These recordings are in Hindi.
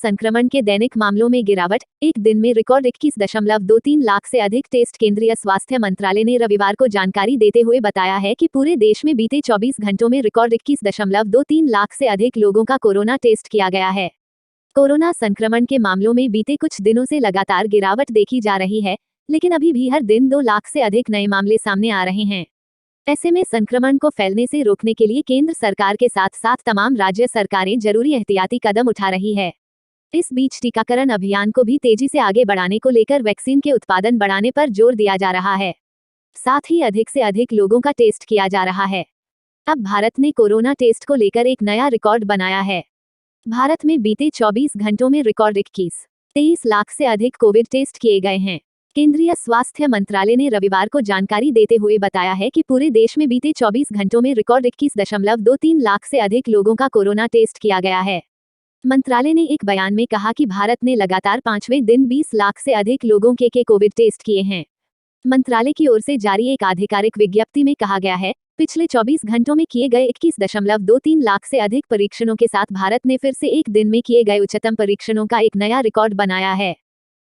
संक्रमण के दैनिक मामलों में गिरावट, एक दिन में रिकॉर्ड 21.23 लाख से अधिक टेस्ट। केंद्रीय स्वास्थ्य मंत्रालय ने रविवार को जानकारी देते हुए बताया है कि पूरे देश में बीते 24 घंटों में रिकॉर्ड 21.23 लाख से अधिक लोगों का कोरोना टेस्ट किया गया है। कोरोना संक्रमण के मामलों में बीते कुछ दिनों से लगातार गिरावट देखी जा रही है, लेकिन अभी भी हर दिन 2 लाख से अधिक नए मामले सामने आ रहे हैं। ऐसे में संक्रमण को फैलने से रोकने के लिए केंद्र सरकार के साथ साथ तमाम राज्य सरकारें जरूरी एहतियाती कदम उठा रही है। इस बीच टीकाकरण अभियान को भी तेजी से आगे बढ़ाने को लेकर वैक्सीन के उत्पादन बढ़ाने पर जोर दिया जा रहा है। साथ ही अधिक से अधिक लोगों का टेस्ट किया जा रहा है। अब भारत ने कोरोना टेस्ट को लेकर एक नया रिकॉर्ड बनाया है। भारत में बीते 24 घंटों में रिकॉर्ड 23 लाख से अधिक कोविड टेस्ट किए गए हैं। केंद्रीय स्वास्थ्य मंत्रालय ने रविवार को जानकारी देते हुए बताया है कि पूरे देश में बीते 24 घंटों में रिकॉर्ड 21.23 लाख से अधिक लोगों का कोरोना टेस्ट किया गया है। मंत्रालय ने एक बयान में कहा कि भारत ने लगातार 5वें दिन 20 लाख से अधिक लोगों के कोविड टेस्ट किए हैं। मंत्रालय की ओर से जारी एक आधिकारिक विज्ञप्ति में कहा गया है, पिछले 24 घंटों में किए गए 21.23 लाख से अधिक परीक्षणों के साथ भारत ने फिर से एक दिन में किए गए उच्चतम परीक्षणों का एक नया रिकॉर्ड बनाया है।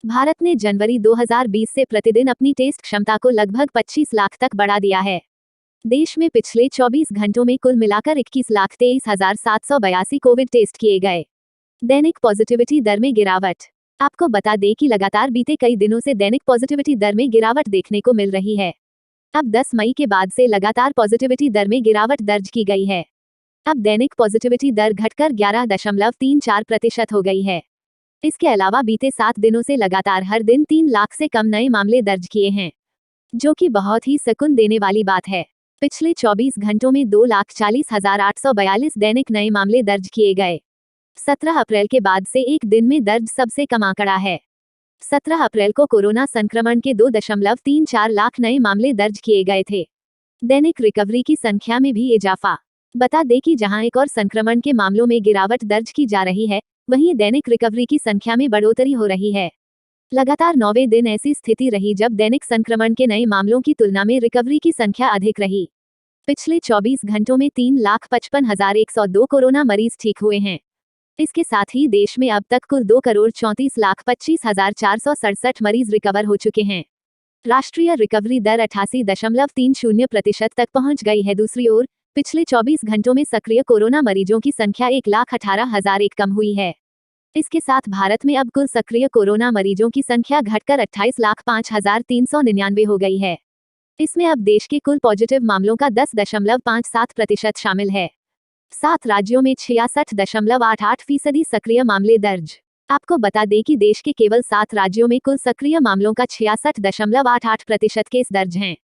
भारत ने जनवरी 2020 से प्रतिदिन अपनी टेस्ट क्षमता को लगभग 25 लाख तक बढ़ा दिया है। देश में पिछले 24 घंटों में कुल मिलाकर 21,23,782 कोविड टेस्ट किए गए। दैनिक पॉजिटिविटी दर में गिरावट। आपको बता दें कि लगातार बीते कई दिनों से दैनिक पॉजिटिविटी दर में गिरावट देखने को मिल रही है। अब 10 मई के बाद से लगातार पॉजिटिविटी दर में गिरावट दर्ज की गई है। अब दैनिक पॉजिटिविटी दर घटकर 11.34% हो गई है। इसके अलावा बीते 7 दिनों से लगातार हर दिन 3 लाख से कम नए मामले दर्ज किए हैं, जो कि बहुत ही सुकून देने वाली बात है। पिछले 24 घंटों में 2,40,842 दैनिक नए मामले दर्ज किए गए। 17 अप्रैल के बाद से एक दिन में दर्ज सबसे कम आंकड़ा है। 17 अप्रैल को कोरोना संक्रमण के 2.34 लाख नए मामले दर्ज किए गए थे। दैनिक रिकवरी की संख्या में भी इजाफा। बता दें कि जहां एक और संक्रमण के मामलों में गिरावट दर्ज की जा रही है, वहीं दैनिक रिकवरी की संख्या में बढ़ोतरी हो रही है। लगातार 9वें दिन ऐसी स्थिति रही जब दैनिक संक्रमण के नए मामलों की तुलना में रिकवरी की संख्या अधिक रही। पिछले 24 घंटों में 3,55,102 कोरोना मरीज ठीक हुए हैं। इसके साथ ही देश में अब तक कुल 2,34,25,467 मरीज रिकवर हो चुके हैं। राष्ट्रीय रिकवरी दर 88.30% तक पहुंच गई है। दूसरी ओर पिछले 24 घंटों में सक्रिय कोरोना मरीजों की संख्या 1,18,001 कम हुई है। इसके साथ भारत में अब कुल सक्रिय कोरोना मरीजों की संख्या घटकर 28,05,399 हो गई है। इसमें अब देश के कुल पॉजिटिव मामलों का 10.57% शामिल है। 7 राज्यों में 66.88% सक्रिय मामले दर्ज। आपको बता दें कि देश के केवल 7 राज्यों में कुल सक्रिय मामलों का 66.88% केस दर्ज हैं।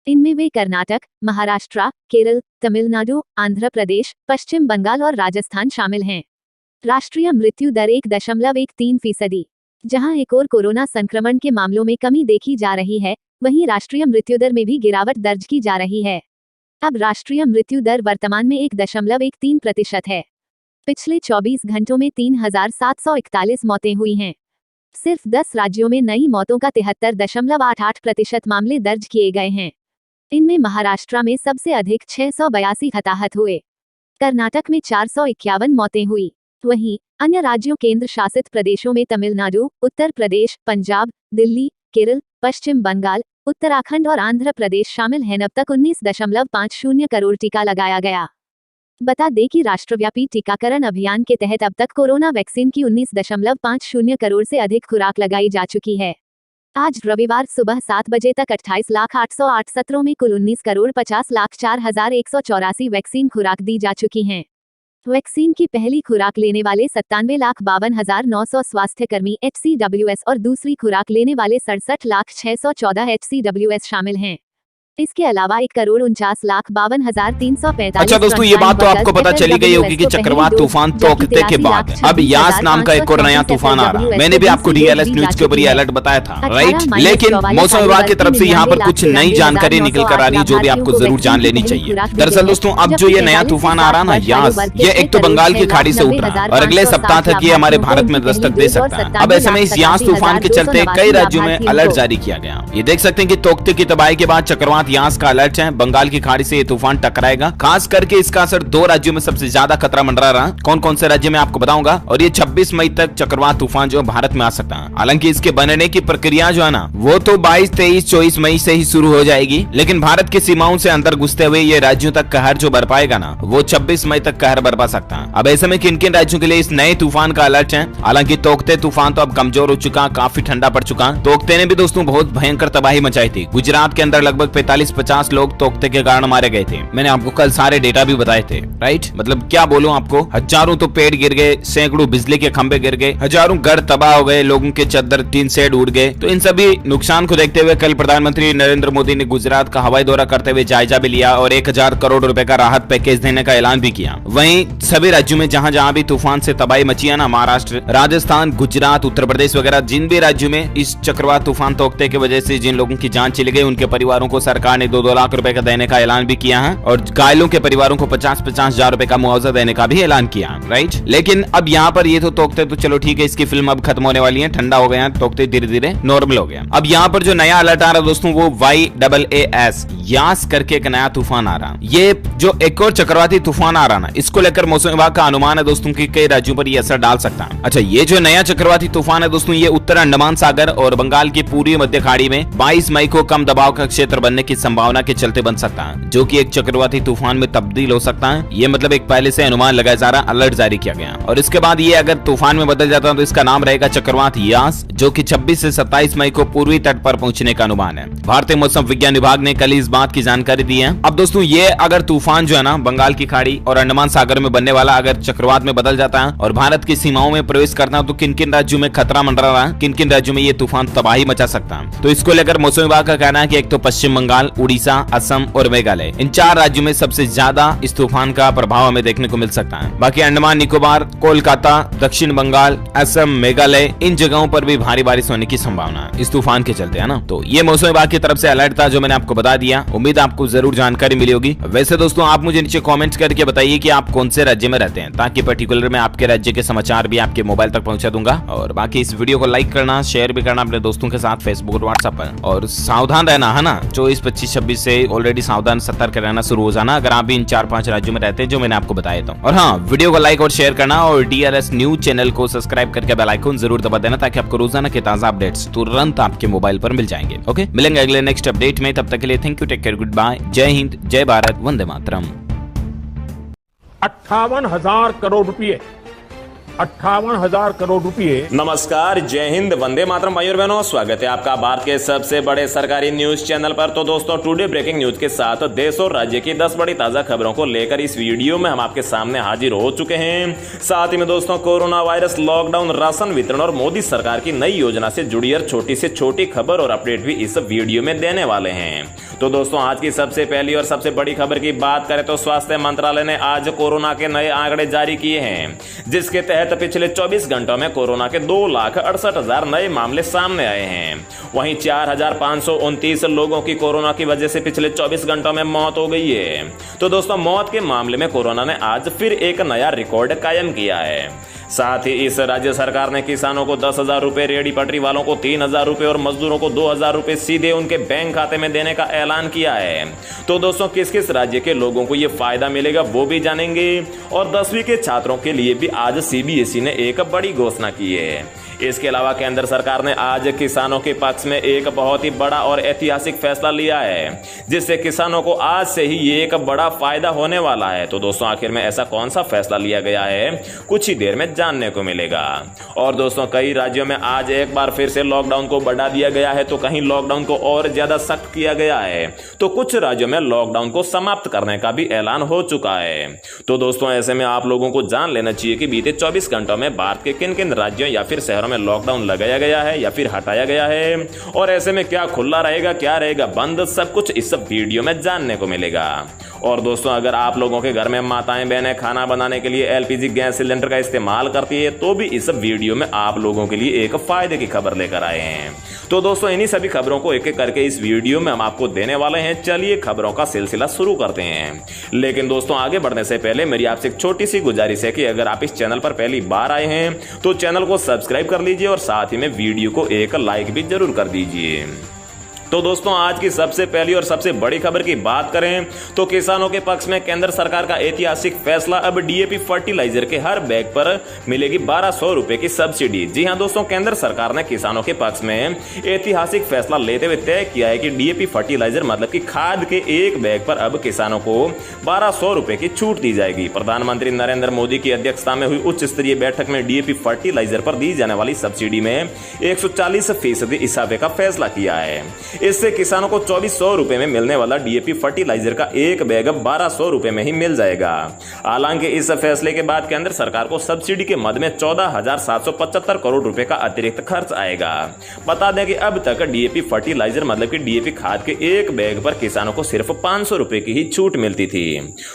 इनमें वे कर्नाटक, महाराष्ट्र, केरल, तमिलनाडु, आंध्र प्रदेश, पश्चिम बंगाल और राजस्थान शामिल हैं। राष्ट्रीय मृत्यु दर 1.13%। जहां एक और कोरोना संक्रमण के मामलों में कमी देखी जा रही है, वहीं राष्ट्रीय मृत्यु दर में भी गिरावट दर्ज की जा रही है। अब राष्ट्रीय मृत्यु दर वर्तमान में 1.13% है। पिछले 24 घंटों में 3,741 मौतें हुई हैं। सिर्फ 10 राज्यों में नई मौतों का 73.88% मामले दर्ज किए गए हैं। इनमें महाराष्ट्र में सबसे अधिक 682 हताहत हुए। कर्नाटक में 451 मौतें हुई। वहीं अन्य राज्यों केंद्र शासित प्रदेशों में तमिलनाडु, उत्तर प्रदेश, पंजाब, दिल्ली, केरल, पश्चिम बंगाल, उत्तराखंड और आंध्र प्रदेश शामिल हैं। अब तक 19.50 करोड़ टीका लगाया गया। बता दें कि राष्ट्रव्यापी टीकाकरण अभियान के तहत अब तक कोरोना वैक्सीन की 19.50 करोड़ से अधिक खुराक लगाई जा चुकी है। आज रविवार सुबह 7 बजे तक 28,808 सत्रों में कुल 19,50,04,184 वैक्सीन खुराक दी जा चुकी हैं। वैक्सीन की पहली खुराक लेने वाले 97,52,900 स्वास्थ्यकर्मी HCWS और दूसरी खुराक लेने वाले 67,614 HCWS शामिल हैं। इसके अलावा 1,49,52,345। अच्छा दोस्तों, ये बात तो आपको पता चली गई होगी कि चक्रवात तूफान तोकते के बाद अब यास नाम का एक और नया तूफान आ रहा है। मैंने भी आपको DLS न्यूज के ऊपर ये अलर्ट बताया था, राइट। लेकिन मौसम विभाग की तरफ से यहाँ पर कुछ नई जानकारी निकल कर आ रही है, जो भी आपको जरूर जान लेनी चाहिए। दरअसल दोस्तों, अब जो ये नया तूफान आ रहा ना यास, ये एक तो बंगाल की खाड़ी से उठ रहा है और अगले सप्ताह तक ये हमारे भारत में दस्तक दे सकता है। अब ऐसे में इस यास तूफान के चलते कई राज्यों में अलर्ट जारी किया गया। ये देख सकते हैं कि तोकते की तबाही के बाद चक्रवात साथ यास का अलर्ट है। बंगाल की खाड़ी से ये तूफान टकराएगा, खास करके इसका असर 2 राज्यों में सबसे ज्यादा खतरा मंडरा रहा। कौन कौन से राज्य में आपको बताऊंगा। और ये 26 मई तक चक्रवात तूफान जो भारत में आ सकता है। हालांकि इसके बनने की प्रक्रिया जो है ना, वो तो 22, 23, 24 मई से ही शुरू हो जाएगी, लेकिन भारत की सीमाओं से अंदर घुसते हुए ये राज्यों तक कहर जो बर पाएगा ना, वो 26 मई तक कहर बरपा सकता है। अब ऐसे में किन किन राज्यों के लिए इस नए तूफान का अलर्ट है। हालांकि तोकते तूफान तो अब कमजोर हो चुका, काफी ठंडा पड़ चुका। तोकते ने भी दोस्तों बहुत भयंकर तबाही मचाई थी। गुजरात के अंदर लगभग 45-50 लोग तोकते के कारण मारे गए थे। मैंने आपको कल सारे डेटा भी बताए थे, राइट। मतलब क्या बोलूं आपको, हजारों तो पेड़ गिर गए, सैकड़ों बिजली के खंभे गिर गए, हजारों घर तबाह हो गए, लोगों के चद्दर टीन शेड उड़ गए। तो इन सभी नुकसान को देखते हुए कल प्रधानमंत्री नरेंद्र मोदी ने गुजरात का हवाई दौरा करते हुए जायजा भी लिया और 1000 करोड़ रुपए का राहत पैकेज देने का ऐलान भी किया। वहीं सभी राज्यों में जहां जहां भी तूफान से तबाही मची है ना, महाराष्ट्र, राजस्थान, गुजरात, उत्तर प्रदेश वगैरह, जिन भी राज्यों में इस चक्रवात तूफान तोकते की वजह से जिन लोगों की जान चली गई, उनके परिवारों को सरकार ने 2-2 लाख रुपए का देने का ऐलान भी किया है और घायलों के परिवारों को 50-50 हजार रुपए का मुआवजा देने का भी ऐलान किया, राइट। लेकिन अब यहाँ पर ये तो तोकते तो चलो ठीक है, इसकी फिल्म अब खत्म होने वाली है, ठंडा हो गया, तोकते धीरे धीरे नॉर्मल हो गया। अब यहाँ पर जो नया अलर्ट आ रहा है दोस्तों, वो YAAS यास करके एक नया तूफान आ रहा। ये जो एक और चक्रवाती तूफान आ रहा ना, इसको लेकर मौसम विभाग का अनुमान है दोस्तों कि कई राज्यों पर ये असर डाल सकता है। अच्छा, ये जो नया चक्रवाती तूफान है दोस्तों, ये उत्तर अंडमान सागर और बंगाल की पूर्वी मध्य खाड़ी में 22 मई को कम दबाव का क्षेत्र बनने की संभावना के चलते बन सकता है, जो कि एक चक्रवाती तूफान में तब्दील हो सकता है। ये मतलब एक पहले से अनुमान लगाया जा रहा, अलर्ट जारी किया गया। और इसके बाद ये अगर तूफान में बदल जाता है तो इसका नाम रहेगा चक्रवात यास, जो कि 26 से 27 मई को पूर्वी तट पर पहुंचने का अनुमान है। भारतीय मौसम विज्ञान विभाग ने कल इस बात की जानकारी दी है। अब दोस्तों ये अगर तूफान जो है ना, बंगाल की खाड़ी और अंडमान सागर में बनने वाला अगर चक्रवात में बदल जाता है और भारत की सीमाओं में प्रवेश करता है, तो किन किन राज्यों में खतरा मंडरा रहा है, किन किन राज्यों में ये तूफान तबाही मचा सकता है। तो इसको लेकर मौसम विभाग का कहना है कि एक तो पश्चिम बंगाल, उड़ीसा, असम और मेघालय, इन 4 राज्यों में सबसे ज्यादा इस तूफान का प्रभाव हमें देखने को मिल सकता है। बाकी अंडमान निकोबार, कोलकाता, दक्षिण बंगाल, असम, मेघालय, इन जगहों पर भी भारी बारिश होने की संभावना है इस तूफान के चलते, है ना। तो ये मौसम विभाग की तरफ से अलर्ट था जो मैंने आपको बता दिया। उम्मीद आपको जरूर जानकारी मिली होगी। वैसे दोस्तों आप मुझे नीचे कमेंट्स करके बताइए कि आप कौन से राज्य में रहते हैं, ताकि पर्टिकुलर मैं आपके राज्य के समाचार भी आपके मोबाइल तक पहुंचा दूंगा। और बाकी इस वीडियो को लाइक करना, शेयर भी करना अपने दोस्तों के साथ फेसबुक और व्हाट्सएप पर। और सावधान रहना, है ना। 24, 25, 26 से ऑलरेडी सावधान, सतर्क रहना शुरू हो जाना अगर आप भी इन 4-5 राज्यों में रहते हैं जो मैंने आपको बताया था। और हाँ, वीडियो को लाइक और शेयर करना और DLS न्यूज चैनल को सब्सक्राइब करके बेल आइकन जरूर दबा देना, ताकि आपको रोजाना के ताजा अपडेट्स तुरंत आपके मोबाइल पर मिल जाएंगे। ओके, मिलेंगे अगले नेक्स्ट अपडेट में। तब तक के लिए thank you, take care, good bye, जय हिंद, जय भारत, वंदे मातरम। 58,000 करोड़ रुपए, 58,000 करोड़ रुपए। नमस्कार, जय हिंद, वंदे मातरम भाइयों और बहनों, स्वागत है आपका भारत के सबसे बड़े सरकारी न्यूज चैनल पर। तो दोस्तों, टुडे ब्रेकिंग न्यूज के साथ देश और राज्य की 10 बड़ी ताजा खबरों को लेकर इस वीडियो में हम आपके सामने हाजिर हो चुके हैं। साथ ही में दोस्तों, कोरोना वायरस, लॉकडाउन, राशन वितरण और मोदी सरकार की नई योजना से जुड़ी हर छोटी से छोटी खबर और अपडेट भी इस वीडियो में देने वाले हैं। तो दोस्तों, आज की सबसे पहली और सबसे बड़ी खबर की बात करें तो स्वास्थ्य मंत्रालय ने आज कोरोना के नए आंकड़े जारी किए हैं, जिसके तहत पिछले 24 घंटों में कोरोना के 2,68,000 नए मामले सामने आए हैं। वहीं 4,529 लोगों की कोरोना की वजह से पिछले 24 घंटों में मौत हो गई है। तो दोस्तों, मौत के मामले में कोरोना ने आज फिर एक नया रिकॉर्ड कायम किया है। साथ ही इस राज्य सरकार ने किसानों को 10,000 रुपए, रेहड़ी पटरी वालों को 3,000 रुपए और मजदूरों को 2,000 रुपए सीधे उनके बैंक खाते में देने का ऐलान किया है। तो दोस्तों, किस किस राज्य के लोगों को ये फायदा मिलेगा वो भी जानेंगे। और 10वीं के छात्रों के लिए भी आज CBSE ने एक बड़ी घोषणा की है। इसके अलावा केंद्र सरकार ने आज किसानों के पक्ष में एक बहुत ही बड़ा और ऐतिहासिक फैसला लिया है, जिससे किसानों को आज से ही ये एक बड़ा फायदा होने वाला है। तो दोस्तों, आखिर में ऐसा कौन सा फैसला लिया गया है, कुछ ही देर में जानने को मिलेगा। और दोस्तों, कई राज्यों में आज एक बार फिर से लॉकडाउन को बढ़ा दिया गया है, तो कहीं लॉकडाउन को और ज्यादा सख्त किया गया है, तो कुछ राज्यों में लॉकडाउन को समाप्त करने का भी ऐलान हो चुका है। तो दोस्तों, ऐसे में आप लोगों को जान लेना चाहिए कि बीते 24 घंटों में भारत के किन किन राज्यों या फिर शहरों में लॉकडाउन लगाया गया है या फिर हटाया गया है, और ऐसे में क्या खुला रहेगा, क्या रहेगा बंद, सब कुछ इस वीडियो में जानने को मिलेगा। और दोस्तों, अगर आप लोगों के घर में माताएं बहनें खाना बनाने के लिए LPG गैस सिलेंडर का इस्तेमाल करती है, तो भी इस वीडियो में आप लोगों के लिए एक फायदे की खबर लेकर आए हैं। तो दोस्तों, इन्हीं सभी खबरों को एक एक करके इस वीडियो में हम आपको देने वाले हैं। चलिए खबरों का सिलसिला शुरू करते हैं। लेकिन दोस्तों, आगे बढ़ने से पहले मेरी आपसे एक छोटी सी गुजारिश है कि अगर आप इस चैनल पर पहली बार आए हैं तो चैनल को सब्सक्राइब कर लीजिए और साथ ही में वीडियो को एक लाइक भी जरूर कर दीजिए। तो दोस्तों आज की सबसे पहली और सबसे बड़ी खबर की बात करें तो किसानों के पक्ष में केंद्र सरकार का ऐतिहासिक फैसला। अब डीएपी फर्टिलाइजर के हर बैग पर मिलेगी 1200 रुपए की सब्सिडी। जी हां दोस्तों, केंद्र सरकार ने किसानों के पक्ष में ऐतिहासिक फैसला लेते हुए तय किया है कि डीएपी फर्टिलाइजर मतलब कि खाद के एक बैग पर अब किसानों को 1200 रुपए की छूट दी जाएगी। प्रधानमंत्री नरेंद्र मोदी की अध्यक्षता में हुई उच्च स्तरीय बैठक में डीएपी फर्टिलाइजर पर दी जाने वाली सब्सिडी में 140% इजाफे का फैसला किया है। इससे किसानों को 2400 रुपए में मिलने वाला डीएपी फर्टिलाइजर का एक बैग अब 1200 रुपए में ही मिल जाएगा। हालांकि इस फैसले के बाद केंद्र सरकार को सब्सिडी के मद में 14,775 करोड़ रुपए का अतिरिक्त खर्च आएगा। बता दें कि अब तक डीएपी फर्टिलाइजर मतलब कि डीएपी खाद के एक बैग पर किसानों को सिर्फ 500 रुपए की ही छूट मिलती थी।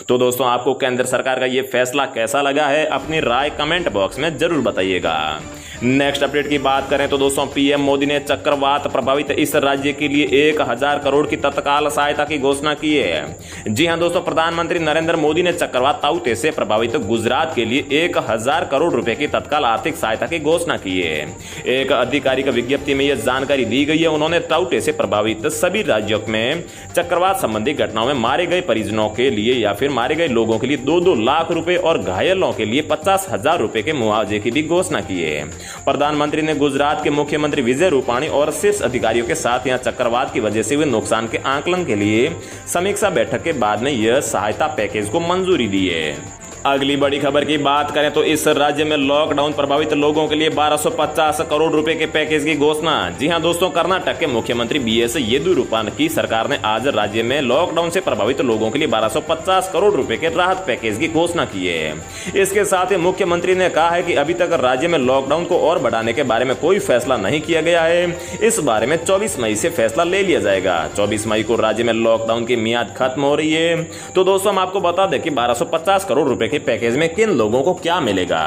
तो दोस्तों आपको केंद्र सरकार का यह फैसला कैसा लगा है, अपनी राय कमेंट बॉक्स में जरूर बताइएगा। नेक्स्ट अपडेट की बात करें तो दोस्तों पीएम मोदी ने चक्रवात प्रभावित इस राज्य के लिए 1000 करोड़ की तत्काल सहायता की घोषणा की है। जी हां दोस्तों, प्रधानमंत्री नरेंद्र मोदी ने चक्रवात ताउते से प्रभावित गुजरात के लिए 1000 करोड़ रुपए की तत्काल आर्थिक सहायता की घोषणा की है। एक आधिकारिक विज्ञप्ति में यह जानकारी दी गई है। उन्होंने ताउते से प्रभावित सभी राज्यों में चक्रवात संबंधी घटनाओं में मारे गए परिजनों के लिए या फिर मारे गए लोगों के लिए 2-2 लाख रुपए और घायलों के लिए 50,000 रुपए के मुआवजे की भी घोषणा की है। प्रधानमंत्री ने गुजरात के मुख्यमंत्री विजय रूपाणी और शीर्ष अधिकारियों के साथ यहां चक्रवात की वजह से हुए नुकसान के आकलन के लिए समीक्षा बैठक के बाद में यह सहायता पैकेज को मंजूरी दी है। अगली बड़ी खबर की बात करें तो इस राज्य में लॉकडाउन प्रभावित लोगों के लिए 1250 करोड़ रुपए के पैकेज की घोषणा। जी हां दोस्तों, कर्नाटक के मुख्यमंत्री बीएस येदियुरप्पा की सरकार ने आज राज्य में लॉकडाउन से प्रभावित लोगों के लिए 1250 करोड़ रुपए के राहत पैकेज की घोषणा की है। इसके साथ ही मुख्यमंत्री ने कहा है कि अभी तक राज्य में लॉकडाउन को और बढ़ाने के बारे में कोई फैसला नहीं किया गया है। इस बारे में 24 मई से फैसला ले लिया जाएगा। 24 मई को राज्य में लॉकडाउन की मियाद खत्म हो रही है। तो दोस्तों हम आपको बता दें कि 1250 करोड़ रुपए के पैकेज में किन लोगों को क्या मिलेगा।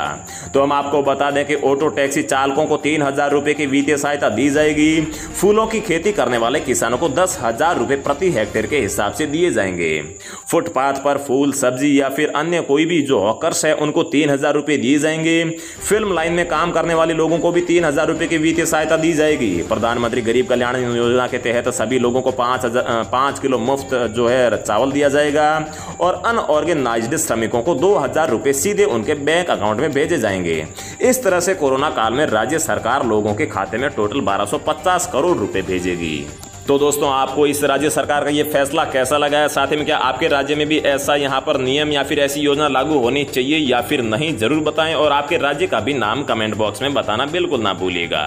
तो हम आपको बता दें कि ऑटो टैक्सी चालकों को 3000 रुपए की वित्तीय सहायता दी जाएगी। फूलों की खेती करने वाले किसानों को 10,000 रुपए प्रति हेक्टेयर के हिसाब से दिए जाएंगे। फुटपाथ पर फूल सब्जी या फिर अन्य कोई भी जो हॉकर्स है उनको 3000 रुपए दिए जाएंगे। फिल्म लाइन में काम करने वाले लोगों को भी 3000 रुपए की वित्तीय सहायता दी जाएगी। प्रधानमंत्री गरीब कल्याण योजना के तहत सभी लोगों को 5 किलो मुफ्त जो है चावल दिया जाएगा और अनऑर्गेनाइज्ड श्रमिकों को 2000 रुपए सीधे उनके बैंक अकाउंट में भेजे जाएंगे। इस तरह से कोरोना काल में राज्य सरकार लोगों के खाते में टोटल 1250 करोड़ रुपए भेजेगी। तो दोस्तों आपको इस राज्य सरकार का ये फैसला कैसा लगा है, साथ ही में क्या आपके राज्य में भी ऐसा यहाँ पर नियम या फिर ऐसी योजना लागू होनी चाहिए या फिर नहीं, जरूर बताएं और आपके राज्य का भी नाम कमेंट बॉक्स में बताना बिल्कुल ना भूलिएगा।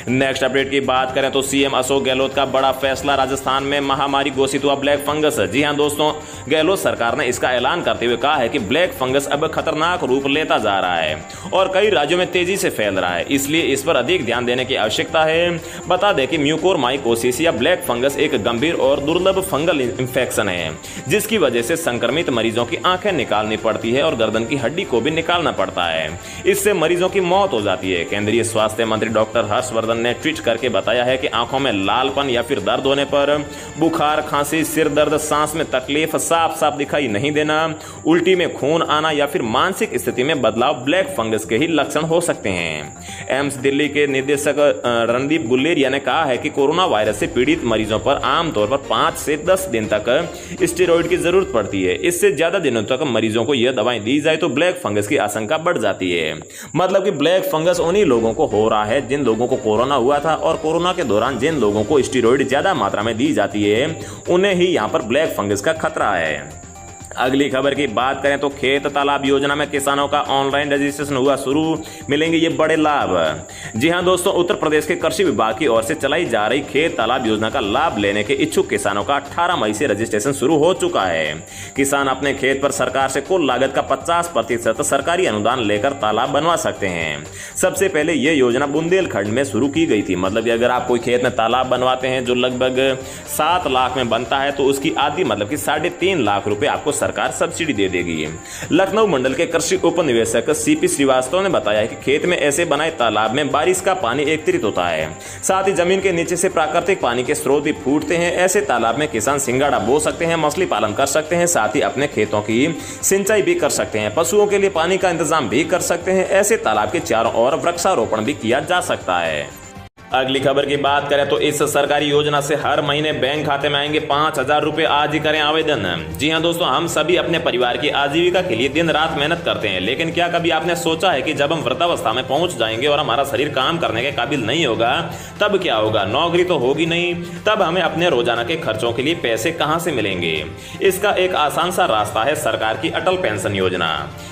नेक्स्ट अपडेट की बात करें तो सीएम अशोक गहलोत का बड़ा फैसला, राजस्थान में महामारी घोषित हुआ ब्लैक फंगस। जी हाँ दोस्तों, गहलोत सरकार ने इसका ऐलान करते हुए कहा है कि ब्लैक फंगस अब खतरनाक रूप लेता जा रहा है और कई राज्यों में तेजी से फैल रहा है, इसलिए इस पर अधिक ध्यान देने की आवश्यकता है। बता दें कि म्यूकोरमाइकोसिस या ब्लैक फंगस एक गंभीर और दुर्लभ फंगल इंफेक्शन है जिसकी वजह से संक्रमित मरीजों की आंखें निकालनी पड़ती है और गर्दन की हड्डी को भी निकालना पड़ता है। इससे मरीजों की मौत हो जाती है। केंद्रीय स्वास्थ्य मंत्री डॉक्टर हर्षवर्धन ने ट्वीट करके बताया है कि आंखों में लालपन या फिर दर्द होने पर, बुखार, खांसी, सिर दर्द, सांस में तकलीफ, साफ साफ दिखाई नहीं देना, उल्टी में खून आना या फिर मानसिक स्थिति में बदलाव ब्लैक फंगस के ही लक्षण हो सकते हैं। एम्स दिल्ली के निदेशक रणदीप गुलेरिया ने कहा है कि कोरोना वायरस से पीड़ित मरीजों पर आमतौर पर 5 से 10 दिन तक स्टेरॉइड की जरूरत पड़ती है। इससे ज्यादा दिनों तक मरीजों को यह दवाएं दी जाए तो ब्लैक फंगस की आशंका बढ़ जाती है। मतलब कि ब्लैक फंगस उन्हीं लोगों को हो रहा है जिन लोगों को कोरोना हुआ था और कोरोना के दौरान जिन लोगों को स्टेरॉइड ज्यादा मात्रा में दी जाती है उन्हें ही यहां पर ब्लैक फंगस का खतरा है। अगली खबर की बात करें तो खेत तालाब योजना में किसानों का ऑनलाइन रजिस्ट्रेशन हुआ शुरू, मिलेंगे ये बड़े लाभ। जी हां दोस्तों, उत्तर प्रदेश के कृषि विभाग की ओर से चलाई जा रही खेत तालाब योजना का लाभ लेने के इच्छुक किसानों का 18 मई से रजिस्ट्रेशन शुरू हो चुका है। किसान अपने खेत पर सरकार से कुल लागत का 50% सरकारी अनुदान लेकर तालाब बनवा सकते हैं। सबसे पहले यह योजना बुंदेलखंड में शुरू की गई थी। मतलब कि अगर आप कोई खेत में तालाब बनवाते हैं जो लगभग 7 लाख में बनता है तो उसकी आधी मतलब कि 3.5 लाख रुपए आपको सरकार सब्सिडी दे देगी। लखनऊ मंडल के कृषि उप निवेशक सीपी श्रीवास्तव ने बताया कि खेत में ऐसे बनाए तालाब में बारिश का पानी एकत्रित होता है, साथ ही जमीन के नीचे से प्राकृतिक पानी के स्रोत भी फूटते हैं। ऐसे तालाब में किसान सिंगाड़ा बो सकते हैं, मछली पालन कर सकते हैं, साथ ही अपने खेतों की सिंचाई भी कर सकते हैं, पशुओं के लिए पानी का इंतजाम भी कर सकते हैं। ऐसे तालाब के चारों ओर वृक्षारोपण भी किया जा सकता है। अगली खबर की बात करें तो इस सरकारी योजना से हर महीने बैंक खाते में आएंगे 5,000 रुपए। आज ही करें आवेदन। जी हां दोस्तों, हम सभी अपने परिवार की आजीविका के लिए दिन रात मेहनत करते हैं, लेकिन क्या कभी आपने सोचा है कि जब हम वृद्धावस्था में पहुंच जाएंगे और हमारा शरीर काम करने के काबिल नहीं होगा तब क्या होगा? नौकरी तो होगी नहीं, तब हमें अपने रोजाना के खर्चों के लिए पैसे कहां से मिलेंगे? इसका एक आसान सा रास्ता है सरकार की अटल पेंशन योजना।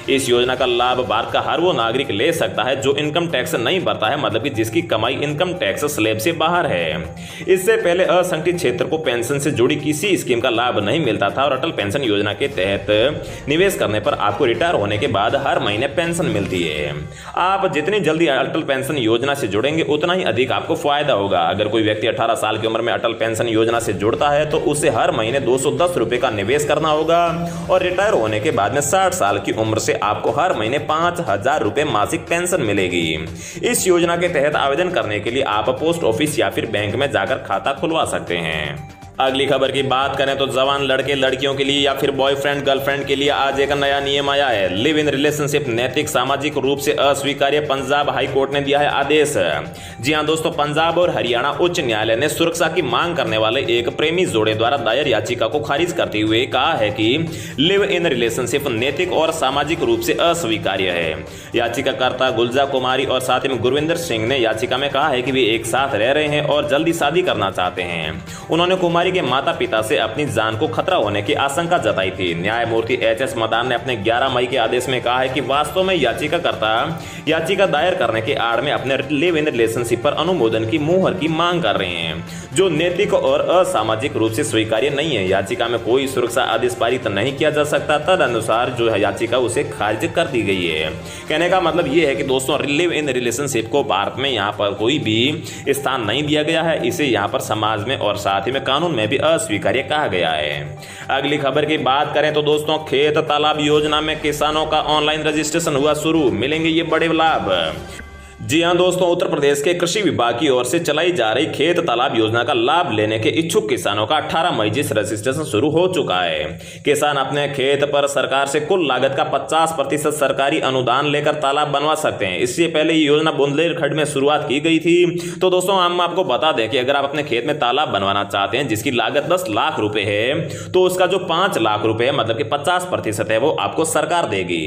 इस योजना का लाभ भारत का हर वो नागरिक ले सकता है जो इनकम टैक्स नहीं भरता है, मतलब कि जिसकी कमाई इनकम टैक्स स्लैब से बाहर है। इससे पहले असंगठित क्षेत्र को पेंशन से जुड़ी किसी स्कीम का लाभ नहीं मिलता था और अटल पेंशन योजना के तहत निवेश करने पर आपको रिटायर होने के बाद हर महीने पेंशन मिलती है। आप जितनी जल्दी अटल पेंशन योजना से जुड़ेंगे उतना ही अधिक आपको फायदा होगा। अगर कोई व्यक्ति 18 साल की उम्र में अटल पेंशन योजना से जुड़ता है तो उसे हर महीने 210 रुपए का निवेश करना होगा और रिटायर होने के बाद में 60 साल की उम्र से आपको हर महीने 5,000 रुपए मासिक पेंशन मिलेगी। इस योजना के तहत आवेदन करने के लिए आप पोस्ट ऑफिस या फिर बैंक में जाकर खाता खुलवा सकते हैं। अगली खबर की बात करें तो जवान लड़के लड़कियों के लिए या फिर बॉयफ्रेंड गर्लफ्रेंड के लिए आज एक नया नियम आया है। लिव इन रिलेशनशिप नैतिक सामाजिक रूप से अस्वीकार्य, पंजाब हाई कोर्ट ने दिया है आदेश। जी हां दोस्तों, पंजाब और हरियाणा उच्च न्यायालय ने सुरक्षा की मांग करने वाले एक प्रेमी जोड़े द्वारा दायर याचिका को खारिज करते हुए कहा है कि लिव इन रिलेशनशिप नैतिक और सामाजिक रूप से अस्वीकार्य है। याचिकाकर्ता गुलजा कुमारी और साथ ही गुरविंदर सिंह ने याचिका में कहा है कि वे एक साथ रह रहे हैं और जल्दी शादी करना चाहते हैं। उन्होंने कुमारी के माता पिता से अपनी जान को खतरा होने की आशंका जताई थी। न्यायमूर्ति एच.एस. मदान ने अपने 11 मई के आदेश में कहा है कि वास्तव में याचिकाकर्ता याचिका दायर करने के आड़ में अपने लिव इन रिलेशनशिप पर अनुमोदन की मुहर की मांग कर रहे हैं, जो नैतिक और असामाजिक रूप से स्वीकार्य नहीं है। याचिका में कोई सुरक्षा आदेश पारित नहीं किया जा सकता, तदनुसार जो है याचिका उसे खारिज कर दी गई है। कहने का मतलब यह है कि दोस्तों, लिव इन रिलेशनशिप को भारत में यहाँ पर कोई भी स्थान नहीं दिया गया है। इसे यहाँ पर समाज में और साथ ही में कानून में भी अस्वीकार्य कहा गया है। अगली खबर की बात करें तो दोस्तों, खेत तालाब योजना में किसानों का ऑनलाइन रजिस्ट्रेशन हुआ शुरू, मिलेंगे ये बड़े लाभ। जी हां दोस्तों, उत्तर प्रदेश के कृषि विभाग की ओर से चलाई जा रही खेत तालाब योजना का लाभ लेने के इच्छुक किसानों का 18 मई से रजिस्ट्रेशन शुरू हो चुका है। किसान अपने खेत पर सरकार से कुल लागत का 50% सरकारी अनुदान लेकर तालाब बनवा सकते हैं। इससे पहले ये योजना बुंदेलखंड में शुरुआत की गई थी। तो दोस्तों, हम आपको बता दें कि अगर आप अपने खेत में तालाब बनवाना चाहते हैं जिसकी लागत 10 लाख रुपए है, तो उसका जो 5 लाख रुपए है, मतलब कि 50% है, वो आपको सरकार देगी।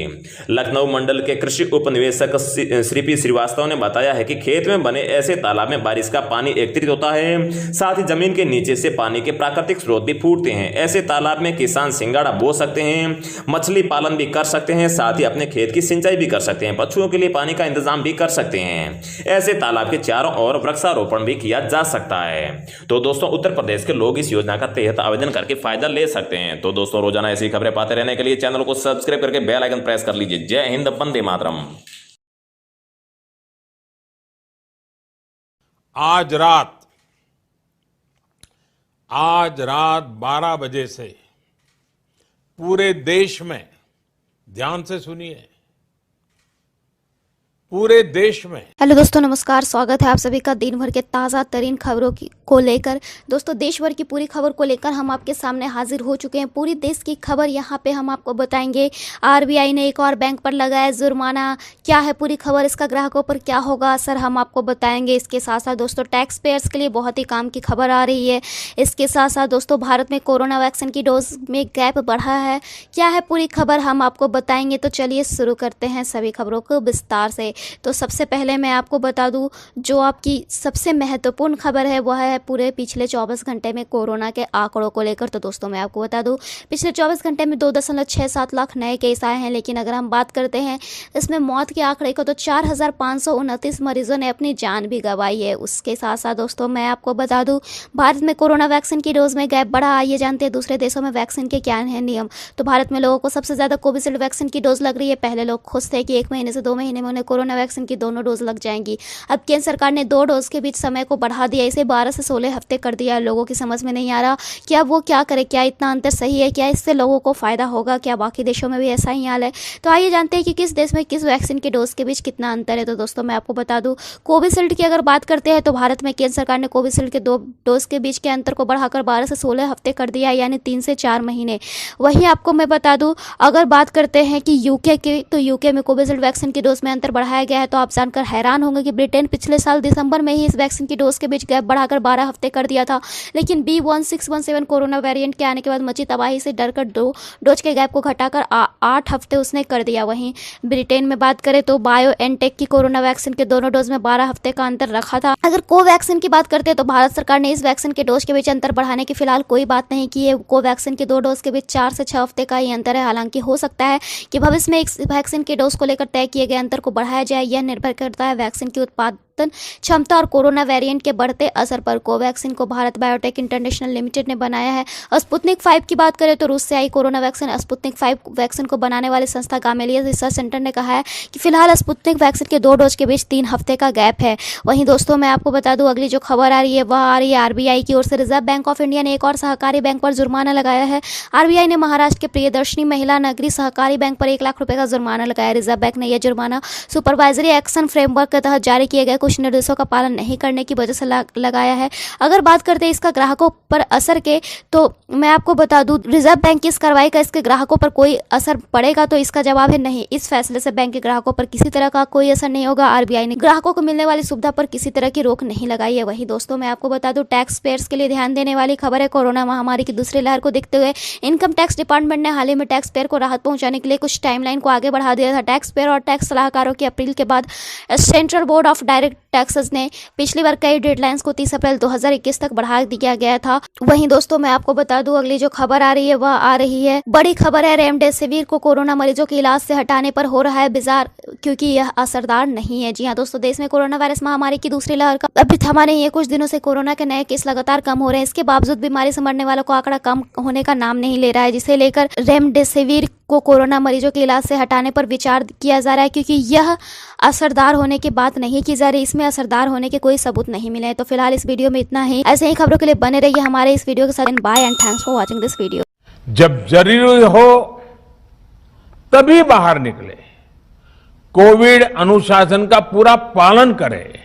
लखनऊ मंडल के कृषि उप निवेशक श्री पी श्रीवास्तव ने बताया है कि खेत में बने ऐसे तालाब में बारिश का पानी एकत्रित होता है, साथ ही जमीन के नीचे से पानी के प्राकृतिक स्रोत भी फूटते हैं। ऐसे तालाब में किसान सिंगाड़ा बो सकते हैं, मछली पालन भी कर सकते हैं, साथ ही अपने खेत की सिंचाई भी कर सकते हैं, पशुओं के लिए पानी का इंतजाम भी कर सकते हैं। ऐसे तालाब के चारों ओर वृक्षारोपण भी किया जा सकता है। तो दोस्तों, उत्तर प्रदेश के लोग इस योजना का तहत आवेदन करके फायदा ले सकते हैं। तो दोस्तों, रोजाना ऐसी खबरें पाते रहने के लिए चैनल को सब्सक्राइब करके बेल आइकन प्रेस कर लीजिए। जय हिंद, वंदे मातरम। आज रात 12 बजे से पूरे देश में, ध्यान से सुनिए, पूरे देश में। हेलो दोस्तों, नमस्कार। स्वागत है आप सभी का दिन भर के ताज़ा तरीन खबरों को लेकर। दोस्तों, देश भर की पूरी खबर को लेकर हम आपके सामने हाजिर हो चुके हैं। पूरी देश की खबर यहाँ पे हम आपको बताएंगे। आरबीआई ने एक और बैंक पर लगाया जुर्माना, क्या है पूरी खबर, इसका ग्राहकों पर क्या होगा असर, हम आपको बताएंगे। इसके साथ साथ दोस्तों, टैक्स पेयर्स के लिए बहुत ही काम की खबर आ रही है। इसके साथ साथ दोस्तों, भारत में कोरोना वैक्सीन की डोज में गैप बढ़ा है, क्या है पूरी खबर, हम आपको बताएंगे। तो चलिए शुरू करते हैं सभी खबरों को विस्तार से। तो सबसे पहले मैं आपको बता दूं, जो आपकी सबसे महत्वपूर्ण खबर है वह है पूरे पिछले 24 घंटे में कोरोना के आंकड़ों को लेकर। तो दोस्तों, मैं आपको बता दूं, पिछले 24 घंटे में 2.67 लाख नए केस आए हैं। लेकिन अगर हम बात करते हैं इसमें मौत के आंकड़े को, तो 4,529 मरीजों ने अपनी जान भी गंवाई है। उसके साथ साथ दोस्तों, मैं आपको बता दूं, भारत में कोरोना वैक्सीन की डोज में गैप बढ़ा। आइए जानते हैं दूसरे देशों में वैक्सीन के क्या हैं नियम। तो भारत में लोगों को सबसे ज़्यादा कोविशील्ड वैक्सीन की डोज लग रही है। पहले लोग खुश थे कि 1 महीने से 2 महीने में उन्हें कोरोना वैक्सीन की दोनों डोज लग जाएंगी। अब केंद्र सरकार ने 2 डोज के बीच समय को बढ़ा दिया, इसे 12 से 16 हफ्ते कर दिया। लोगों की समझ में नहीं आ रहा कि अब वो क्या करे, क्या इतना अंतर सही है, क्या इससे लोगों को फायदा होगा, क्या बाकी देशों में भी ऐसा ही हाल है। तो आइए जानते हैं कि किस देश में किस वैक्सीन के डोज के बीच कितना अंतर है। तो दोस्तों, मैं आपको बता दूं, कोविशील्ड की अगर बात करते हैं तो भारत में केंद्र सरकार ने कोविशील्ड के 2 डोज के बीच के अंतर को बढ़ाकर 12 से 16 हफ्ते कर दिया, यानी 3 से 4 महीने। वहीं आपको मैं बता दूं, अगर बात करते हैं कि यूके की, तो यूके में कोविशील्ड वैक्सीन की डोज में अंतर बढ़ाया बढ़ाया गया है तो आप जानकर हैरान होंगे कि ब्रिटेन पिछले साल दिसंबर में ही इस वैक्सीन की डोज के बीच गैप बढ़ाकर 12 हफ्ते कर दिया था, लेकिन B1617 कोरोना वेरिएंट के आने के बाद मची तबाही से डरकर डोज के गैप को घटाकर 8 हफ्ते उसने कर दिया। वहीं ब्रिटेन में बात करें तो बायोएनटेक की कोरोना वैक्सीन के दोनों डोज में 12 हफ्ते का अंतर रखा था। अगर कोवैक्सीन की बात करते हैं तो भारत सरकार ने इस वैक्सीन के डोज के बीच अंतर बढ़ाने की फिलहाल कोई बात नहीं की है। कोवैक्सीन के 2 डोज के बीच 4 से 6 हफ्ते का ही अंतर है। हालांकि हो सकता है कि भविष्य में इस वैक्सीन के डोज को लेकर तय किए गए अंतर को बढ़ाया जाए। यह निर्भर करता है वैक्सीन की उत्पादन क्षमता और कोरोना वेरिएंट के बढ़ते असर पर। कोवैक्सीन को भारत बायोटेक इंटरनेशनल लिमिटेड ने बनाया है। स्पुतनिक 5 की बात करें तो रूस से आई कोरोना वैक्सीन स्पुतनिक 5 वैक्सीन को बनाने वाली संस्था गामेलिया रिसर्च सेंटर ने कहा है कि फिलहाल स्पुतनिक वैक्सीन के 2 डोज के बीच 3 हफ्ते का गैप है। वहीं दोस्तों मैं आपको बता दूं अगली जो खबर आ रही है वह आ रही है आरबीआई की ओर से। रिजर्व बैंक ऑफ इंडिया ने एक और सहकारी बैंक पर जुर्माना लगाया है। आरबीआई ने महाराष्ट्र के प्रियदर्शनी महिला नगरी सहकारी बैंक पर 1 लाख रुपए का जुर्माना लगाया। रिजर्व बैंक ने यह जुर्माना सुपरवाइजरी एक्शन फ्रेमवर्क के तहत जारी किए गए कुछ निर्देशों का पालन नहीं करने की वजह से लगाया है। अगर बात करते हैं इसका ग्राहकों पर असर के, तो मैं आपको बता दूं रिजर्व बैंक की इस कार्रवाई का इसके ग्राहकों पर कोई असर पड़ेगा, तो इसका जवाब है नहीं। इस फैसले से बैंक के ग्राहकों पर किसी तरह का कोई असर नहीं होगा। आरबीआई ने ग्राहकों को मिलने वाली सुविधा पर किसी तरह की रोक नहीं लगाई है। वहीं दोस्तों मैं आपको बता दूं टैक्स पेयर्स के लिए ध्यान देने वाली खबर है। कोरोना महामारी की दूसरी लहर को देखते हुए इनकम टैक्स डिपार्टमेंट ने हाल ही में टैक्स पेयर को राहत पहुंचाने के लिए कुछ टाइमलाइन को आगे बढ़ा दिया था। टैक्स पेयर और टैक्स सलाहकारों की अपील के बाद central board of direct taxes ने पिछली बार कई डेडलाइंस को 30 अप्रैल 2021 तक बढ़ा दिया गया था। वहीं दोस्तों मैं आपको बता दूं अगली जो खबर आ रही है वह आ रही है बड़ी खबर है रेमडेसिविर को कोरोना मरीजों के इलाज से हटाने पर हो रहा है विचार, क्योंकि यह असरदार नहीं है। जी हां दोस्तों, देश में कोरोना वायरस महामारी की दूसरी लहर का अभी थमा नहीं है। कुछ दिनों से कोरोना के नए केस लगातार कम हो रहे हैं। इसके बावजूद बीमारी से मरने वालों का आंकड़ा कम होने का नाम नहीं ले रहा है, जिसे लेकर रेमडेसिविर को कोरोना मरीजों के इलाज से हटाने पर विचार किया जा रहा है, क्योंकि यह असरदार होने की बात नहीं की जा रही। इसमें असरदार होने के कोई सबूत नहीं मिले हैं। तो फिलहाल इस वीडियो में इतना ही। ऐसे ही खबरों के लिए बने रहिए हमारे इस वीडियो के साथ। Bye and thanks for watching this video. जब जरूरी हो तभी बाहर निकले, कोविड अनुशासन का पूरा पालन करें।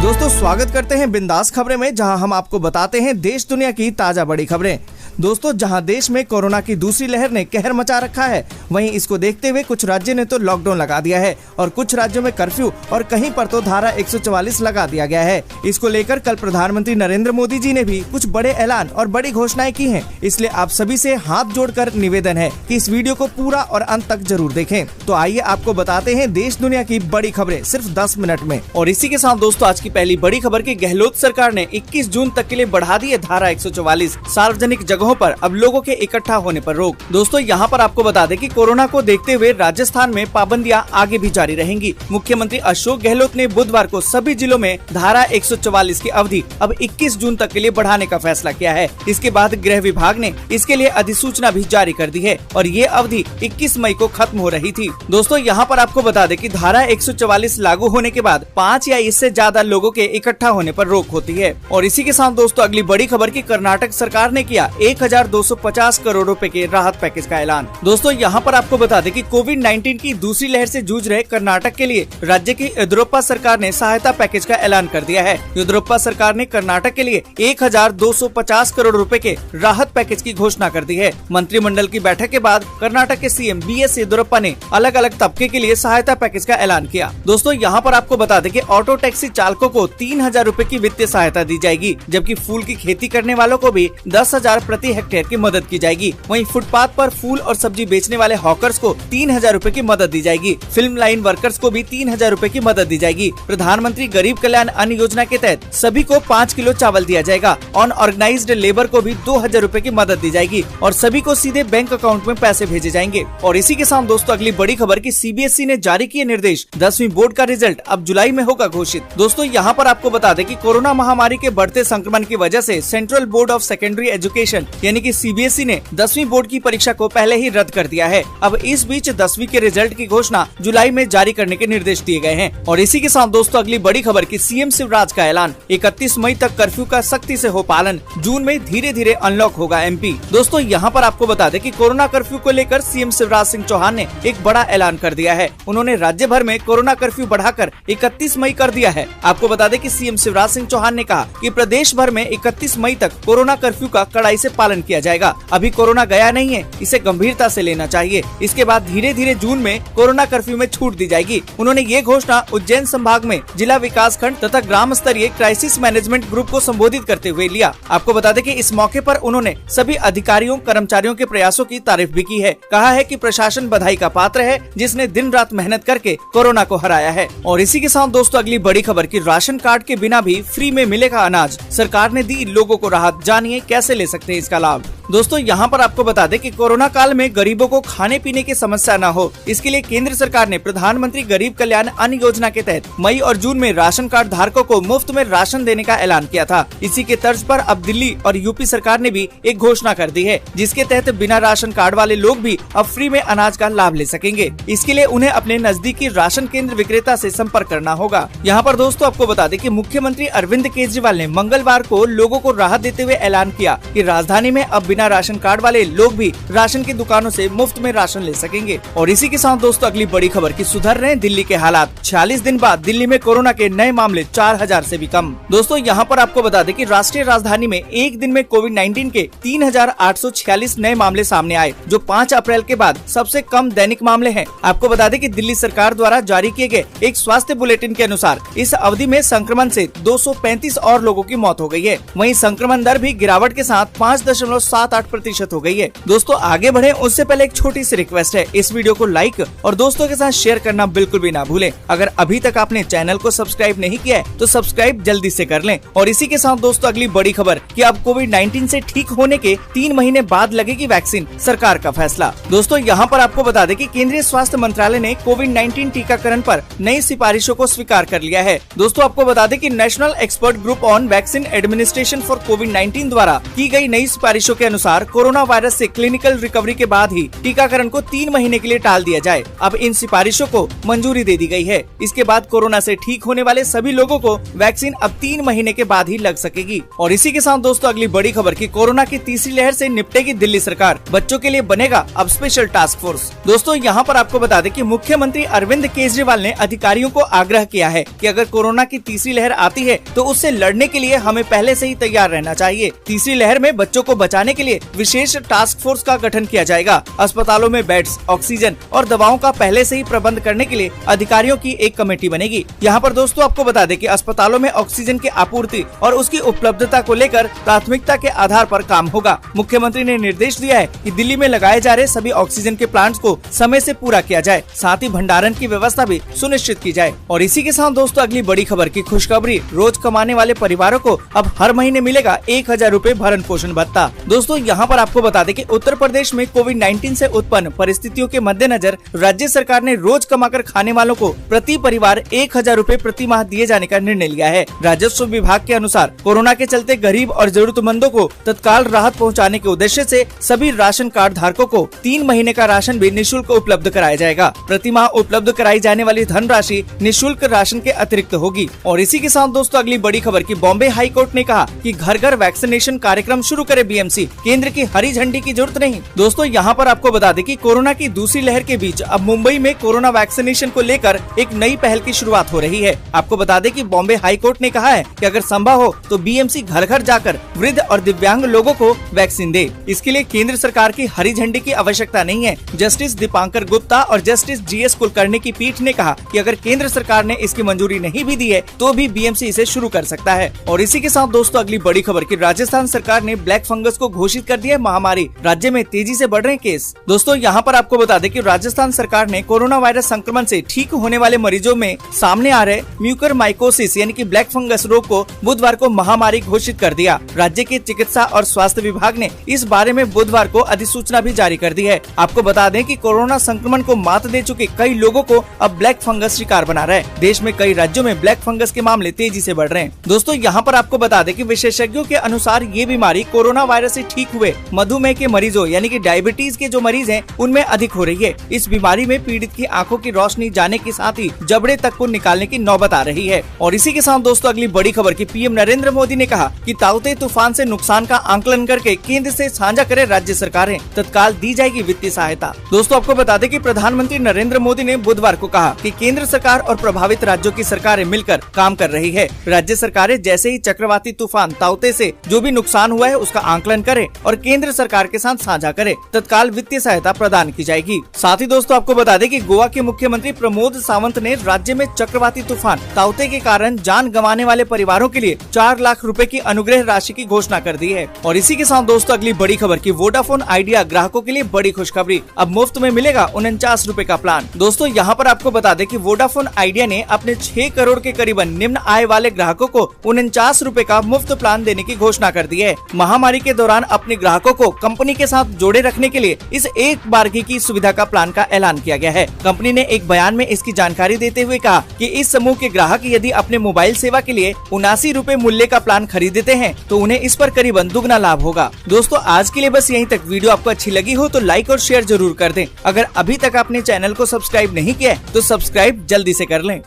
दोस्तों स्वागत करते हैं बिंदास खबरें में, जहां हम आपको बताते हैं देश दुनिया की ताजा बड़ी खबरें। दोस्तों जहां देश में कोरोना की दूसरी लहर ने कहर मचा रखा है, वहीं इसको देखते हुए कुछ राज्यों ने तो लॉकडाउन लगा दिया है और कुछ राज्यों में कर्फ्यू और कहीं पर तो धारा 144 लगा दिया गया है। इसको लेकर कल प्रधानमंत्री नरेंद्र मोदी जी ने भी कुछ बड़े ऐलान और बड़ी घोषणाएं की हैं। इसलिए आप सभी से हाथ जोड़कर निवेदन है कि इस वीडियो को पूरा और अंत तक जरूर देखें। तो आइए आपको बताते हैं देश दुनिया की बड़ी खबरें सिर्फ 10 मिनट में। और इसी के साथ दोस्तों आज की पहली बड़ी खबर की गहलोत सरकार ने 21 जून तक के लिए बढ़ा दी है धारा 144। सार्वजनिक जगहों पर अब लोगों के इकट्ठा होने पर रोक। दोस्तों यहाँ पर आपको बता दें कि कोरोना को देखते हुए राजस्थान में पाबंदियां आगे भी जारी रहेंगी। मुख्यमंत्री अशोक गहलोत ने बुधवार को सभी जिलों में धारा 144 की अवधि अब 21 जून तक के लिए बढ़ाने का फैसला किया है। इसके बाद गृह विभाग ने इसके लिए अधिसूचना भी जारी कर दी है और ये अवधि 21 मई को खत्म हो रही थी। दोस्तों यहाँ पर आपको बता दें कि धारा 144 लागू होने के बाद 5 या इससे ज्यादा लोगों के इकट्ठा होने पर रोक होती है। और इसी के साथ दोस्तों अगली बड़ी खबर की कर्नाटक सरकार ने किया 1250 करोड़ रुपए के राहत पैकेज का ऐलान। दोस्तों यहाँ पर आपको बता दें कि कोविड-19 की दूसरी लहर से जूझ रहे कर्नाटक के लिए राज्य की येदियुरप्पा सरकार ने सहायता पैकेज का ऐलान कर दिया है। येदियुरप्पा सरकार ने कर्नाटक के लिए 1250 करोड़ रुपए के राहत पैकेज की घोषणा कर दी है। मंत्रिमंडल की बैठक के बाद कर्नाटक के सीएम बीएस येदियुरप्पा ने अलग अलग तबके के लिए सहायता पैकेज का ऐलान किया। दोस्तों यहाँ पर आपको बता दें कि ऑटो टैक्सी चालकों को 3000 रूपए की वित्तीय सहायता दी जाएगी, जबकि फूल की खेती करने वालों को भी 10,000 प्रति हेक्टेयर की मदद की जाएगी। वहीं फुटपाथ पर फूल और सब्जी बेचने वाले हॉकर्स को 3000 रूपए की मदद दी जाएगी। फिल्म लाइन वर्कर्स को भी 3000 रूपए की मदद दी जाएगी। प्रधानमंत्री गरीब कल्याण अन्न योजना के तहत सभी को 5 किलो चावल दिया जाएगा। अनऑर्गेनाइज्ड लेबर को भी 2000 रूपए की मदद दी जाएगी और सभी को सीधे बैंक अकाउंट में पैसे भेजे जाएंगे। और इसी के साथ दोस्तों अगली बड़ी खबर की सीबीएसई ने जारी किए निर्देश, 10वीं बोर्ड का रिजल्ट अब जुलाई में होगा घोषित। दोस्तों यहाँ पर आपको बता दें कि कोरोना महामारी के बढ़ते संक्रमण की वजह से central board of secondary education यानी कि सीबीएसई ने 10वीं बोर्ड की परीक्षा को पहले ही रद्द कर दिया है। अब इस बीच 10वीं के रिजल्ट की घोषणा जुलाई में जारी करने के निर्देश दिए गए हैं। और इसी के साथ दोस्तों अगली बड़ी खबर की सीएम शिवराज का ऐलान, 31 मई तक कर्फ्यू का सख्ती से हो पालन, जून में धीरे धीरे अनलॉक होगा एमपी। दोस्तों यहाँ पर आपको बता दें कि कोरोना कर्फ्यू को लेकर सीएम शिवराज सिंह चौहान ने एक बड़ा ऐलान कर दिया है। उन्होंने राज्य भर में कोरोना कर्फ्यू बढ़ाकर 31 मई कर दिया है। आपको बता दें कि सीएम शिवराज सिंह चौहान ने कहा कि प्रदेश भर में 31 मई तक कोरोना कर्फ्यू का कड़ाई से पालन किया जाएगा। अभी कोरोना गया नहीं है, इसे गंभीरता से लेना चाहिए। इसके बाद धीरे धीरे जून में कोरोना कर्फ्यू में छूट दी जाएगी। उन्होंने ये घोषणा उज्जैन संभाग में जिला विकास खंड तथा ग्राम स्तरीय क्राइसिस मैनेजमेंट ग्रुप को संबोधित करते हुए लिया। आपको बता दें कि इस मौके पर उन्होंने सभी अधिकारियों कर्मचारियों के प्रयासों की तारीफ भी की है। कहा है कि प्रशासन बधाई का पात्र है, जिसने दिन रात मेहनत करके कोरोना को हराया है। और इसी के साथ दोस्तों अगली बड़ी खबर की राशन कार्ड के बिना भी फ्री में मिलेगा अनाज, सरकार ने दी लोगों को राहत, जानिए कैसे ले सकते हैं इसका लाभ। दोस्तों यहाँ पर आपको बता दें कि कोरोना काल में गरीबों को खाने पीने की समस्या न हो, इसके लिए केंद्र सरकार ने प्रधानमंत्री गरीब कल्याण अन्न योजना के तहत मई और जून में राशन कार्ड धारकों को मुफ्त में राशन देने का ऐलान किया था। इसी के तर्ज पर अब दिल्ली और यूपी सरकार ने भी एक घोषणा कर दी है, जिसके तहत बिना राशन कार्ड वाले लोग भी अब फ्री में अनाज का लाभ ले सकेंगे। इसके लिए उन्हें अपने नजदीकी राशन केंद्र विक्रेता से संपर्क करना होगा। यहाँ पर दोस्तों आपको बता दें कि मुख्यमंत्री अरविंद केजरीवाल ने मंगलवार को लोगों को राहत देते हुए ऐलान किया कि राजधानी में अब बिना राशन कार्ड वाले लोग भी राशन की दुकानों से मुफ्त में राशन ले सकेंगे। और इसी के साथ दोस्तों अगली बड़ी खबर की सुधर रहे हैं दिल्ली के हालात। 46 दिन बाद दिल्ली में कोरोना के नए मामले 4000 से भी कम। दोस्तों यहाँ पर आपको बता दें कि राष्ट्रीय राजधानी में एक दिन में कोविड-19 के 3846 नए मामले सामने आए, जो 5 अप्रैल के बाद सबसे कम दैनिक मामले हैं। आपको बता दें कि दिल्ली सरकार द्वारा जारी किए गए एक स्वास्थ्य बुलेटिन के अनुसार इस अवधि में संक्रमण से 235 और लोगों की मौत हो गई है। वहीं संक्रमण दर भी गिरावट के साथ 5.78% हो गई है। दोस्तों आगे बढ़े उससे पहले एक छोटी सी रिक्वेस्ट है, इस वीडियो को लाइक और दोस्तों के साथ शेयर करना बिल्कुल भी ना भूलें। अगर अभी तक आपने चैनल को सब्सक्राइब नहीं किया है तो सब्सक्राइब जल्दी से कर लें। और इसी के साथ दोस्तों अगली बड़ी खबर कि अब कोविड-19 से ठीक होने के 3 महीने बाद लगेगी वैक्सीन, सरकार का फैसला। दोस्तों यहाँ पर आपको बता दें कि केंद्रीय स्वास्थ्य मंत्रालय ने कोविड-19 टीकाकरण पर नई सिफारिशों को स्वीकार कर लिया है। दोस्तों आपको बता दें कि national expert group on vaccine administration for कोविड-19 द्वारा की गई नई सिफारिशों के अनुसार कोरोना वायरस से क्लिनिकल रिकवरी के बाद ही टीकाकरण को 3 महीने के लिए टाल दिया जाए। अब इन सिफारिशों को मंजूरी दे दी गई है। इसके बाद कोरोना से ठीक होने वाले सभी लोगों को वैक्सीन अब 3 महीने के बाद ही लग सकेगी। और इसी के साथ दोस्तों अगली बड़ी खबर की कोरोना की तीसरी लहर से निपटेगी दिल्ली सरकार, बच्चों के लिए बनेगा अब स्पेशल टास्क फोर्स। दोस्तों यहाँ पर आपको बता दें कि मुख्यमंत्री अरविंद केजरीवाल ने अधिकारियों को आग्रह किया है कि अगर कोरोना की तीसरी लहर आती है तो उससे लड़ने के लिए हमें पहले से ही तैयार रहना चाहिए। तीसरी लहर में बच्चों को बचाने के लिए विशेष टास्क फोर्स का गठन किया जाएगा। अस्पतालों में बेड्स, ऑक्सीजन और दवाओं का पहले से ही प्रबंध करने के लिए अधिकारियों की एक कमेटी बनेगी। यहाँ पर दोस्तों आपको बता दें कि अस्पतालों में ऑक्सीजन की आपूर्ति और उसकी उपलब्धता को लेकर प्राथमिकता के आधार पर काम होगा। मुख्यमंत्री ने निर्देश दिया है कि दिल्ली में लगाए जा रहे सभी ऑक्सीजन के प्लांट्स को समय से पूरा किया जाए, साथ ही भंडारण की व्यवस्था भी सुनिश्चित की जाए। और इसी के साथ दोस्तों अगली बड़ी खबर की खुशखबरी, रोज कमाने वाले परिवारों को अब हर महीने मिलेगा 1000 रूपए भरण पोषण भत्ता। दोस्तों यहाँ पर आपको बता दें कि उत्तर प्रदेश में कोविड-19 से उत्पन्न परिस्थितियों के मद्देनजर राज्य सरकार ने रोज कमाकर खाने वालों को प्रति परिवार 1000 रूपए प्रति माह दिए जाने का निर्णय लिया है। राजस्व विभाग के अनुसार कोरोना के चलते गरीब और जरूरतमंदों को तत्काल राहत पहुंचाने के उद्देश्य से सभी राशन कार्ड धारकों को 3 महीने का राशन भी निःशुल्क उपलब्ध कराया जाएगा। प्रति माह उपलब्ध कराई जाने वाली धनराशि निःशुल्क राशन के अतिरिक्त होगी। और इसी के साथ दोस्तों अगली बड़ी खबर की बॉम्बे हाई कोर्ट ने कहा कि घर घर वैक्सीनेशन कार्यक्रम शुरू करे बीएमसी, केंद्र की हरी झंडी की जरूरत नहीं। दोस्तों यहाँ पर आपको बता दें कि कोरोना की दूसरी लहर के बीच अब मुंबई में कोरोना वैक्सीनेशन को लेकर एक नई पहल की शुरुआत हो रही है। आपको बता दें कि बॉम्बे हाई कोर्ट ने कहा है कि अगर संभव हो तो बीएमसी घर घर जाकर वृद्ध और दिव्यांग लोगों को वैक्सीन दे। इसके लिए केंद्र सरकार की हरी झंडी की आवश्यकता नहीं है। जस्टिस दीपांकर गुप्ता और जस्टिस जीएस कुलकर्णी की पीठ ने कहा कि अगर केंद्र सरकार ने इसकी मंजूरी नहीं भी दी है तो भी बीएमसी इसे शुरू कर सकता है। और इसी के साथ दोस्तों अगली बड़ी खबर की राजस्थान सरकार ने ब्लैक फंगस को घोषित कर दिया महामारी, राज्य में तेजी से बढ़ रहे केस। दोस्तों यहाँ पर आपको बता दें कि राजस्थान सरकार ने कोरोना वायरस संक्रमण से ठीक होने वाले मरीजों में सामने आ रहे म्यूकरमाइकोसिस यानी कि ब्लैक फंगस रोग को बुधवार को महामारी घोषित कर दिया। राज्य के चिकित्सा और स्वास्थ्य विभाग ने इस बारे में बुधवार को अधिसूचना भी जारी कर दी है। आपको बता दें कि कोरोना संक्रमण को मात दे चुके कई लोगों को अब ब्लैक फंगस शिकार बना रहा है। देश में कई राज्यों में ब्लैक फंगस के मामले तेजी से बढ़ रहे हैं। दोस्तों यहाँ पर आपको बता दें कि विशेषज्ञों के अनुसार ये बीमारी कोरोना वायरस से ठीक हुए मधुमेह के मरीजों यानी कि डायबिटीज के जो मरीज हैं उनमें अधिक हो रही है। इस बीमारी में पीड़ित की आंखों की रोशनी जाने के साथ ही जबड़े तक को निकालने की नौबत आ रही है। और इसी के साथ दोस्तों अगली बड़ी खबर की पीएम नरेंद्र मोदी ने कहा कि ताउते तूफान से नुकसान का आंकलन करके केंद्र से साझा करे राज्य सरकारें, तत्काल दी जाएगी वित्तीय सहायता। दोस्तों आपको बता दें कि प्रधानमंत्री नरेंद्र मोदी ने बुधवार को कहा कि केंद्र सरकार और प्रभावित राज्यों की सरकारें मिलकर काम कर रही है। राज्य सरकारें जैसे ही चक्रवाती तूफान ताउते से जो भी नुकसान हुआ है उसका आंकलन करें और केंद्र सरकार के साथ साझा करें, तत्काल वित्तीय सहायता प्रदान की जाएगी। साथ ही दोस्तों आपको बता दें कि गोवा के मुख्यमंत्री प्रमोद सावंत ने राज्य में चक्रवाती तूफान ताउते के कारण जान गंवाने वाले परिवारों के लिए 4 लाख रुपए की अनुग्रह राशि की घोषणा कर दी है। और इसी के साथ दोस्तों अगली बड़ी खबर की वोडाफोन आइडिया ग्राहकों के लिए बड़ी खुशखबरी, अब मुफ्त में मिलेगा 49 रुपए का प्लान। दोस्तों यहाँ पर आपको बता दें कि वोडाफोन आइडिया ने अपने 6 करोड़ के करीबन निम्न आय वाले ग्राहकों को 49 रुपए का मुफ्त प्लान देने की घोषणा कर दी है। महामारी के दौरान अपने ग्राहकों को कंपनी के साथ जोड़े रखने के लिए इस एक बारगी की सुविधा का प्लान का ऐलान किया गया है। कंपनी ने एक बयान में इसकी जानकारी देते हुए कहा कि इस समूह के ग्राहक यदि अपने मोबाइल सेवा के लिए 79 रुपए मूल्य का प्लान खरीदते हैं तो उन्हें इस पर करीबन दुगना लाभ होगा। दोस्तों आज के लिए बस यहीं तक। वीडियो आपको अच्छी लगी हो तो लाइक और शेयर जरूर कर दें। अगर अभी तक आपने चैनल को सब्सक्राइब नहीं किया है तो सब्सक्राइब जल्दी से कर लें।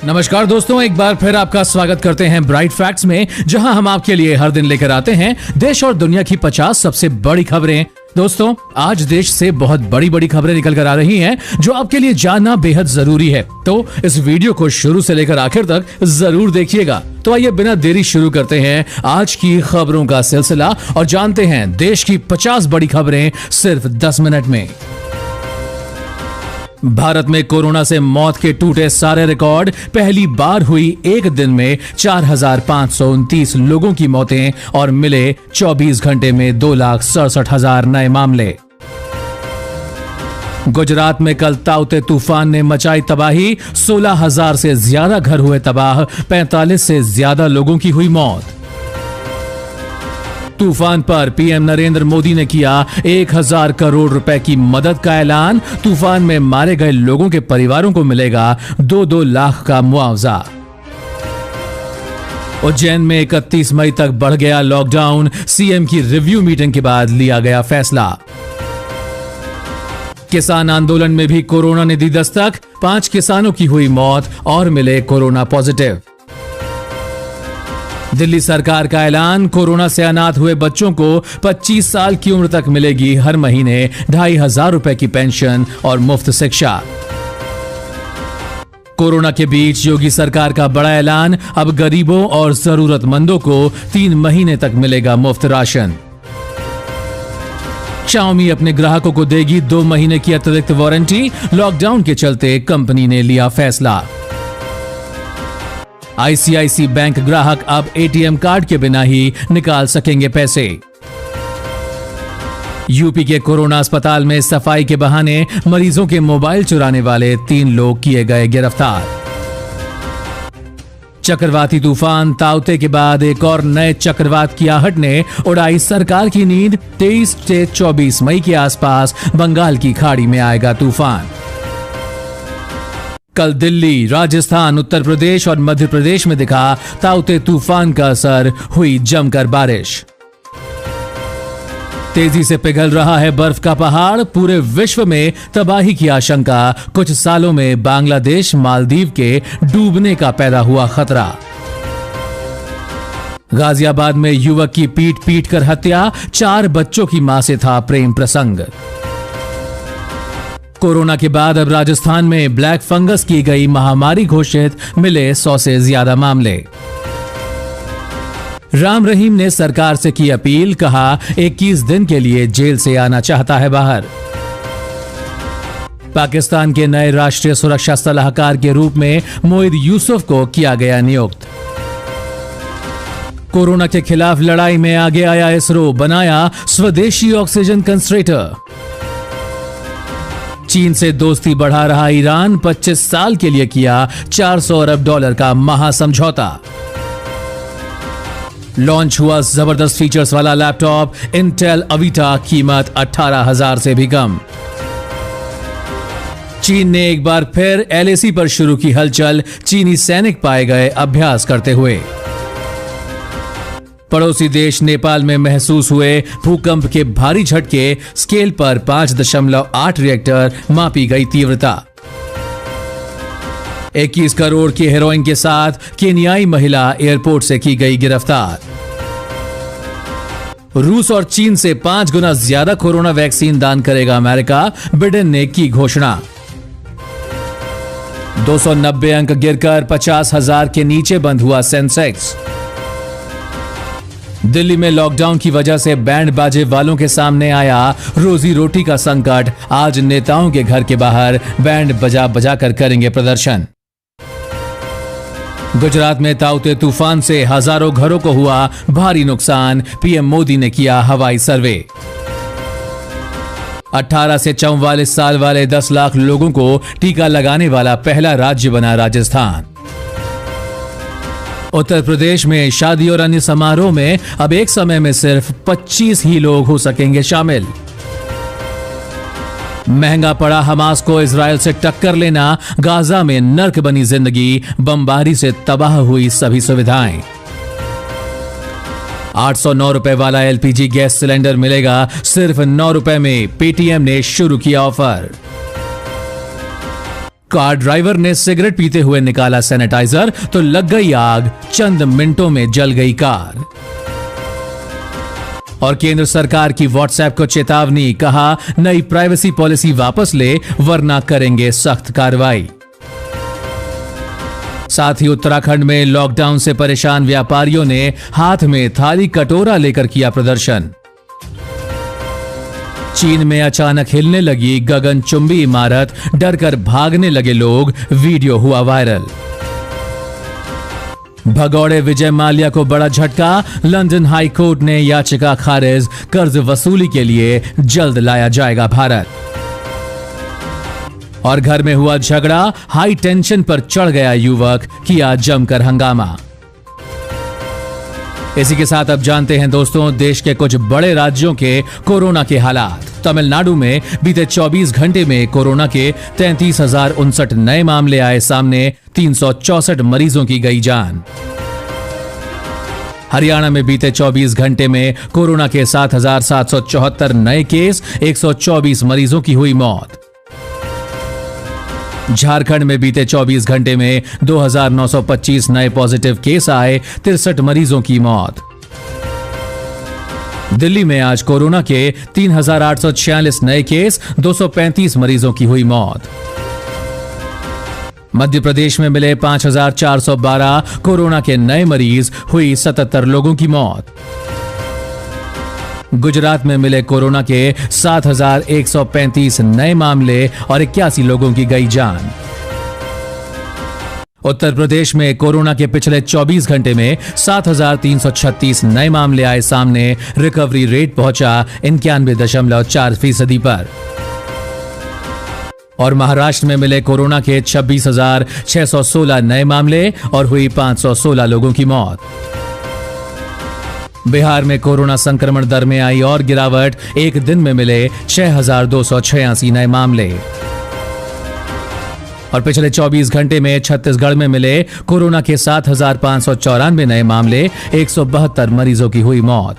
नमस्कार दोस्तों, एक बार फिर आपका स्वागत करते हैं ब्राइट फैक्ट्स में, जहां हम आपके लिए हर दिन लेकर आते हैं देश और दुनिया की 50 सबसे बड़ी खबरें। दोस्तों आज देश से बहुत बड़ी बड़ी खबरें निकल कर आ रही हैं जो आपके लिए जानना बेहद जरूरी है, तो इस वीडियो को शुरू से लेकर आखिर तक जरूर देखिएगा। तो आइए बिना देरी शुरू करते हैं आज की खबरों का सिलसिला और जानते हैं देश की 50 बड़ी खबरें सिर्फ 10 मिनट में। भारत में कोरोना से मौत के टूटे सारे रिकॉर्ड, पहली बार हुई एक दिन में 4,529 लोगों की मौतें और मिले 24 घंटे में 2,67,000 नए मामले। गुजरात में कल ताउते तूफान ने मचाई तबाही, 16,000 से ज्यादा घर हुए तबाह, 45 से ज्यादा लोगों की हुई मौत। तूफान पर पीएम नरेंद्र मोदी ने किया 1,000 करोड़ रुपए की मदद का ऐलान, तूफान में मारे गए लोगों के परिवारों को मिलेगा 2-2 लाख का मुआवजा। उज्जैन में 31 मई तक बढ़ गया लॉकडाउन, सीएम की रिव्यू मीटिंग के बाद लिया गया फैसला। किसान आंदोलन में भी कोरोना ने दी दस्तक, 5 किसानों की हुई मौत और मिले कोरोना पॉजिटिव। दिल्ली सरकार का ऐलान, कोरोना से अनाथ हुए बच्चों को 25 साल की उम्र तक मिलेगी हर महीने 2,500 रुपए की पेंशन और मुफ्त शिक्षा। कोरोना के बीच योगी सरकार का बड़ा ऐलान, अब गरीबों और जरूरतमंदों को 3 महीने तक मिलेगा मुफ्त राशन। Xiaomi अपने ग्राहकों को देगी 2 महीने की अतिरिक्त वारंटी, लॉकडाउन के चलते कंपनी ने लिया फैसला। ICICI बैंक ग्राहक अब ATM कार्ड के बिना ही निकाल सकेंगे पैसे। यूपी के कोरोना अस्पताल में सफाई के बहाने मरीजों के मोबाइल चुराने वाले 3 लोग किए गए गिरफ्तार। चक्रवाती तूफान ताउते के बाद एक और नए चक्रवात की आहट ने उड़ाई सरकार की नींद, 23 से 24 मई के आसपास बंगाल की खाड़ी में आएगा तूफान। कल दिल्ली, राजस्थान, उत्तर प्रदेश और मध्य प्रदेश में दिखा ताउते तूफान का असर, हुई जमकर बारिश। तेजी से पिघल रहा है बर्फ का पहाड़, पूरे विश्व में तबाही की आशंका, कुछ सालों में बांग्लादेश, मालदीव के डूबने का पैदा हुआ खतरा। गाजियाबाद में युवक की पीट कर हत्या, 4 बच्चों की मां से था प्रेम प्रसंग। कोरोना के बाद अब राजस्थान में ब्लैक फंगस की गई महामारी घोषित, मिले 100 से ज्यादा मामले। राम रहीम ने सरकार से की अपील, कहा 21 दिन के लिए जेल से आना चाहता है बाहर। पाकिस्तान के नए राष्ट्रीय सुरक्षा सलाहकार के रूप में मोहिद यूसुफ को किया गया नियुक्त। कोरोना के खिलाफ लड़ाई में आगे आया इसरो, बनाया स्वदेशी ऑक्सीजन कंसंट्रेटर। चीन से दोस्ती बढ़ा रहा ईरान, 25 साल के लिए किया $400 अरब का महासमझौता। लॉन्च हुआ जबरदस्त फीचर्स वाला लैपटॉप इंटेल अवीटा, कीमत 18,000 से भी कम। चीन ने एक बार फिर LAC पर शुरू की हलचल, चीनी सैनिक पाए गए अभ्यास करते हुए। पड़ोसी देश नेपाल में महसूस हुए भूकंप के भारी झटके, स्केल पर 5.8 रिएक्टर मापी गई तीव्रता। 21 करोड़ की हेरोइन के साथ केन्याई महिला एयरपोर्ट से की गई गिरफ्तार। रूस और चीन से 5 गुना ज्यादा कोरोना वैक्सीन दान करेगा अमेरिका, बिडेन ने की घोषणा। 290 अंक गिरकर 50,000 के नीचे बंद हुआ सेंसेक्स। दिल्ली में लॉकडाउन की वजह से बैंड बाजे वालों के सामने आया रोजी रोटी का संकट, आज नेताओं के घर के बाहर बैंड बजा बजा कर करेंगे प्रदर्शन। गुजरात में ताउते तूफान से हजारों घरों को हुआ भारी नुकसान, पीएम मोदी ने किया हवाई सर्वे। 18 से 44 साल वाले 10 लाख लोगों को टीका लगाने वाला पहला राज्य बना राजस्थान। उत्तर प्रदेश में शादी और अन्य समारोह में अब एक समय में सिर्फ 25 ही लोग हो सकेंगे शामिल। महंगा पड़ा हमास को इजराइल से टक्कर लेना, गाजा में नर्क बनी जिंदगी, बमबारी से तबाह हुई सभी सुविधाएं। 809 रुपए वाला LPG गैस सिलेंडर मिलेगा सिर्फ 9 रुपए में, पेटीएम ने शुरू किया ऑफर। कार ड्राइवर ने सिगरेट पीते हुए निकाला सैनिटाइजर तो लग गई आग, चंद मिनटों में जल गई कार। और केंद्र सरकार की व्हाट्सएप को चेतावनी, कहा नई प्राइवेसी पॉलिसी वापस ले वरना करेंगे सख्त कार्रवाई। साथ ही उत्तराखंड में लॉकडाउन से परेशान व्यापारियों ने हाथ में थाली कटोरा लेकर किया प्रदर्शन। चीन में अचानक हिलने लगी गगनचुंबी इमारत, डरकर भागने लगे लोग, वीडियो हुआ वायरल। भगौड़े विजय माल्या को बड़ा झटका, लंदन हाई कोर्ट ने याचिका खारिज, कर्ज वसूली के लिए जल्द लाया जाएगा भारत। और घर में हुआ झगड़ा, हाई टेंशन पर चढ़ गया युवक, किया जमकर हंगामा। इसी के साथ अब जानते हैं दोस्तों देश के कुछ बड़े राज्यों के कोरोना के हालात। तमिलनाडु में बीते 24 घंटे में कोरोना के 33,059 नए मामले आए सामने, 364 मरीजों की गई जान। हरियाणा में बीते 24 घंटे में कोरोना के 7,774 नए केस, 124 मरीजों की हुई मौत। झारखंड में बीते 24 घंटे में 2,925 नए पॉजिटिव केस आए, 63 मरीजों की मौत। दिल्ली में आज कोरोना के 3,846 नए केस, 235 मरीजों की हुई मौत। मध्य प्रदेश में मिले 5,412 कोरोना के नए मरीज, हुई 77 लोगों की मौत। गुजरात में मिले कोरोना के 7,135 नए मामले और 81 लोगों की गई जान। उत्तर प्रदेश में कोरोना के पिछले 24 घंटे में 7,336 नए मामले आए सामने, रिकवरी रेट पहुंचा 91.4% पर। और महाराष्ट्र में मिले कोरोना के 26,616 नए मामले और हुई 516 लोगों की मौत। बिहार में कोरोना संक्रमण दर में आई और गिरावट, एक दिन में मिले 6,286 नए मामले। और पिछले 24 घंटे में छत्तीसगढ़ में मिले कोरोना के 7,594 नए मामले, 172 मरीजों की हुई मौत।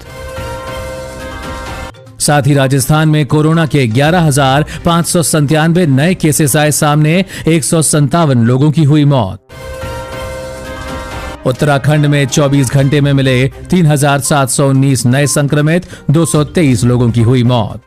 साथ ही राजस्थान में कोरोना के 11,597 नए केसेस आए सामने, 157 लोगों की हुई मौत। उत्तराखंड में 24 घंटे में मिले 3,719 नए संक्रमित, 223 लोगों की हुई मौत।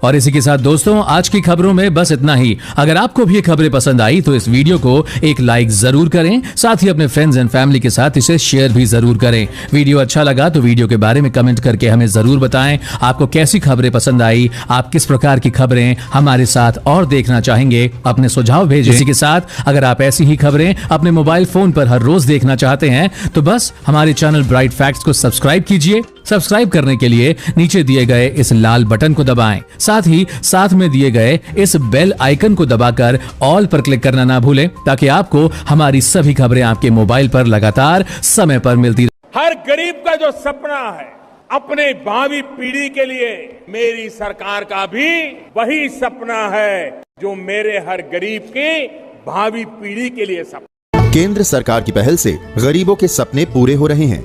और इसी के साथ दोस्तों आज की खबरों में बस इतना ही। अगर आपको भी ये खबरें पसंद आई तो इस वीडियो को एक लाइक जरूर करें, साथ ही अपने फ्रेंड्स एंड फैमिली के साथ इसे शेयर भी जरूर करें। वीडियो अच्छा लगा तो वीडियो के बारे में कमेंट करके हमें जरूर बताएं आपको कैसी खबरें पसंद आई, आप किस प्रकार की खबरें हमारे साथ और देखना चाहेंगे, अपने सुझाव भेजें। इसी के साथ अगर आप ऐसी ही खबरें अपने मोबाइल फोन पर हर रोज देखना चाहते हैं तो बस हमारे चैनल ब्राइट फैक्ट्स को सब्सक्राइब कीजिए। सब्सक्राइब करने के लिए नीचे दिए गए इस लाल बटन को दबाएं, साथ ही साथ में दिए गए इस बेल आइकन को दबाकर ऑल पर क्लिक करना ना भूलें, ताकि आपको हमारी सभी खबरें आपके मोबाइल पर लगातार समय पर मिलती रहे। हर गरीब का जो सपना है अपने भावी पीढ़ी के लिए मेरी सरकार का भी वही सपना है जो मेरे हर गरीब की भावी पीढ़ी के लिए सपना। केंद्र सरकार की पहल से गरीबों के सपने पूरे हो रहे हैं।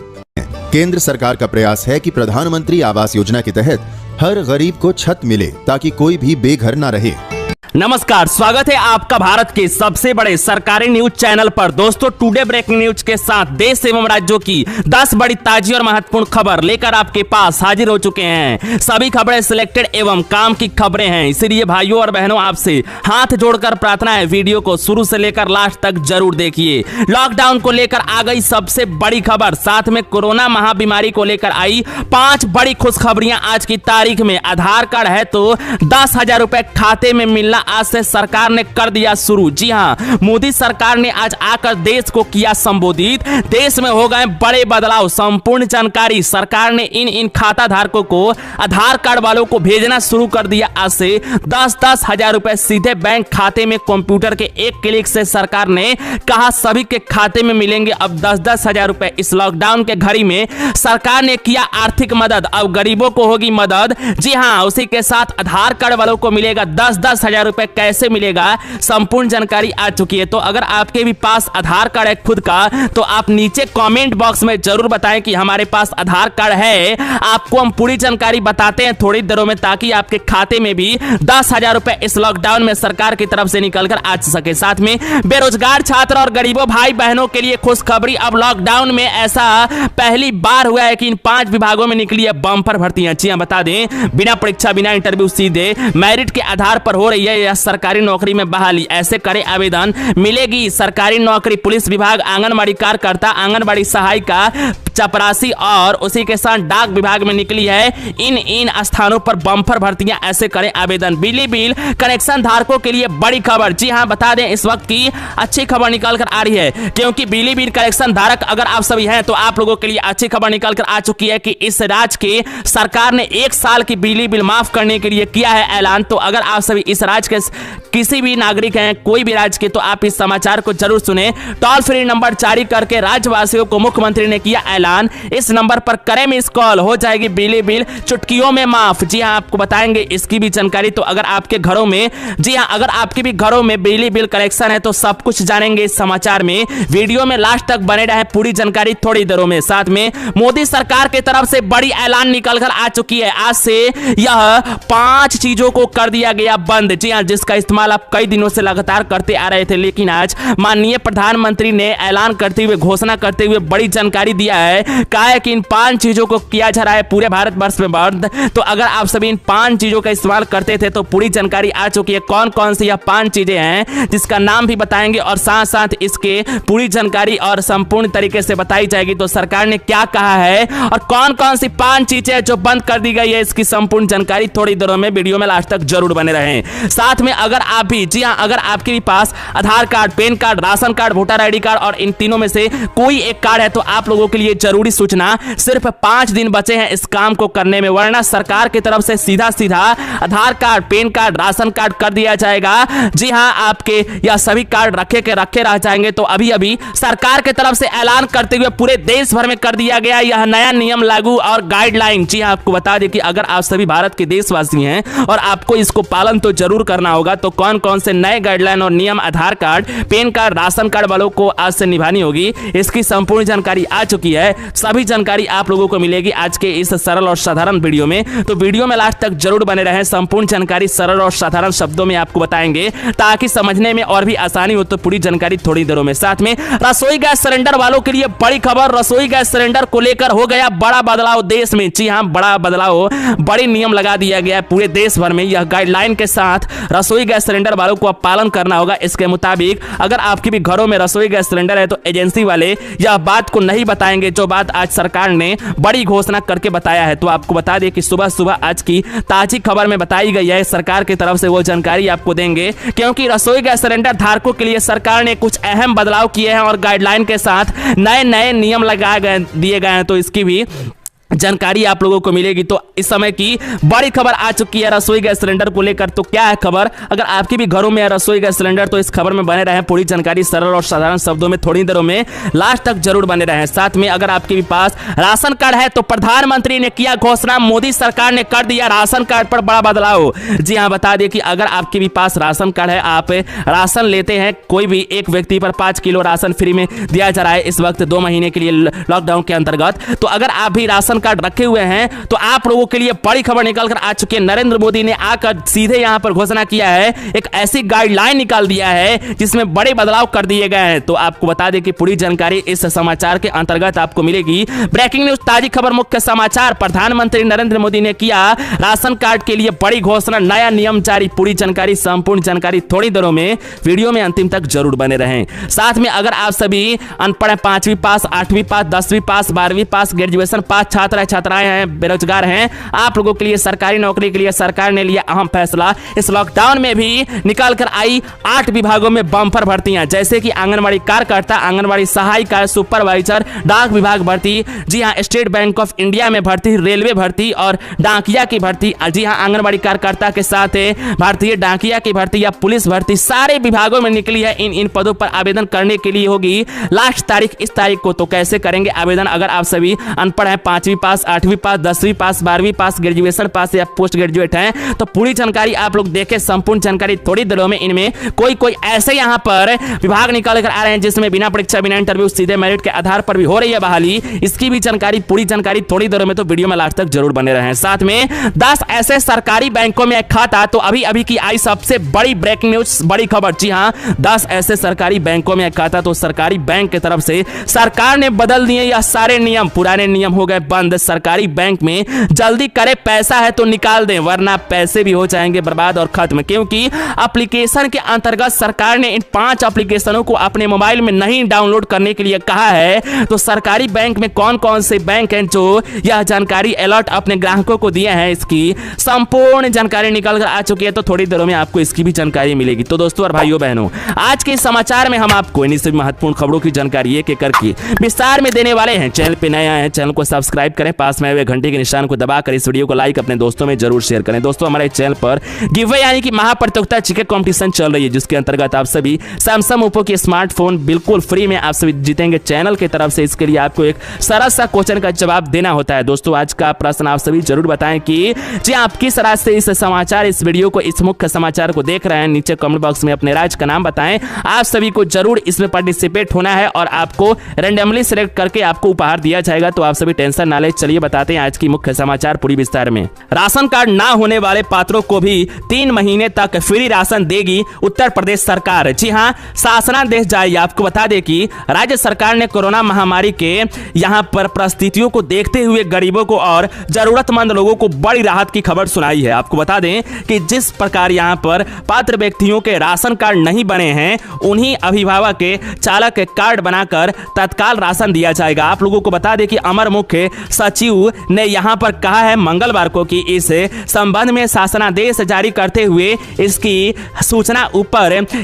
केंद्र सरकार का प्रयास है कि प्रधानमंत्री आवास योजना के तहत हर गरीब को छत मिले ताकि कोई भी बेघर न रहे। नमस्कार, स्वागत है आपका भारत के सबसे बड़े सरकारी न्यूज चैनल पर। दोस्तों, टुडे ब्रेकिंग न्यूज के साथ देश एवं राज्यों की 10 बड़ी ताजी और महत्वपूर्ण खबर लेकर आपके पास हाजिर हो चुके हैं। सभी खबरें सिलेक्टेड एवं काम की खबरें हैं, इसीलिए भाइयों और बहनों आपसे हाथ जोड़कर प्रार्थना है, वीडियो को शुरू से लेकर लास्ट तक जरूर देखिए। लॉकडाउन को लेकर आ गई सबसे बड़ी खबर, साथ में कोरोना महाबीमारी को लेकर आई 5 बड़ी खुशखबरियां आज की तारीख में। आधार कार्ड है तो 10,000 रुपए खाते में मिलना आज से सरकार ने कर दिया शुरू। जी हां, मोदी सरकार ने आज आकर देश को किया संबोधित। देश में हो गए बड़े बदलाव, संपूर्ण जानकारी सरकार ने इन खाता धारकों को, आधार कार्ड वालों को भेजना शुरू कर दिया। आज से 10-10 हजार रुपए सीधे बैंक खाते में कंप्यूटर के एक क्लिक से सरकार ने कहा सभी के खाते में मिलेंगे अब 10-10 हजार रुपए। इस लॉकडाउन के घड़ी में सरकार ने किया आर्थिक मदद, अब गरीबों को होगी मदद। जी हां, उसी के साथ आधार कार्ड वालों को मिलेगा 10-10 हजार रुपए। कैसे मिलेगा, संपूर्ण जानकारी आ चुकी है। तो अगर आपके भी पास आधार कार्ड है खुद का, तो आप नीचे कमेंट बॉक्स में जरूर बताएं कि हमारे पास आधार कार्ड है। आपको हम पूरी जानकारी बताते हैं थोड़ी देरों में, ताकि आपके खाते में भी 10,000 रुपए इस लॉकडाउन में सरकार की तरफ से निकलकर आ सके। साथ में बेरोजगार छात्र और गरीबों भाई बहनों के लिए खुशखबरी। अब लॉकडाउन में ऐसा पहली बार हुआ है कि इन 5 विभागों में निकली है बम्पर भर्तियां। जी हां, बता दें, बिना परीक्षा बिना इंटरव्यू सीधे मेरिट के आधार पर हो रही है यह सरकारी नौकरी में बहाली। ऐसे करे आवेदन, मिलेगी सरकारी नौकरी। पुलिस विभाग, आंगनबाड़ी कार्यकर्ता, आंगनबाड़ी सहायिका, चपरासी और उसी के साथ डाक विभाग में निकली है इन स्थानों पर बम्पर भर्तियां। ऐसे करें आवेदन। बिजली बिल कनेक्शन धारकों के लिए बड़ी खबर। जी हां, बता दें, इस वक्त की अच्छी खबर निकल कर आ रही है, क्योंकि बिजली बिल कनेक्शन धारक अगर आप सभी हैं तो आप लोगों के लिए अच्छी खबर निकल कर आ चुकी है कि इस राज्य की सरकार ने 1 साल की बिजली बिल माफ करने के लिए किया है ऐलान। तो अगर आप सभी इस राज्य के किसी भी नागरिक हैं, कोई भी राज्य के, तो आप इस समाचार को जरूर सुने। टोल फ्री नंबर जारी करके राज्यवासियों को मुख्यमंत्री ने किया ऐलान। इस नंबर पर करें मिस कॉल, हो जाएगी बिजली बिल चुटकियों में माफ। जी हां, आपको बताएंगे इसकी भी जानकारी। तो अगर आपके घरों में, जी हां, अगर आपके भी घरों में बिजली बिल कनेक्शन है तो सब कुछ जानेंगे इस समाचार में। वीडियो में लास्ट तक बने रहे, पूरी जानकारी थोड़ी देरों में। साथ में मोदी सरकार की तरफ से बड़ी ऐलान निकलकर आ चुकी है। आज से यह 5 चीजों को कर दिया गया बंद। जी हां, जिसका इस्तेमाल आप कई दिनों से लगातार करते आ रहे थे, लेकिन आज माननीय प्रधानमंत्री ने ऐलान करते हुए, घोषणा करते हुए बड़ी जानकारी दिया है। कहा है कि इन 5 चीजों को किया जा रहा है पूरे भारतवर्ष में बंद। तो अगर आप सभी इन 5 चीजों का इस्तेमाल करते थे तो पूरी जानकारी आ चुकी है कौन कौन सी यह 5 चीजें हैं, जिसका नाम भी बताएंगे और साथ साथ इसके पूरी जानकारी और संपूर्ण तरीके से बताई जाएगी। तो सरकार ने क्या कहा है और कौन कौन सी 5 चीजें जो बंद कर दी गई है, इसकी संपूर्ण जानकारी थोड़ी देरों में वीडियो में लास्ट तक जरूर बने रहें। साथ में अगर आप भी, जी हां, अगर आपके भी पास Aadhaar card, PAN card, ration card, voter ID card और इन तीनों में से कोई एक कार्ड है तो आप लोगों के लिए जरूरी सूचना, सिर्फ 5 दिन बचे हैं इस काम को करने में, वरना सरकार की तरफ से सीधा Aadhaar card, PAN card, ration card कर दिया जाएगा। जी हां, आपके यह सभी कार्ड रखे रह जाएंगे। तो अभी सरकार की तरफ से ऐलान करते हुए पूरे देश भर में कर दिया गया यह नया नियम लागू और गाइडलाइन। जी हां, आपको बता दें कि अगर आप सभी भारत के देशवासी हैं और आपको इसको पालन तो जरूर करना होगा, तो कौन कौन से नए गाइडलाइन और नियम Aadhaar card, PAN card, ration card वालों को आज से निभानी होगी, इसकी संपूर्ण जानकारी आ चुकी है। सभी जानकारी आप लोगों को मिलेगी आज के इस सरल और साधारण वीडियो में। तो वीडियो में लास्ट तक जरूर बने रहें। संपूर्ण जानकारी सरल और साधारण शब्दों में आपको बताएंगे ताकि समझने में और भी आसानी हो। तो पूरी जानकारी थोड़ी देरों में। साथ में रसोई गैस सिलेंडर वालों के लिए बड़ी खबर। रसोई गैस सिलेंडर को लेकर हो गया बड़ा बदलाव देश में। जी हां, बड़ा बदलाव, बड़े नियम लगा दिया गया पूरे देश भर में। यह गाइडलाइन के साथ रसोई गैस सिलेंडर वालों को अब पालन करना होगा। इसके मुताबिक अगर आपके भी घरों में रसोई गैस सिलेंडर है तो एजेंसी वाले यह बात को नहीं बताएंगे, जो बात आज सरकार ने बड़ी घोषणा करके बताया है। तो आपको बता दें कि सुबह सुबह आज की ताजी खबर में बताई गई है, सरकार की तरफ से वो जानकारी आपको देंगे, क्योंकि रसोई गैस सिलेंडर धारकों के लिए सरकार ने कुछ अहम बदलाव किए हैं और गाइडलाइन के साथ नए नियम लगाए गए दिए गए हैं। तो इसकी भी जानकारी आप लोगों को मिलेगी। तो इस समय की बड़ी खबर आ चुकी है रसोई गैस सिलेंडर को लेकर। तो क्या है खबर, अगर आपके भी घरों में है रसोई गैस सिलेंडर तो इस खबर में बने रहें। पूरी जानकारी सरल और साधारण शब्दों में थोड़ी देरों में लास्ट तक जरूर बने रहें। साथ में अगर आपके भी पास राशन कार्ड है तो प्रधानमंत्री ने किया घोषणा, मोदी सरकार ने कर दिया राशन कार्ड पर बड़ा बदलाव। जी हां, बता दें कि अगर आपके भी पास राशन कार्ड है, आप राशन लेते हैं, कोई भी एक व्यक्ति पर 5 किलो राशन फ्री में दिया जा रहा है इस वक्त 2 महीने के लिए लॉकडाउन के अंतर्गत। तो अगर आप भी राशन कार्ड रखे हुए हैं तो आप लोगों के लिए बड़ी खबर निकल कर आ चुकी है। नरेंद्र मोदी ने आकर सीधे यहां पर घोषणा किया है, एक ऐसी गाइडलाइन निकाल दिया है जिसमें बड़े बदलाव कर दिए गए हैं। तो आपको बता दें कि पूरी जानकारी इस समाचार के अंतर्गत आपको मिलेगी। ब्रेकिंग न्यूज, ताजी खबर, मुख्य समाचार। प्रधानमंत्री नरेंद्र मोदी ने किया राशन कार्ड के लिए बड़ी घोषणा, नया नियम जारी। पूरी जानकारी, संपूर्ण जानकारी थोड़ी देरों में वीडियो में अंतिम तक जरूर बने रहें। साथ में अगर आप सभी अनपढ़ हैं, 5वीं पास, 8वीं पास, 10वीं पास, 12वीं पास, ग्रेजुएशन पास छात्र छात्राएं हैं, बेरोजगार हैं, आप लोगों के लिए सरकारी नौकरी के लिए सरकार ने लिया अहम फैसला। इस लॉकडाउन में भी निकाल कर आई 8 विभागों में बम्पर भर्तियां, जैसे कि आंगनबाड़ी कार्यकर्ता, आंगनबाड़ी सहायिका, सुपरवाइजर, डाक विभाग भर्ती। जी हां, स्टेट बैंक ऑफ इंडिया में भर्ती, रेलवे भर्ती और डाकिया की भर्ती। जी हां, आंगनबाड़ी कार्यकर्ता के साथ भारतीय डाकिया की भर्ती या पुलिस भर्ती, सारे विभागों में निकली है। इन पदों पर आवेदन करने के लिए होगी लास्ट तारीख इस तारीख को। तो कैसे करेंगे आवेदन, अगर आप सभी अनपढ़ हैं, 5वीं पास, 8वीं पास, 10वीं पास, 12वीं पास, ग्रेजुएशन पास या पोस्ट ग्रेजुएट हैं, तो पूरी जानकारी आप लोग देखें, संपूर्ण जानकारी थोड़ी देरों में। इनमें कोई ऐसे यहां पर विभाग निकाल कर आ रहे हैं जिसमें बिना परीक्षा, बिना इंटरव्यू, सीधे मेरिट के आधार पर भी हो रही है बहाली। इसकी भी जानकारी, पूरी जानकारी थोड़ी देरों में, तो वीडियो में लास्ट तक जरूर बने रहें। साथ में 10 ऐसे सरकारी बैंकों में खाता, तो अभी की आई सबसे बड़ी ब्रेकिंग न्यूज, बड़ी खबर। जी हां, 10 ऐसे सरकारी बैंकों में खाता, तो सरकारी बैंक की तरफ से सरकार ने बदल दिए यह सारे नियम। पुराने नियम हो गए बंद। सरकारी बैंक में जल्दी करे, पैसा है तो निकाल दें, वरना पैसे भी हो जाएंगे बर्बाद और खत्म। क्योंकि एप्लीकेशन के अंतर्गत सरकार ने इन 5 एप्लीकेशनों को अपने मोबाइल में नहीं डाउनलोड करने के लिए कहा है। तो सरकारी बैंक में कौन कौन से बैंक हैं जो यह जानकारी अलर्ट अपने ग्राहकों को दिए हैं, इसकी संपूर्ण जानकारी निकल कर आ चुकी है। तो थोड़ी देर में आपको इसकी भी जानकारी मिलेगी। तो दोस्तों और भाइयों बहनों, आज के समाचार में हम आपको इन्हीं सभी महत्वपूर्ण खबरों की जानकारी एक एक करके विस्तार में देने वाले हैं। चैनल पे नए आए हैं, चैनल को सब्सक्राइब करें, पास में आए हुए घंटे के निशान को दबाकर इस वीडियो को लाइक, अपने दोस्तों में जरूर शेयर करें। दोस्तों, हमारे चैनल पर गिवअवे यानी कि महाप्रतियोगिता चिकन कंपटीशन चल रही है, जिसके अंतर्गत आप सभी सैमसंग ओप्पो के स्मार्टफोन बिल्कुल फ्री में आप सभी जीतेंगे चैनल की तरफ से। इसके लिए आपको एक सरल सा क्वेश्चन का जवाब देना होता है। दोस्तों, आज का प्रश्न आप सभी जरूर बताएं कि जी आप किस राज्य से इस समाचार, इस वीडियो को, इस मुख्य समाचार को देख रहे हैं। नीचे कमेंट बॉक्स में अपने राज्य का नाम बताएं। आप सभी को जरूर इसमें पार्टिसिपेट होना है और आपको रैंडमली सिलेक्ट करके आपको उपहार दिया जाएगा। तो आप सभी टेंशन ना लें, चलिए बताते हैं आज की मुख्य समाचार पूरी विस्तार में। राशन कार्ड ना होने वाले पात्रों को भी 3 महीने तक फ्री राशन देगी उत्तर प्रदेश सरकार। जी हां, शासनादेश जारी। आपको बता दें कि राज्य सरकार ने कोरोना महामारी के यहां पर परिस्थितियों को देखते हुए गरीबों को और जरूरतमंद लोगों को बड़ी राहत की खबर सुनाई है। आपको बता दें कि जिस प्रकार यहां पर पात्र व्यक्तियों के राशन कार्ड नहीं बने हैं, उन्हीं अभिभावक के चालक के कार्ड बनाकर तत्काल राशन दिया जाएगा। आप लोगों को बता दें कि अमर मुख्य सचिव ने यहां पर कहा है मंगलवार को कि इस संबंध में शासनादेश जारी करते हुए इसकी सूचना ऊपर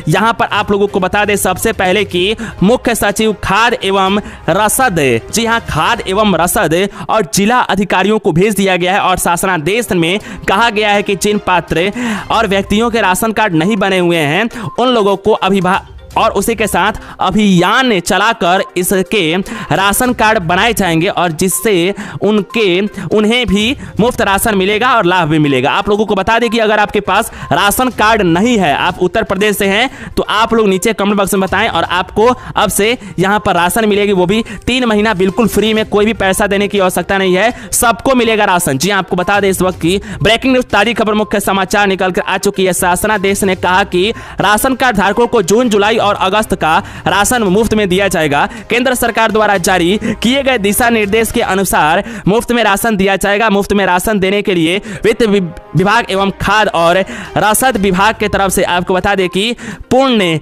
यहां पर आप लोगों को बता दें सबसे पहले कि मुख्य सचिव खाद्य एवं रसद, जी हां, खाद्य एवं रसद और जिला अधिकारियों को भेज दिया गया है। और शासनादेश में कहा गया है कि जिन पात्र और व्यक्तियों के राशन कार्ड नहीं बने हुए हैं उन लोगों को और उसी के साथ अभियान चलाकर इसके राशन कार्ड बनाए जाएंगे और जिससे उन्हें भी मुफ्त राशन मिलेगा और लाभ भी मिलेगा। आप लोगों को बता दें कि अगर आपके पास राशन कार्ड नहीं है, आप उत्तर प्रदेश से हैं, तो आप लोग नीचे कमेंट बॉक्स में बताएं और आपको अब से यहां पर राशन मिलेगी, वो भी 3 महीना बिल्कुल फ्री में, कोई भी पैसा देने की आवश्यकता नहीं है, सबको मिलेगा राशन। जी आपको बता दें इस वक्त की ब्रेकिंग न्यूज, ताजी खबर, मुख्य समाचार निकल कर आ चुकी है। शासनादेश ने कहा कि राशन कार्ड धारकों को जून, जुलाई और अगस्त का राशन मुफ्त में दिया जाएगा। केंद्र सरकार द्वारा जारी किए गए दिशा निर्देश के अनुसार मुफ्त में राशन दिया जाएगा। मुफ्त में राशन देने के लिए विभाग एवं खाद्य और रसद विभाग के तरफ से आपको बता दें कि पूर्ण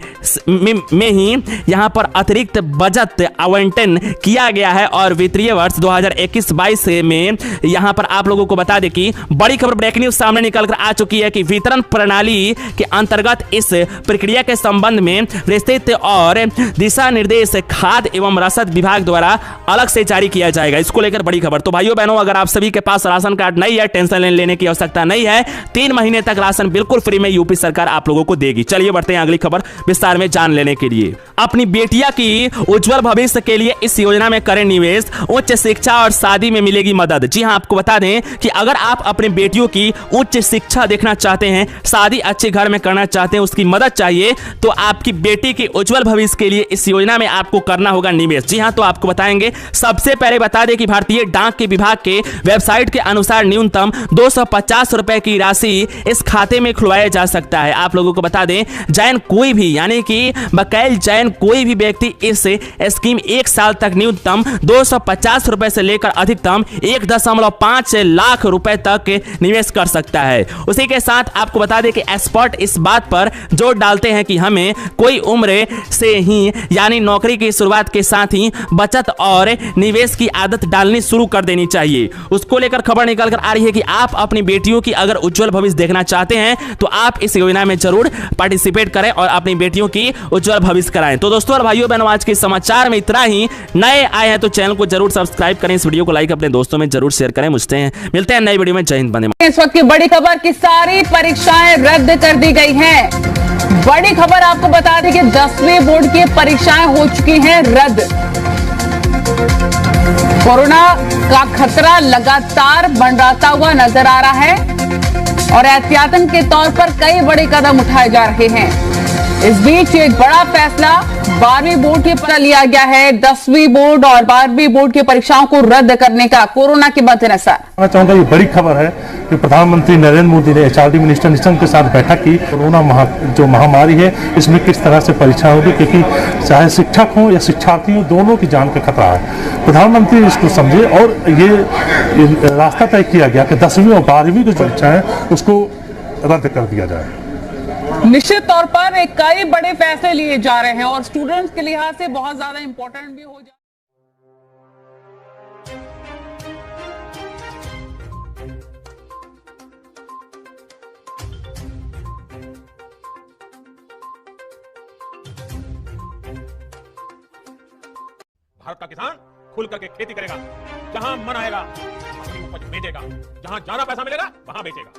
में ही यहाँ पर अतिरिक्त बजट आवंटन किया गया है और वित्तीय वर्ष 2021-22 में यहाँ पर आप लोगों को बता दें कि बड़ी खबर ब्रेकिंग न्यूज सामने निकल कर आ चुकी है कि वितरण प्रणाली के अंतर्गत इस प्रक्रिया के संबंध में विस्तृत और दिशा निर्देश खाद्य एवं रसद विभाग द्वारा अलग से जारी किया जाएगा। इसको लेकर बड़ी खबर। तो भाइयों बहनों, अगर आप सभी के पास राशन कार्ड नहीं है, टेंशन लेने की आवश्यकता नहीं है। 3 महीने तक राशन बिल्कुल फ्री में यूपी सरकार आप लोगों को देगी। चलिए बढ़ते हैं अगली खबर विस्तार में जान लेने के लिए। अपनी बेटिया की उज्जवल भविष्य के लिए इस योजना में करें निवेश, उच्च शिक्षा और शादी में मिलेगी मदद। जी हां, आपको बता दें कि अगर आप अपनी बेटियों की उच्च शिक्षा देखना चाहते हैं, शादी अच्छे घर में करना चाहते हैं, उसकी मदद चाहिए, तो आपकी बेटी के उज्जवल भविष्य के लिए इस योजना में आपको करना होगा निवेश। जी हां, तो आपको बताएंगे। सबसे पहले बता दें कि भारतीय डाक के विभाग के वेबसाइट के अनुसार न्यूनतम 250 रुपए की राशि इस खाते में खुलवाया जा सकता है। आप लोगों को बता दें, जैन कोई भी यानी कि बकायल जैन कोई भी व्यक्ति इस स्कीम 1 साल तक न्यूनतम 250 रुपए से लेकर अधिकतम 1.5 लाख रुपए तक निवेश कर सकता है। उसी के साथ आपको बता दें कि एक्सपर्ट इस बात पर जोर डालते हैं कि हमें कोई उम्र से ही यानी नौकरी की शुरुआत के साथ ही बचत और निवेश की आदत डालनी शुरू कर देनी चाहिए। उसको लेकर खबर निकल कर आ रही है कि आप अपनी बेटियों की अगर उज्जवल भविष्य देखना चाहते हैं तो आप इस योजना में जरूर पार्टिसिपेट करें और अपनी बेटियों की उज्जवल भविष्य कराएं। तो दोस्तों और भाइयों बहनों, आज के समाचार में इतना ही। नए आए हैं तो चैनल को जरूर सब्सक्राइब करें, इस वीडियो को लाइक अपने दोस्तों में जरूर शेयर करें। मिलते हैं नई वीडियो में। जय हिंद, वंदे मातरम। इस वक्त की बड़ी खबर की सारी परीक्षाएं रद्द कर दी गई हैं। बड़ी खबर आपको बता दें कि 10वीं बोर्ड की परीक्षाएं हो चुकी हैं रद्द। कोरोना का खतरा लगातार मंडराता हुआ नजर आ रहा है और एहतियातन के तौर पर कई बड़े कदम उठाए जा रहे हैं। इस बीच एक बड़ा फैसला 12वीं बोर्ड की पर लिया गया है। 10वीं बोर्ड और 12वीं बोर्ड की परीक्षाओं को रद्द करने का कोरोना के मद्देनजर। मैं चाहूंगा ये बड़ी खबर है कि प्रधानमंत्री नरेंद्र मोदी ने एचआरडी मिनिस्टर निशंक के साथ बैठक की। कोरोना जो महामारी है इसमें किस तरह से परीक्षा होगी, क्योंकि चाहे शिक्षक हो या शिक्षार्थी हो, दोनों की जान का खतरा है। प्रधानमंत्री इसको समझे और ये रास्ता तय किया गया कि 10वीं और 12वीं की परीक्षा है उसको रद्द कर दिया जाए। निश्चित तौर पर एक कई बड़े फैसले लिए जा रहे हैं और स्टूडेंट्स के लिहाज से बहुत ज्यादा इंपॉर्टेंट भी हो जाए। भारत का किसान खुल करके खेती करेगा, जहां मन आएगा अपनी उपज बेचेगा, जहां ज्यादा पैसा मिलेगा वहां बेचेगा,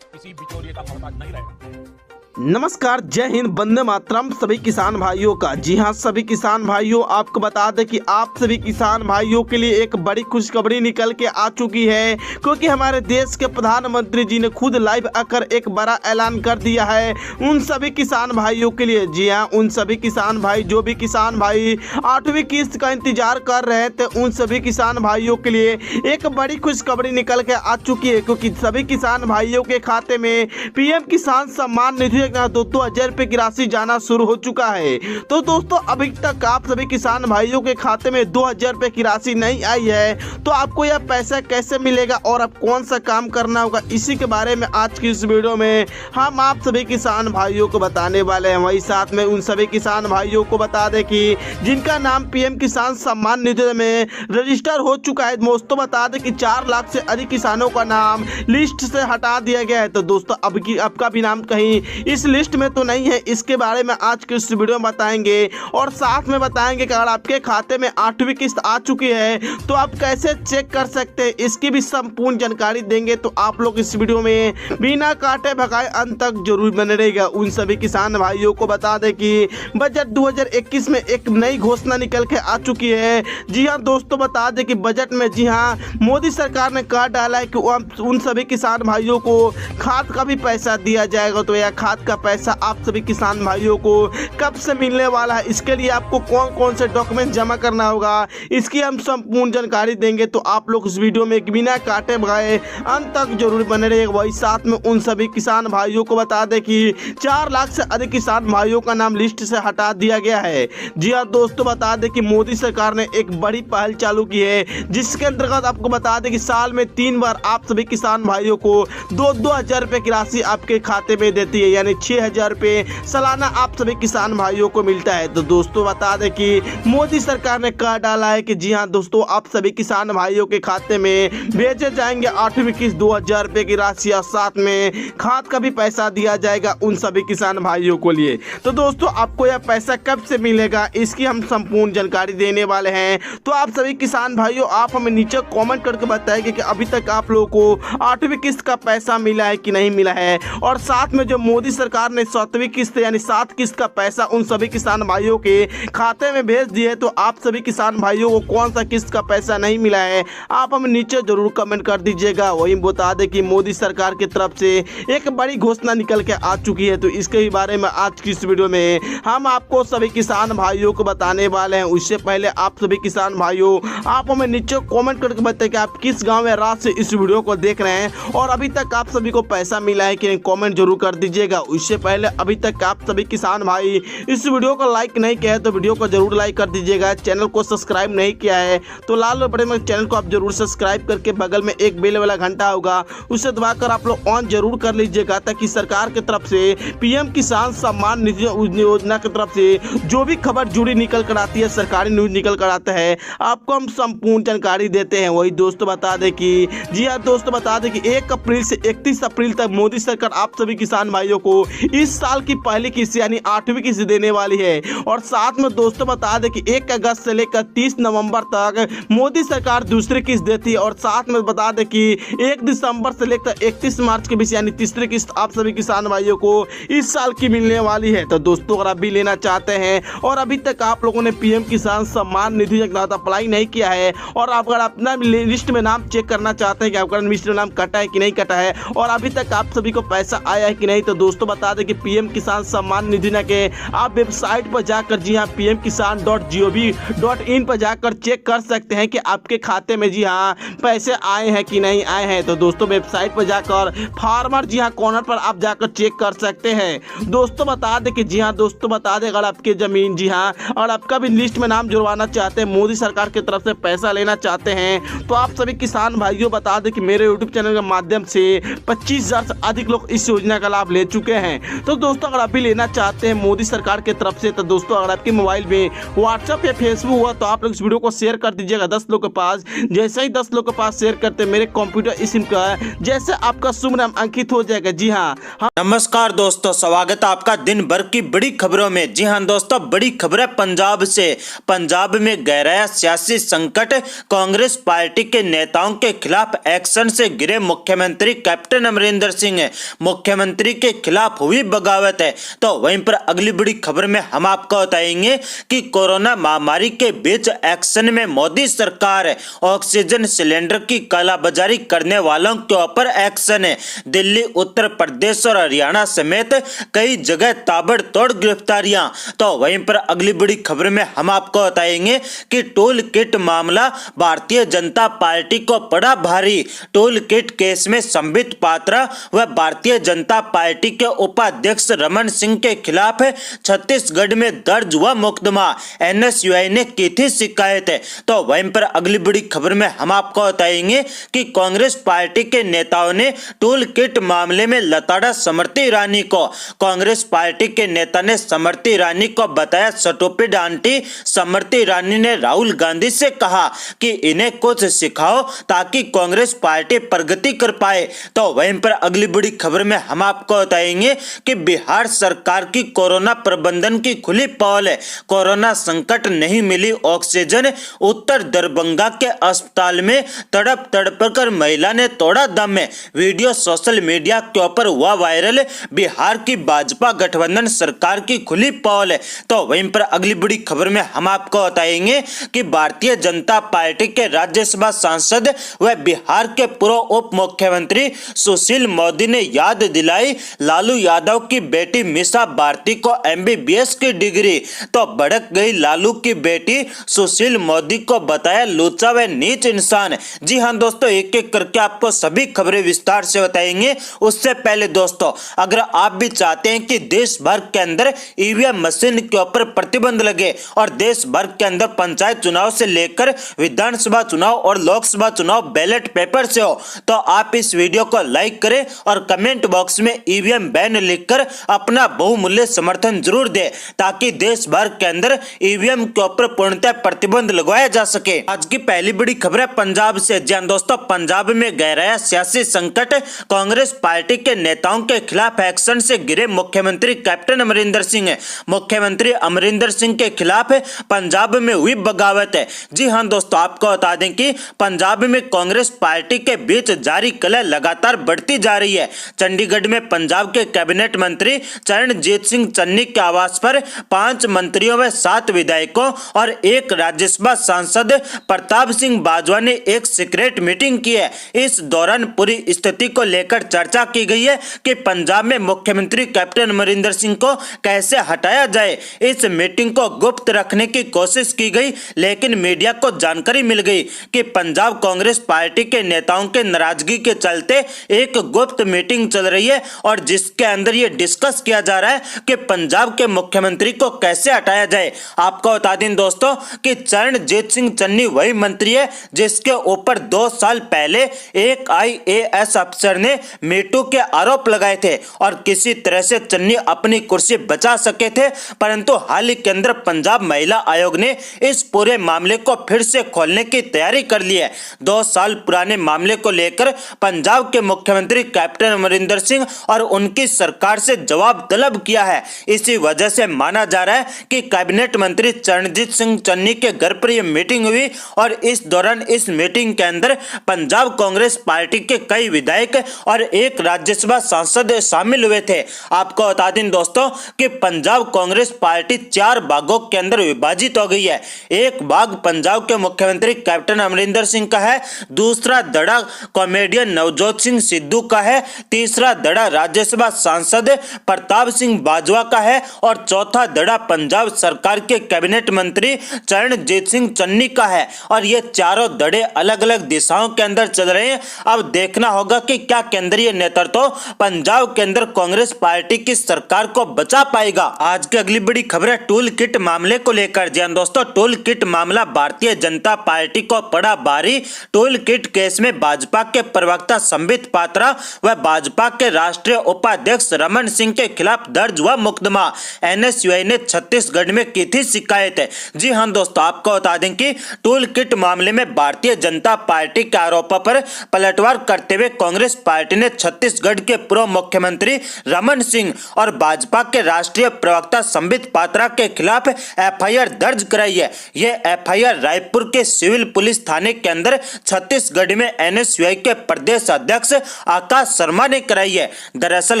किसी बिचौलिए का मोहताज नहीं रहेगा। नमस्कार, जय हिंद, वंदे मातरम सभी किसान भाइयों का। जी हां सभी किसान भाइयों, आपको बता दें कि आप सभी किसान भाइयों के लिए एक बड़ी खुशखबरी निकल के आ चुकी है, क्योंकि हमारे देश के प्रधानमंत्री जी ने खुद लाइव आकर एक बड़ा ऐलान कर दिया है उन सभी किसान भाइयों के लिए। जी हां, उन सभी किसान भाई जो भी किसान भाई 8वीं किस्त का इंतजार कर रहे थे, उन सभी किसान भाइयों के लिए एक बड़ी खुशखबरी निकल के आ चुकी है, क्योंकि सभी किसान भाइयों के खाते में पीएम किसान सम्मान निधि 2,000 रुपए की राशि जाना शुरू हो चुका है। तो दोस्तों, अभी तक आप सभी किसान भाइयों के खाते में 2,000 रुपए की राशि नहीं आई है, तो आपको यह पैसा कैसे मिलेगा और अब कौन सा काम करना होगा, इसी के बारे में आज की इस वीडियो में हम आप सभी किसान भाइयों को बताने वाले हैं। वही साथ में उन सभी किसान भाइयों को बता दें कि जिनका नाम पीएम किसान सम्मान निधि में रजिस्टर हो चुका है, दोस्तों बता दें कि 4 लाख से अधिक किसानों का नाम लिस्ट से हटा दिया गया है। तो दोस्तों आपका भी नाम कहीं इस लिस्ट में तो नहीं है, इसके बारे में आज के इस वीडियो में बताएंगे और साथ में बताएंगे कि अगर आपके खाते में 8वीं किस्त आ चुकी है तो आप कैसे चेक कर सकते हैं, इसकी भी संपूर्ण जानकारी देंगे। तो आप लोग इस वीडियो में बिना काटे भगाए अंत तक जरूर बने रहेगा। उन सभी किसान भाइयों को बता दें कि बजट 2021 में एक नई घोषणा निकल के आ चुकी है। जी हाँ दोस्तों, बता दें कि बजट में जी हाँ मोदी सरकार ने कहा डाला है कि उन सभी किसान भाइयों को खाद का भी पैसा दिया जाएगा। तो यह खाद खाद का पैसा आप सभी किसान भाइयों को कब से मिलने वाला है, इसके लिए आपको कौन कौन से डॉक्यूमेंट जमा करना होगा, इसकी हम संपूर्ण जानकारी देंगे। तो आप लोग इस वीडियो में बिना काटे भगाए अंत तक जरूर बने रहिएगा। वही साथ में उन सभी किसान भाइयों को बता दें कि 4 लाख से अधिक किसान भाइयों का नाम लिस्ट से हटा दिया गया है। जी हाँ दोस्तों, बता दें कि मोदी सरकार ने एक बड़ी पहल चालू की है, जिसके अंतर्गत आपको बता दें कि साल में 3 बार आप सभी किसान भाइयों को 2-2 हजार रुपए की राशि आपके खाते में देती है, यानी 6,000 रुपए सालाना आप सभी किसान भाइयों को मिलता है। तो दोस्तों बता दें कि मोदी सरकार ने कह डाला है कि जी हाँ दोस्तों, आप सभी किसान भाइयों के खाते में भेजे जाएंगे 8वीं किस्त 2,000 रुपए की राशि और साथ में खाद का भी पैसा दिया जाएगा उन सभी किसान भाइयों को लिए। तो दोस्तों आपको यह पैसा कब से मिलेगा, इसकी हम संपूर्ण जानकारी देने वाले हैं। तो आप सभी किसान भाइयों, आप हमें नीचे कमेंट करके बताएंगे कि अभी तक आप लोगों को 8वीं किस्त का पैसा मिला है कि नहीं मिला है, और साथ में जो मोदी सरकार ने 7वीं किस्त यानी 7 किस्त का पैसा उन सभी किसान भाइयों के खाते में भेज दिए। तो आप सभी किसान भाइयों को कौन सा किस्त का पैसा नहीं मिला है, आप हमें नीचे जरूर कमेंट कर दीजिएगा। वही बता दें कि मोदी सरकार की तरफ से एक बड़ी घोषणा निकल के आ चुकी है, तो इसके ही बारे में आज की इस वीडियो में हम आपको सभी किसान भाइयों को बताने वाले हैं। उससे पहले आप सभी किसान भाइयों, आप हमें नीचे कमेंट करके बताएं कि आप किस गांव या राज्य से इस वीडियो को देख रहे हैं और अभी तक आप सभी को पैसा मिला है कि नहीं, कमेंट जरूर कर दीजिएगा। उससे पहले अभी तक आप सभी किसान भाई इस वीडियो को लाइक नहीं किया है तो वीडियो को जरूर लाइक कर दीजिएगा। चैनल को सब्सक्राइब नहीं किया है तो लाल बटन में चैनल को आप जरूर सब्सक्राइब करके बगल में एक बेल वाला घंटा होगा उसे दबाकर आप लोग ऑन जरूर कर लीजिएगा, ताकि सरकार की तरफ से पीएम किसान सम्मान निधि योजना की तरफ से जो भी खबर जुड़ी निकल कर आती है, सरकारी न्यूज निकल कर आता है, आपको हम संपूर्ण जानकारी देते हैं। वही दोस्तों बता दें कि जी हाँ दोस्तों, बता दें कि 1 अप्रैल से 31 अप्रैल तक मोदी सरकार आप सभी किसान भाइयों को इस साल की पहली किस्त यानी 8वीं किस्त देने वाली है। और साथ में दोस्तों बता दें कि 1 अगस्त से लेकर 30 नवंबर तक मोदी सरकार दूसरी किस्त देती है, और साथ में बता दें कि 1 दिसंबर से लेकर 31 मार्च के बीच यानी तीसरी किस्त आप सभी किसान भाइयों को इस साल की मिलने वाली है। तो दोस्तों अगर आप भी लेना चाहते हैं और अभी तक आप लोगों ने पीएम किसान सम्मान निधि योजना अप्लाई नहीं किया है, और आप अगर अपना लिस्ट में नाम चेक करना चाहते हैं कि आपका लिस्ट में नाम कटा है कि नहीं कटा है और अभी तक आप सभी को पैसा आया है कि नहीं, तो दोस्तों बता दें कि पीएम किसान सम्मान निधि योजना के आप वेबसाइट पर जाकर जी हाँ pmkisan.gov.in पर जाकर चेक कर सकते हैं कि आपके खाते में जी हाँ पैसे आए हैं कि नहीं आए हैं। तो दोस्तों वेबसाइट पर जाकर फार्मर जी हाँ कॉर्नर पर आप जाकर चेक कर सकते हैं। दोस्तों बता दें कि जी हाँ दोस्तों बता दें, अगर आपकी जमीन जी हाँ और आपका भी लिस्ट में नाम जुड़वाना चाहते हैं, मोदी सरकार की तरफ से पैसा लेना चाहते हैं, तो आप सभी किसान भाइयों बता दें कि मेरे यूट्यूब चैनल के माध्यम से 25,000 से अधिक लोग इस योजना का लाभ ले चुके हैं। तो दोस्तों अगर आप भी लेना चाहते हैं मोदी सरकार की तरफ से, तो दोस्तों अगर आपके मोबाइल में व्हाट्सएप या फेसबुक हुआ तो आप लोग इस वीडियो को शेयर कर दीजिएगा 10 लोग के पास। जैसे ही 10 लोग के पास शेयर करते मेरे कंप्यूटर सिम का जैसे आपका शुभ नाम अंकित हो जाएगा। जी हाँ नमस्कार दोस्तों, स्वागत है आपका दिन भर की बड़ी खबरों में। जी हाँ दोस्तों, बड़ी खबर है पंजाब से। पंजाब में गहराया सियासी संकट, कांग्रेस पार्टी के नेताओं के खिलाफ एक्शन से गिरे मुख्यमंत्री कैप्टन अमरिंदर सिंह। मुख्यमंत्री के खिलाफ हुई बगावत है। तो वहीं पर अगली बड़ी खबर में हम आपको बताएंगे कि कोरोना महामारी के बीच एक्शन में मोदी सरकार, ऑक्सीजन सिलेंडर की कालाबाजारी करने वालों के ऊपर एक्शन है। दिल्ली, उत्तर प्रदेश और हरियाणा समेत कई जगह ताबड़तोड़ गिरफ्तारियां। तो वहीं पर अगली बड़ी खबर में हम आपको बताएंगे कि टोल किट मामला भारतीय जनता पार्टी को पड़ा भारी। टोल किट केस में संबित पात्रा व भारतीय जनता पार्टी के उपाध्यक्ष रमन सिंह के खिलाफ छत्तीसगढ़ में दर्ज हुआ मुकदमा। एनएसयूआई ने की थी शिकायत। तो वहीं पर अगली बड़ी खबर में हम आपको बताएंगे कि कांग्रेस पार्टी के नेताओं ने टोल किट मामले में लताड़ा स्मृति ईरानी को। कांग्रेस पार्टी के नेता ने स्मृति ईरानी को बताया स्टूपिड आंटी। स्मृति ईरानी ने राहुल गांधी से कहा कि इन्हें कुछ सिखाओ ताकि कांग्रेस पार्टी प्रगति कर पाए। तो वहीं पर अगली बड़ी खबर में हम आपको बताएंगे कि बिहार सरकार की कोरोना प्रबंधन की खुली पहल है। कोरोना संकट नहीं मिली ऑक्सीजन, उत्तर दरभंगा के अस्पताल में तड़प तड़प कर महिला ने तोड़ा दम। वीडियो सोशल मीडिया के ऊपर हुआ वायरल। बिहार की भाजपा गठबंधन सरकार की खुली पहल है। तो वहीं पर अगली बड़ी खबर में हम आपको बताएंगे कि भारतीय जनता पार्टी के राज्यसभा सांसद व बिहार के पूर्व उप मुख्यमंत्री सुशील मोदी ने याद दिलाई लालू लालू यादव की बेटी मीसा भारती को MBBS की डिग्री, तो भड़क गई लालू की बेटी, सुशील मोदी को बताया लूचा व नीच इंसान। जी हां दोस्तों, एक एक करके आपको सभी खबरें विस्तार से बताएंगे। उससे पहले दोस्तों, अगर आप भी चाहते हैं कि देश भर के अंदर EVM मशीन के ऊपर प्रतिबंध लगे और देश भर के अंदर पंचायत चुनाव से लेकर विधानसभा चुनाव और लोकसभा चुनाव बैलेट पेपर से हो, तो आप इस वीडियो को लाइक करें और कमेंट बॉक्स में EVM बैन लिखकर अपना बहुमूल्य समर्थन जरूर दें, ताकि देश भर के अंदर EVM के ऊपर पूर्णतः प्रतिबंध लगवाया जा सके। आज की पहली बड़ी खबर है पंजाब से। जी हां दोस्तों, पंजाब में गहराया सियासी संकट, कांग्रेस पार्टी के नेताओं के खिलाफ एक्शन से गिरे मुख्यमंत्री कैप्टन अमरिंदर सिंह। मुख्यमंत्री अमरिंदर सिंह के खिलाफ पंजाब में हुई बगावत है। जी हां दोस्तों, आपको बता दें कि पंजाब में कांग्रेस पार्टी के बीच जारी कलह लगातार बढ़ती जा रही है। चंडीगढ़ में पंजाब के कैबिनेट मंत्री चरणजीत सिंह चन्नी के आवास पर 5 मंत्रियों व 7 विधायकों और एक राज्यसभा सांसद प्रताप सिंह बाजवा ने एक सीक्रेट मीटिंग की है। इस दौरान पूरी स्थिति को लेकर चर्चा की गई है कि पंजाब में मुख्यमंत्री कैप्टन अमरिंदर सिंह को कैसे हटाया जाए। इस मीटिंग को गुप्त रखने की कोशिश की गई, लेकिन मीडिया को जानकारी मिल गई कि पंजाब कांग्रेस पार्टी के नेताओं के नाराजगी के चलते एक गुप्त मीटिंग चल रही है और जिसके अंदर यह डिस्कस किया जा रहा है कि पंजाब के मुख्यमंत्री को कैसे हटाया जाए। आपको बता दें दोस्तों कि चरणजीत सिंह चन्नी वही मंत्री है जिसके ऊपर 2 साल पहले एक IAS अफसर ने मीटू के आरोप लगाए थे और किसी तरह से चन्नी अपनी कुर्सी बचा सके थे, परंतु हाल ही के अंदर पंजाब महिला आयोग ने इस पूरे मामले को फिर से खोलने की तैयारी कर ली है। 2 साल पुराने मामले को लेकर पंजाब के मुख्यमंत्री कैप्टन अमरिंदर सिंह और उनकी सरकार से जवाब तलब किया है। इसी वजह से माना जा रहा है कि कैबिनेट मंत्री चरणजीत सिंह चन्नी के घर पर यह मीटिंग हुई और इस दौरान इस मीटिंग के अंदर पंजाब कांग्रेस पार्टी के कई विधायक और एक राज्यसभा सांसद शामिल हुए थे। आपको बता दें दोस्तों कि पंजाब कांग्रेस पार्टी 4 भागों के अंदर विभाजित हो गई है। एक भाग पंजाब के मुख्यमंत्री कैप्टन अमरिंदर सिंह का है, दूसरा धड़ा कॉमेडियन नवजोत सिंह सिद्धू का है, तीसरा धड़ा राज्यसभा सांसद प्रताप सिंह बाजवा का है और चौथा धड़ा पंजाब सरकार के कैबिनेट मंत्री चरणजीत सिंह चन्नी का है। और ये चारों धड़े अलग अलग दिशाओं के अंदर चल रहे हैं। अब देखना होगा कि क्या केंद्रीय नेतृत्व पंजाब के अंदर कांग्रेस पार्टी की सरकार को बचा पाएगा। आज की अगली बड़ी खबर है टूल किट मामले को लेकर। जी हां दोस्तों, टूल किट मामला भारतीय जनता पार्टी को पड़ा भारी। टूल किट केस में भाजपा के प्रवक्ता संबित पात्रा व भाजपा के राष्ट्रीय उपाध्यक्ष रमन सिंह के खिलाफ दर्ज हुआ मुकदमा। NSUI ने छत्तीसगढ़ में की थी शिकायत है। जी हां दोस्तों, आपको बता दें कि टूल किट मामले में भारतीय जनता पार्टी के आरोपों पर पलटवार करते हुए कांग्रेस पार्टी ने छत्तीसगढ़ के पूर्व मुख्यमंत्री रमन सिंह और भाजपा के राष्ट्रीय प्रवक्ता संबित पात्रा के खिलाफ FIR दर्ज कराई है। यह FIR रायपुर के सिविल पुलिस थाने के अंदर छत्तीसगढ़ में NSUI के प्रदेश अध्यक्ष आकाश शर्मा ने कराई है। दरअसल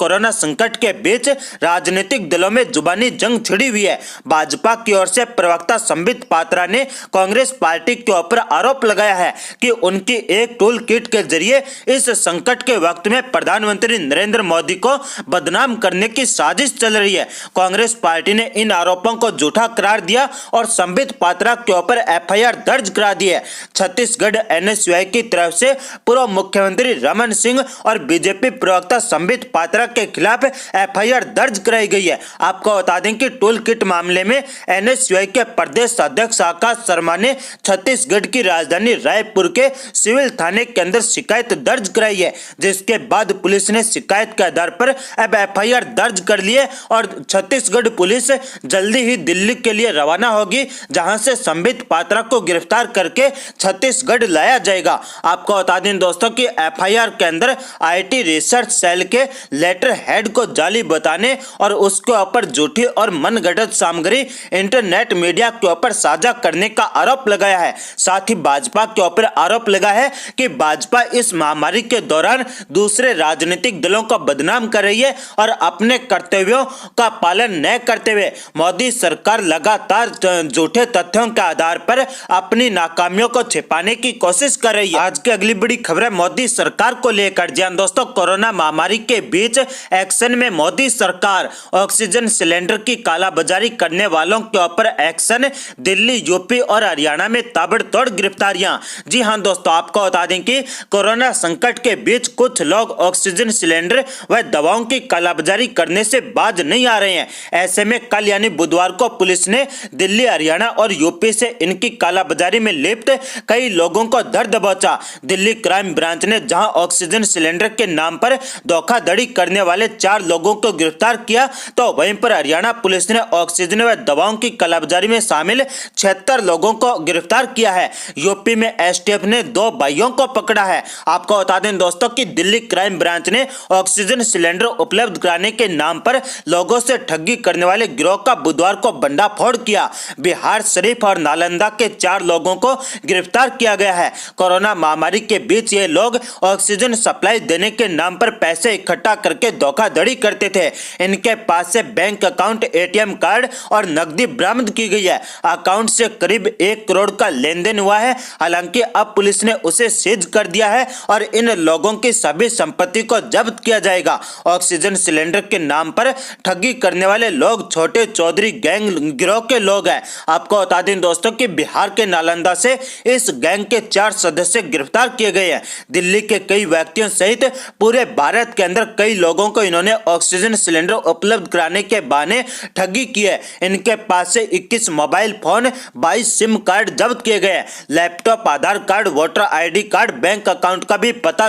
कोरोना संकट के बीच राजनीतिक दलों में जुबानी जंग छिड़ी हुई है। भाजपा की ओर से प्रवक्ता संबित पात्रा ने कांग्रेस पार्टी के ऊपर आरोप लगाया है कि उनकी एक टूल किट के जरिए इस संकट के वक्त में प्रधानमंत्री नरेंद्र मोदी को बदनाम करने की साजिश चल रही है। कांग्रेस पार्टी ने इन आरोपों को झूठा करार दिया और संबित पात्रा के ऊपर FIR दर्ज करा दी है। छत्तीसगढ़ NSUI की तरफ से पूर्व मुख्यमंत्री रमन सिंह और बीजेपी प्रवक्ता संबित पात्रा के खिलाफ FIR दर्ज कराई गई है। आपको बता दें कि टूल किट मामले में NSUI के प्रदेश अध्यक्ष आकाश शर्मा ने छत्तीसगढ़ की राजधानी रायपुर के सिविल थाने के अंदर शिकायत दर्ज कराई है, जिसके बाद पुलिस ने शिकायत के आधार पर अब FIR दर्ज कर लिए और छत्तीसगढ़ पुलिस जल्दी ही दिल्ली के लिए रवाना होगी, जहां से संबित पात्रा को गिरफ्तार करके छत्तीसगढ़ लाया जाएगा। आपको बता दें दोस्तों कि FIR के अंदर IT रिसर्च सेल के लेटर हेड को जाली बताने और उसके ऊपर झूठी और मनगढ़ंत सामग्री इंटरनेट मीडिया के ऊपर साझा करने का आरोप लगाया है। साथ ही भाजपा के ऊपर आरोप लगा है कि भाजपा इस महामारी के दौरान दूसरे राजनीतिक दलों को बदनाम कर रही है और अपने कर्तव्यों का पालन न करते हुए मोदी सरकार लगातार झूठे तथ्यों के आधार पर अपनी नाकामियों को छिपाने की कोशिश कर रही है। आज की अगली बड़ी खबर है मोदी सरकार को लेकर। जी हां दोस्तों, कोरोना महामारी के बीच एक्शन में मोदी सरकार, ऑक्सीजन सिलेंडर की कालाबाजारी करने वालों के ऊपर एक्शन, दिल्ली, यूपी और हरियाणा में ताबड़तोड़ गिरफ्तारियां। जी हां दोस्तों, आपको बता दें कि कोरोना संकट के बीच कुछ लोग ऑक्सीजन सिलेंडर व दवाओं की कालाबाजारी करने से बाज नहीं आ रहे हैं। ऐसे में कल यानी बुधवार को पुलिस ने दिल्ली, हरियाणा और यूपी से इनकी कालाबाजारी में लिप्त कई लोगों को धर दबोचा। दिल्ली क्राइम ब्रांच ने जहां ऑक्सीजन सिलेंडर के नाम पर धोखाधड़ी करने वाले 4 लोगों को गिरफ्तार किया, तो वहीं पर हरियाणा पुलिस ने ऑक्सीजन व दवाओं की कालाबाजारी में शामिल 76 लोगों को गिरफ्तार किया है। यूपी में एसटीएफ ने 2 भाइयों को पकड़ा है। आपको बता दें दोस्तों कि दिल्ली क्राइम ब्रांच ने ऑक्सीजन सिलेंडर उपलब्ध कराने के नाम पर लोगों से ठगी करने वाले गिरोह का बुधवार को भंडाफोड़ किया। बिहार शरीफ और नालंदा के 4 लोगों को गिरफ्तार किया गया है। कोरोना महामारी के बीच ये लोग ऑक्सीजन सप्लाई देने के नाम पर पैसे इकट्ठा करके धोखाधड़ी करते थे। इनके पास से बैंक अकाउंट, एटीएम कार्ड और नकदी बरामद की गई है। अकाउंट से करीब 1 करोड़ का लेन देन हुआ है। हालांकि अब पुलिस ने उसे सीज कर दिया है और इन लोगों की सभी संपत्ति को जब्त किया जाएगा। ऑक्सीजन सिलेंडर के नाम पर ठगी करने वाले लोग छोटे चौधरी गैंग गिरोह के लोग हैं। आपको बता दें दोस्तों कि बिहार के नालंदा से इस गैंग के 4 सदस्य गिरफ्तार किए गए हैं। दिल्ली के कई व्यक्तियों सहित पूरे भारत के अंदर कई लोगों को इन्होंने ऑक्सीजन सिलेंडर उपलब्ध कराने के बहाने ठगी की है। इनके पास से 21 मोबाइल फोन, 22 सिम कार्ड जब्त किए गए। Laptop, Aadhaar card, voter ID card, bank account का भी पता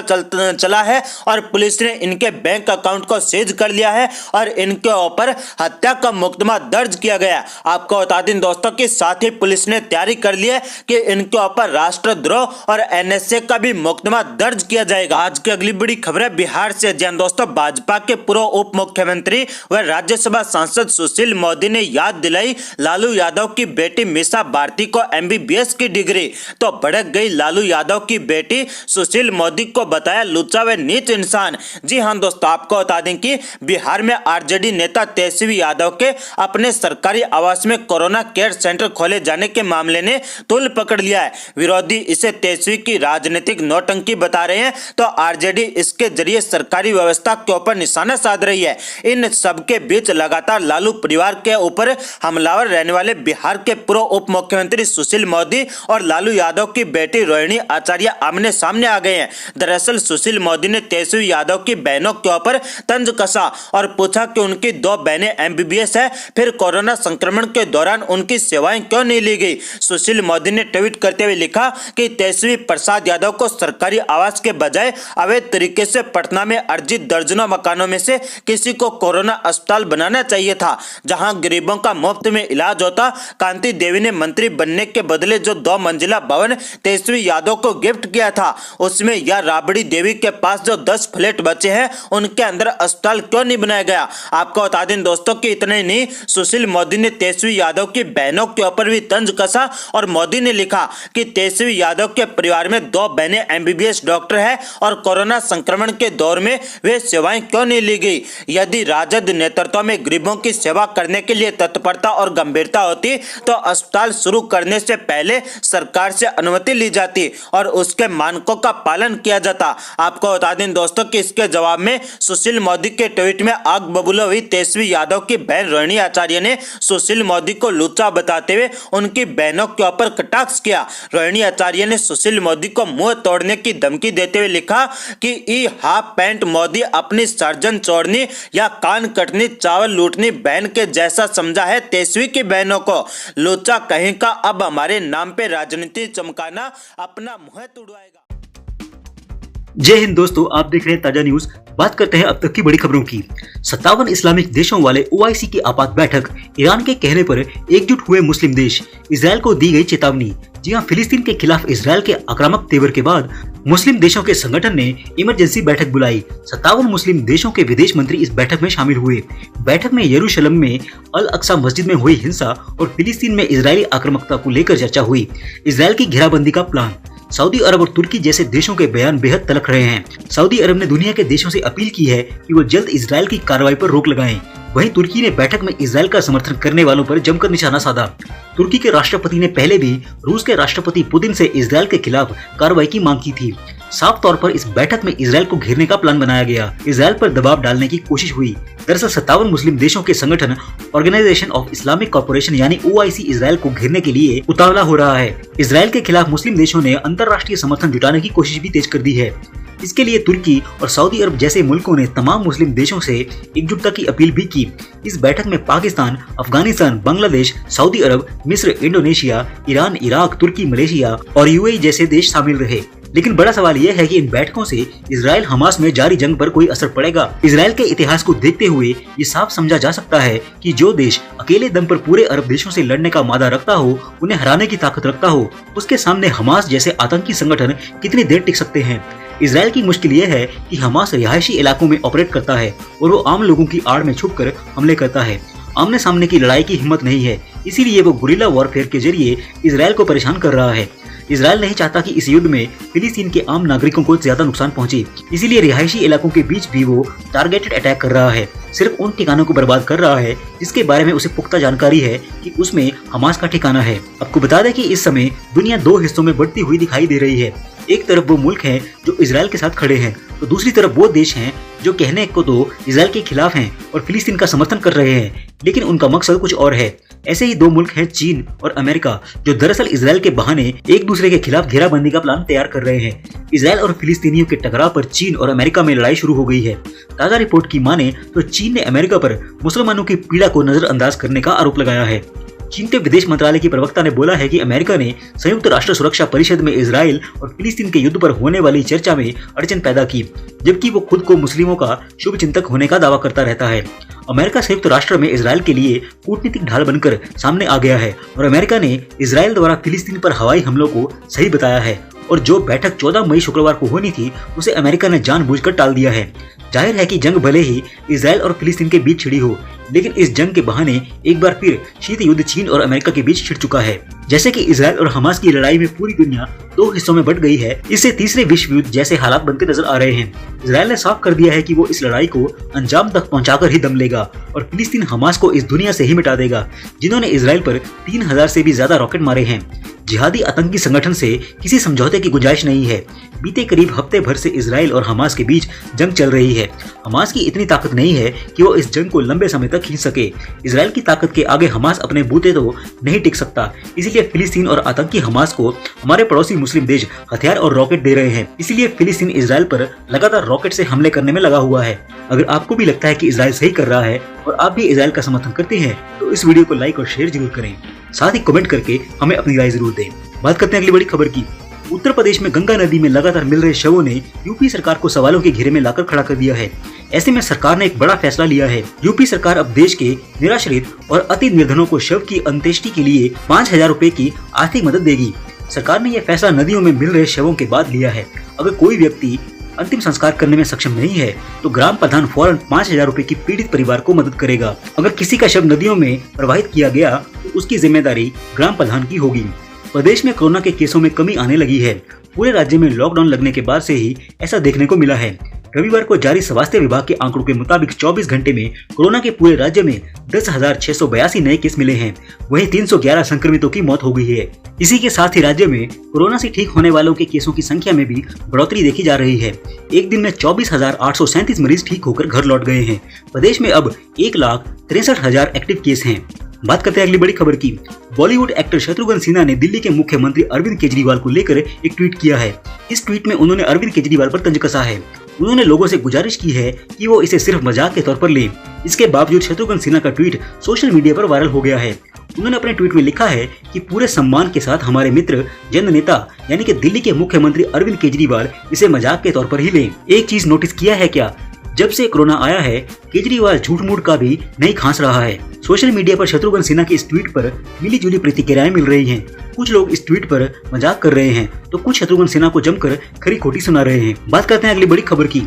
चला है और पुलिस ने इनके बैंक अकाउंट को सीज कर लिया है और इनके ऊपर हत्या का मुकदमा दर्ज किया गया। आपको बता दें दोस्तों कि साथ ही पुलिस ने तैयारी कर ली है कि इनके ऊपर राष्ट्रद्रोह और एनएसए का भी मुकदमा दर्ज किया जाएगा। आज की अगली बड़ी खबर है बिहार से। जी दोस्तों, भाजपा के पूर्व उप मुख्यमंत्री व राज्यसभा सांसद सुशील मोदी ने याद दिलाई लालू यादव की बेटी मीसा भारती को एमबीबीएस की डिग्री, तो भड़क गई लालू यादव की बेटी। सुशील मोदी को बताया लुच्चा व नीच इंसान। जी हां दोस्तों, आपको बता दें कि बिहार में आरजेडी नेता तेजस्वी यादव के अपने सरकारी आवास में कोरोना केयर सेंटर खोले जाने के मामले ने तूल पकड़ लिया है। विरोधी इसे तेजस्वी की राजनीतिक नौटंकी बता रहे हैं, तो आरजेडी इसके जरिए सरकारी व्यवस्था के ऊपर निशाना साध रही है। इन सबके बीच लगातार लालू परिवार के ऊपर हमलावर रहने वाले बिहार के पूर्व उप मुख्यमंत्री सुशील मोदी और लालू यादव की बेटी रोहिणी आचार्य आमने सामने आ गए हैं। दरअसल सुशील मोदी ने तेजस्वी यादव की बहनों के ऊपर तंज कसा और पूछा कि उनकी 2 बहनें एमबीबीएस है, फिर कोरोना संक्रमण के दौरान उनकी सेवाएं क्यों नहीं ली गई। सुशील मोदी ने ट्वीट करते हुए लिखा कि तेजस्वी प्रसाद यादव को सरकारी आवास के बजाय अवैध तरीके से पटना में अर्जित दर्जनों मकानों में से किसी को कोरोना अस्पताल बनाना चाहिए था, जहां गरीबों का मुफ्त में इलाज होता। कांति देवी ने मंत्री बनने के बदले जो 2 मंजिला भवन तेजस्वी यादव को गिफ्ट किया था, उसमें या राबड़ी देवी के पास जो 10 फ्लैट बचे हैं उनके अंदर अस्पताल क्यों नहीं बनाया गया। आपको बता दें दोस्तों कि इतने नहीं, सुशील मोदी ने तेजस्वी यादव की बहनों के ऊपर भी तंज कसा और मोदी ने लिखा कि तेजस्वी यादव के परिवार में 2 बहनें एमबीबीएस डॉक्टर है और कोरोना संक्रमण के दौर में वे सेवाएं क्यों नहीं ली गई। यदि राजद नेतृत्व में गरीबों की सेवा करने के लिए तत्परता और गंभीरता होती तो अस्पताल शुरू करने से पहले सरकार से अनुमति ली जाती और उसके मानकों का पालन किया जाता। आपको बता दें दोस्तों कि इसके जवाब में सुशील मोदी के ट्वीट में आग बबूला हुई तेजस्वी यादव की बहन रोहिणी आचार्य ने सुशील मोदी को लुच्चा बताते हुए उनकी बहनों के ऊपर कटाक्ष किया। रोहिणी आचार्य ने सुशील मोदी को मुंह तोड़ने की धमकी देते हुए लिखा कि ई हाफ पैंट मोदी अपनी सर्जन चोरनी या कान कटनी, चावल लूटनी बहन के जैसा समझा है तेजस्वी की बहनों को। लुच्चा कहीं का अब हमारे नाम पे राजनीति चमकाना अपना मुंह तुड़वाएगा। जय हिंद दोस्तों, आप देख रहे हैं ताजा न्यूज। बात करते हैं अब तक की बड़ी खबरों की। 57 इस्लामिक देशों वाले ओआईसी की आपात बैठक, ईरान के कहने पर एकजुट हुए मुस्लिम देश, इजरायल को दी गई चेतावनी। जी हां, फिलिस्तीन के खिलाफ इजरायल के आक्रामक तेवर के बाद मुस्लिम देशों के संगठन ने इमरजेंसी बैठक बुलाई। 57 मुस्लिम देशों के विदेश मंत्री इस बैठक में शामिल हुए। बैठक में यरूशलेम में अल अक्सा मस्जिद में हुई हिंसा और फिलिस्तीन में इजरायली आक्रामकता को लेकर चर्चा हुई। इजरायल की घेराबंदी का प्लान, सऊदी अरब और तुर्की जैसे देशों के बयान बेहद तलख रहे हैं। सऊदी अरब ने दुनिया के देशों से अपील की है कि वो जल्द इजरायल की कार्रवाई पर रोक लगाएं। वहीं तुर्की ने बैठक में इजरायल का समर्थन करने वालों पर जमकर निशाना साधा। तुर्की के राष्ट्रपति ने पहले भी रूस के राष्ट्रपति पुतिन से इजरायल के खिलाफ कार्रवाई की मांग की थी। साफ तौर पर इस बैठक में इजराइल को घेरने का प्लान बनाया गया। इजराइल पर दबाव डालने की कोशिश हुई। दरअसल 57 मुस्लिम देशों के संगठन ऑर्गेनाइजेशन ऑफ इस्लामिक कॉर्पोरेशन यानी OIC इजराइल को घेरने के लिए उतावला हो रहा है। इजराइल के खिलाफ मुस्लिम देशों ने अंतर्राष्ट्रीय समर्थन जुटाने की कोशिश भी तेज कर दी है। इसके लिए तुर्की और सऊदी अरब जैसे मुल्कों ने तमाम मुस्लिम देशों से एकजुटता की अपील भी की। इस बैठक में पाकिस्तान, अफगानिस्तान, बांग्लादेश, सऊदी अरब, मिस्र, इंडोनेशिया, ईरान, इराक, तुर्की, मलेशिया और UAE जैसे देश शामिल रहे। लेकिन बड़ा सवाल यह है कि इन बैठकों से इजराइल हमास में जारी जंग पर कोई असर पड़ेगा। इजराइल के इतिहास को देखते हुए ये साफ समझा जा सकता है कि जो देश अकेले दम पर पूरे अरब देशों से लड़ने का मादा रखता हो, उन्हें हराने की ताकत रखता हो, उसके सामने हमास जैसे आतंकी संगठन कितनी देर टिक सकते हैं। इजराइल की मुश्किल यह है कि हमास रिहायशी इलाकों में ऑपरेट करता है और वो आम लोगों की आड़ में छुपकर हमले करता है। आमने सामने की लड़ाई की हिम्मत नहीं है, इसीलिए वो गुरिल्ला वॉरफेयर के जरिए इजराइल को परेशान कर रहा है। इजराइल नहीं चाहता कि इस युद्ध में फिलिस्तीन के आम नागरिकों को ज्यादा नुकसान पहुंचे, इसीलिए रिहायशी इलाकों के बीच भी वो टारगेटेड अटैक कर रहा है। सिर्फ उन ठिकानों को बर्बाद कर रहा है जिसके बारे में उसे पुख्ता जानकारी है कि उसमें हमास का ठिकाना है। आपको बता दें कि इस समय दुनिया दो हिस्सों में बढ़ती हुई दिखाई दे रही है। एक तरफ वो मुल्क हैं जो इजराइल के साथ खड़े हैं, तो दूसरी तरफ वो देश हैं जो कहने को तो इजराइल के खिलाफ हैं और फिलिस्तीन का समर्थन कर रहे हैं, लेकिन उनका मकसद कुछ और है। ऐसे ही दो मुल्क हैं चीन और अमेरिका, जो दरअसल इजराइल के बहाने एक दूसरे के खिलाफ घेराबंदी का प्लान तैयार कर रहे हैं। इजराइल और फिलिस्तीनियों के टकराव पर चीन और अमेरिका में लड़ाई शुरू हो गई है। ताजा रिपोर्ट की माने तो चीन ने अमेरिका पर मुसलमानों की पीड़ा को नजरअंदाज करने का आरोप लगाया है। चीन के विदेश मंत्रालय की प्रवक्ता ने बोला है कि अमेरिका ने संयुक्त राष्ट्र सुरक्षा परिषद में इजराइल और फिलिस्तीन के युद्ध पर होने वाली चर्चा में अड़चन पैदा की, जबकि वो खुद को मुस्लिमों का शुभचिंतक होने का दावा करता रहता है। अमेरिका संयुक्त राष्ट्र में इजराइल के लिए कूटनीतिक ढाल बनकर सामने आ गया है और अमेरिका ने इजराइल द्वारा फिलिस्तीन पर हवाई हमलों को सही बताया है और जो बैठक 14 मई शुक्रवार को होनी थी उसे अमेरिका ने जानबूझकर टाल दिया है। जाहिर है कि जंग भले ही इजराइल और फिलिस्तीन के बीच छिड़ी हो, लेकिन इस जंग के बहाने एक बार फिर शीत युद्ध चीन और अमेरिका के बीच छिड़ चुका है। जैसे कि इजराइल और हमास की लड़ाई में पूरी दुनिया दो हिस्सों में बंट गई है, इससे तीसरे विश्व युद्ध जैसे हालात बनते नजर आ रहे हैं। इजराइल ने साफ कर दिया है कि वो इस लड़ाई को अंजाम तक पहुंचाकर ही दम लेगा और फिलिस्तीन हमास को इस दुनिया से ही मिटा देगा, जिन्होंने इजराइल पर 3000 से भी ज्यादा रॉकेट मारे हैं। जिहादी आतंकी संगठन से किसी समझौते की गुंजाइश नहीं है। बीते करीब हफ्ते भर से इजराइल और हमास के बीच जंग चल रही है। हमास की इतनी ताकत नहीं है कि वो इस जंग को लंबे समय तक खींच सके। इजराइल की ताकत के आगे हमास अपने बूते तो नहीं टिक सकता, इसीलिए फिलिस्तीन और आतंकी हमास को हमारे पड़ोसी मुस्लिम देश हथियार और रॉकेट दे रहे हैं। इसीलिए फिलिस्तीन इजराइल पर लगातार रॉकेट से हमले करने में लगा हुआ है। अगर आपको भी लगता है कि इजराइल सही कर रहा है और आप भी इजराइल का समर्थन करते हैं तो इस वीडियो को लाइक और शेयर जरूर करें, साथ ही कमेंट करके हमें अपनी राय जरूर दें। बात करते हैं अगली बड़ी खबर की। उत्तर प्रदेश में गंगा नदी में लगातार मिल रहे शवों ने यूपी सरकार को सवालों के घेरे में लाकर खड़ा कर दिया है। ऐसे में सरकार ने एक बड़ा फैसला लिया है। यूपी सरकार अब देश के निराश्रित और अति निर्धनों को शव की अंत्येष्टि के लिए 5000 रुपए की आर्थिक मदद देगी। सरकार ने यह फैसला नदियों में मिल रहे शवों के बाद लिया है। अगर कोई व्यक्ति अंतिम संस्कार करने में सक्षम नहीं है तो ग्राम प्रधान फौरन 5000 रुपए की पीड़ित परिवार को मदद करेगा। अगर किसी का शव नदियों में प्रवाहित किया गया तो उसकी जिम्मेदारी ग्राम प्रधान की होगी। प्रदेश में कोरोना के केसों में कमी आने लगी है। पूरे राज्य में लॉकडाउन लगने के बाद से ही ऐसा देखने को मिला है। रविवार को जारी स्वास्थ्य विभाग के आंकड़ों के मुताबिक 24 घंटे में कोरोना के पूरे राज्य में 10,682 नए केस मिले हैं। वहीं 311 संक्रमितों की मौत हो गई है। इसी के साथ ही राज्य में कोरोना से ठीक होने वालों के केसों की संख्या में भी बढ़ोतरी देखी जा रही है। एक दिन में 24,837 मरीज ठीक होकर घर लौट गए हैं। प्रदेश में अब 1,63,000 एक्टिव केस हैं। बात करते हैं अगली बड़ी खबर की। बॉलीवुड एक्टर शत्रुघ्न सिन्हा ने दिल्ली के मुख्यमंत्री अरविंद केजरीवाल को लेकर एक ट्वीट किया है। इस ट्वीट में उन्होंने अरविंद केजरीवाल पर तंज कसा है। उन्होंने लोगों से गुजारिश की है कि वो इसे सिर्फ मजाक के तौर पर लें। इसके बावजूद शत्रुघ्न सिन्हा का ट्वीट सोशल मीडिया पर वायरल हो गया है। उन्होंने अपने ट्वीट में लिखा है कि पूरे सम्मान के साथ हमारे मित्र जन नेता यानी कि दिल्ली के मुख्यमंत्री अरविंद केजरीवाल इसे मजाक के तौर पर ही लें। एक चीज नोटिस किया है क्या, जब से कोरोना आया है केजरीवाल झूठ मूठ का भी नहीं खांस रहा है। सोशल मीडिया पर शत्रुघ्न सिन्हा के इस ट्वीट पर मिली जुली प्रतिक्रियाएं मिल रही हैं। कुछ लोग इस ट्वीट पर मजाक कर रहे हैं तो कुछ शत्रुघ्न सिन्हा को जमकर खरी खोटी सुना रहे हैं। बात करते हैं अगली बड़ी खबर की।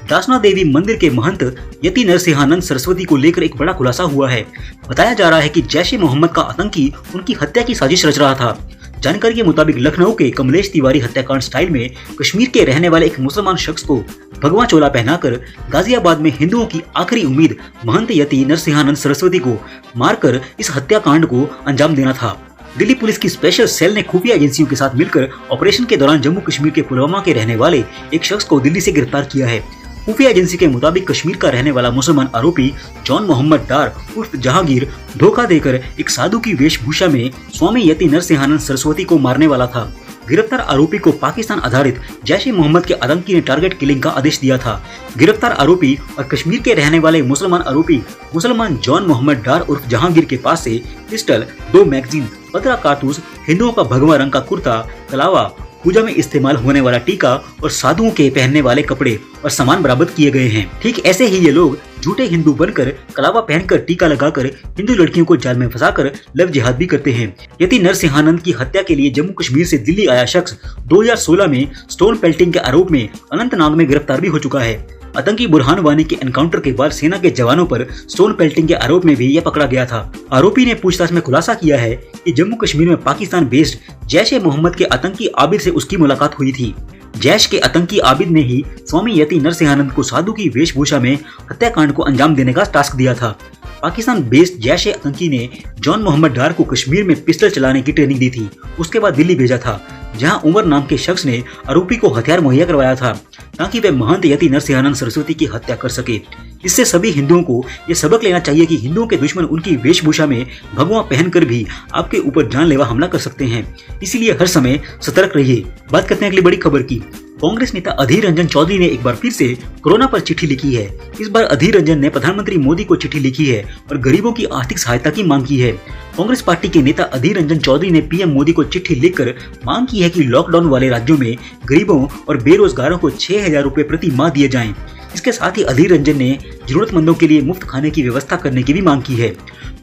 दासना देवी मंदिर के महंत यति नरसिंहानंद सरस्वती को लेकर एक बड़ा खुलासा हुआ है। बताया जा रहा है कि जैश ए मोहम्मद का आतंकी उनकी हत्या की साजिश रच रहा था। जानकारी के मुताबिक लखनऊ के कमलेश तिवारी हत्याकांड स्टाइल में कश्मीर के रहने वाले एक मुसलमान शख्स को भगवा चोला पहनाकर गाजियाबाद में हिंदुओं की आखिरी उम्मीद महंत यति नरसिंहानंद सरस्वती को मारकर इस हत्याकांड को अंजाम देना था। दिल्ली पुलिस की स्पेशल सेल ने खुफिया एजेंसियों के साथ मिलकर ऑपरेशन के दौरान जम्मू कश्मीर के पुलवामा के रहने वाले एक शख्स को दिल्ली से गिरफ्तार किया है। खुफिया एजेंसी के मुताबिक कश्मीर का रहने वाला मुसलमान आरोपी जॉन मोहम्मद डार उर्फ जहांगीर धोखा देकर एक साधु की वेशभूषा में स्वामी यति नरसिंहानंद सरस्वती को मारने वाला था। गिरफ्तार आरोपी को पाकिस्तान आधारित जैश-ए-मोहम्मद के आतंकी ने टारगेट किलिंग का आदेश दिया था। गिरफ्तार आरोपी और कश्मीर के रहने वाले मुसलमान आरोपी मुसलमान जॉन मोहम्मद डार उर्फ जहांगीर के पास से पिस्टल, 2 मैगजीन, 15 कारतूस, हिंदुओं का भगवा रंग का कुर्ता, कलावा, पूजा में इस्तेमाल होने वाला टीका और साधुओं के पहनने वाले कपड़े और सामान बरामद किए गए हैं। ठीक ऐसे ही ये लोग झूठे हिंदू बनकर कलावा पहनकर टीका लगाकर हिंदू लड़कियों को जाल में फंसाकर लव जिहाद भी करते हैं। यति नरसिंहानंद की हत्या के लिए जम्मू कश्मीर से दिल्ली आया शख्स 2016 में स्टोन पेल्टिंग के आरोप में अनंतनाग में गिरफ्तार भी हो चुका है। आतंकी बुरहान वानी के एनकाउंटर के बाद सेना के जवानों पर स्टोन पेल्टिंग के आरोप में भी यह पकड़ा गया था। आरोपी ने पूछताछ में खुलासा किया है कि जम्मू कश्मीर में पाकिस्तान बेस्ड जैश-ए-मोहम्मद के आतंकी आबिद से उसकी मुलाकात हुई थी। जैश के आतंकी आबिद ने ही स्वामी यति नरसिंहानंद को साधु की वेशभूषा में हत्याकांड को अंजाम देने का टास्क दिया था। पाकिस्तान बेस्ड जैश आतंकी ने जॉन मोहम्मद डार को कश्मीर में पिस्टल चलाने की ट्रेनिंग दी थी। उसके बाद दिल्ली भेजा था, जहां उमर नाम के शख्स ने आरोपी को हथियार मुहैया करवाया था ताकि वे महंत यति नरसिंहानंद सरस्वती की हत्या कर सके। इससे सभी हिंदुओं को ये सबक लेना चाहिए कि हिंदुओं के दुश्मन उनकी वेशभूषा में भगवा पहनकर भी आपके ऊपर जानलेवा हमला कर सकते हैं। इसीलिए हर समय सतर्क रहिए। बात करते हैं अगली बड़ी खबर की। कांग्रेस नेता अधीर रंजन चौधरी ने एक बार फिर से कोरोना पर चिट्ठी लिखी है। इस बार अधीर रंजन ने प्रधानमंत्री मोदी को चिट्ठी लिखी है और गरीबों की आर्थिक सहायता की मांग की है। कांग्रेस पार्टी के नेता अधीर रंजन चौधरी ने पीएम मोदी को चिट्ठी लिखकर मांग की है कि लॉकडाउन वाले राज्यों में गरीबों और बेरोजगारों को 6,000 रुपए प्रति माह दिए जाएं। इसके साथ ही अधीर रंजन ने जरूरतमंदों के लिए मुफ्त खाने की व्यवस्था करने की भी मांग की है।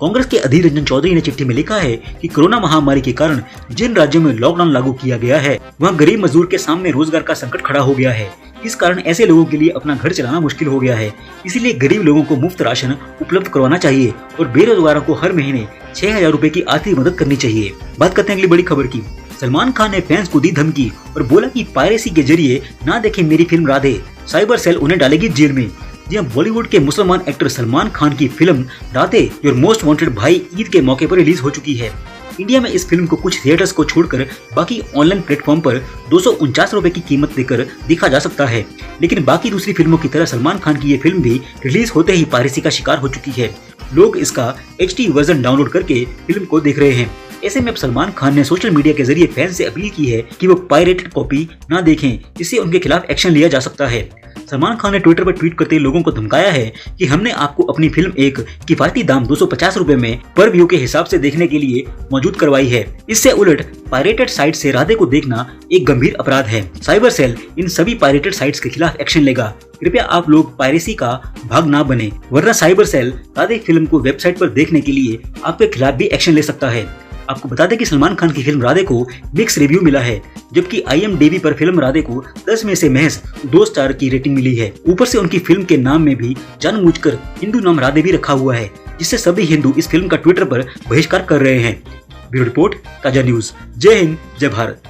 कांग्रेस के अधीर रंजन चौधरी ने चिट्ठी में लिखा है कि कोरोना महामारी के कारण जिन राज्यों में लॉकडाउन लागू किया गया है वहाँ गरीब मजदूर के सामने रोजगार का संकट खड़ा हो गया है। इस कारण ऐसे लोगों के लिए अपना घर चलाना मुश्किल हो गया है। इसीलिए गरीब लोगों को मुफ्त राशन उपलब्ध करवाना चाहिए और बेरोजगारों को हर महीने 6,000 रुपए की आर्थिक मदद करनी चाहिए। बात करते हैं अगली बड़ी खबर की। सलमान खान ने फैंस को दी धमकी और बोला कि पायरेसी के जरिए ना देखें मेरी फिल्म राधे, साइबर सेल उन्हें डालेगी जेल में। जी हां, बॉलीवुड के मुसलमान एक्टर सलमान खान की film Radhe your most wanted भाई ईद के मौके पर रिलीज हो चुकी है। इंडिया में इस फिल्म को कुछ थिएटर्स को छोड़कर बाकी ऑनलाइन प्लेटफॉर्म पर 249 रुपए की कीमत देकर देखा जा सकता है। लेकिन बाकी दूसरी फिल्मों की तरह सलमान खान की ये फिल्म भी रिलीज होते ही पायरेसी का शिकार हो चुकी है। लोग इसका HD वर्जन डाउनलोड करके फिल्म को देख रहे हैं। ऐसे में अब सलमान खान ने सोशल मीडिया के जरिए फैंस से अपील की है कि वो पायरेटेड कॉपी ना देखें, इससे उनके खिलाफ एक्शन लिया जा सकता है। सलमान खान ने ट्विटर पर ट्वीट करते लोगों को धमकाया है कि हमने आपको अपनी फिल्म एक किफायती दाम 250 रुपए में पर व्यू के हिसाब से देखने के लिए मौजूद करवाई है। इससे उलट पायरेटेड साइट से राधे को देखना एक गंभीर अपराध है। साइबर सेल इन सभी पायरेटेड साइट्स के खिलाफ एक्शन लेगा। कृपया आप लोग पायरेसी का भाग ना बने, वरना साइबर सेल राधे फिल्म को वेबसाइट पर देखने के लिए आपके खिलाफ भी एक्शन ले सकता है। आपको बता दें कि सलमान खान की फिल्म राधे को मिक्स रिव्यू मिला है, जबकि IMDb पर फिल्म राधे को 10 में से महज 2 स्टार की रेटिंग मिली है। ऊपर से उनकी फिल्म के नाम में भी जानबूझकर हिंदू नाम राधे भी रखा हुआ है, जिससे सभी हिंदू इस फिल्म का ट्विटर पर बहिष्कार कर रहे हैं। ब्यूरो रिपोर्ट, ताजा न्यूज। जय हिंद, जय भारत।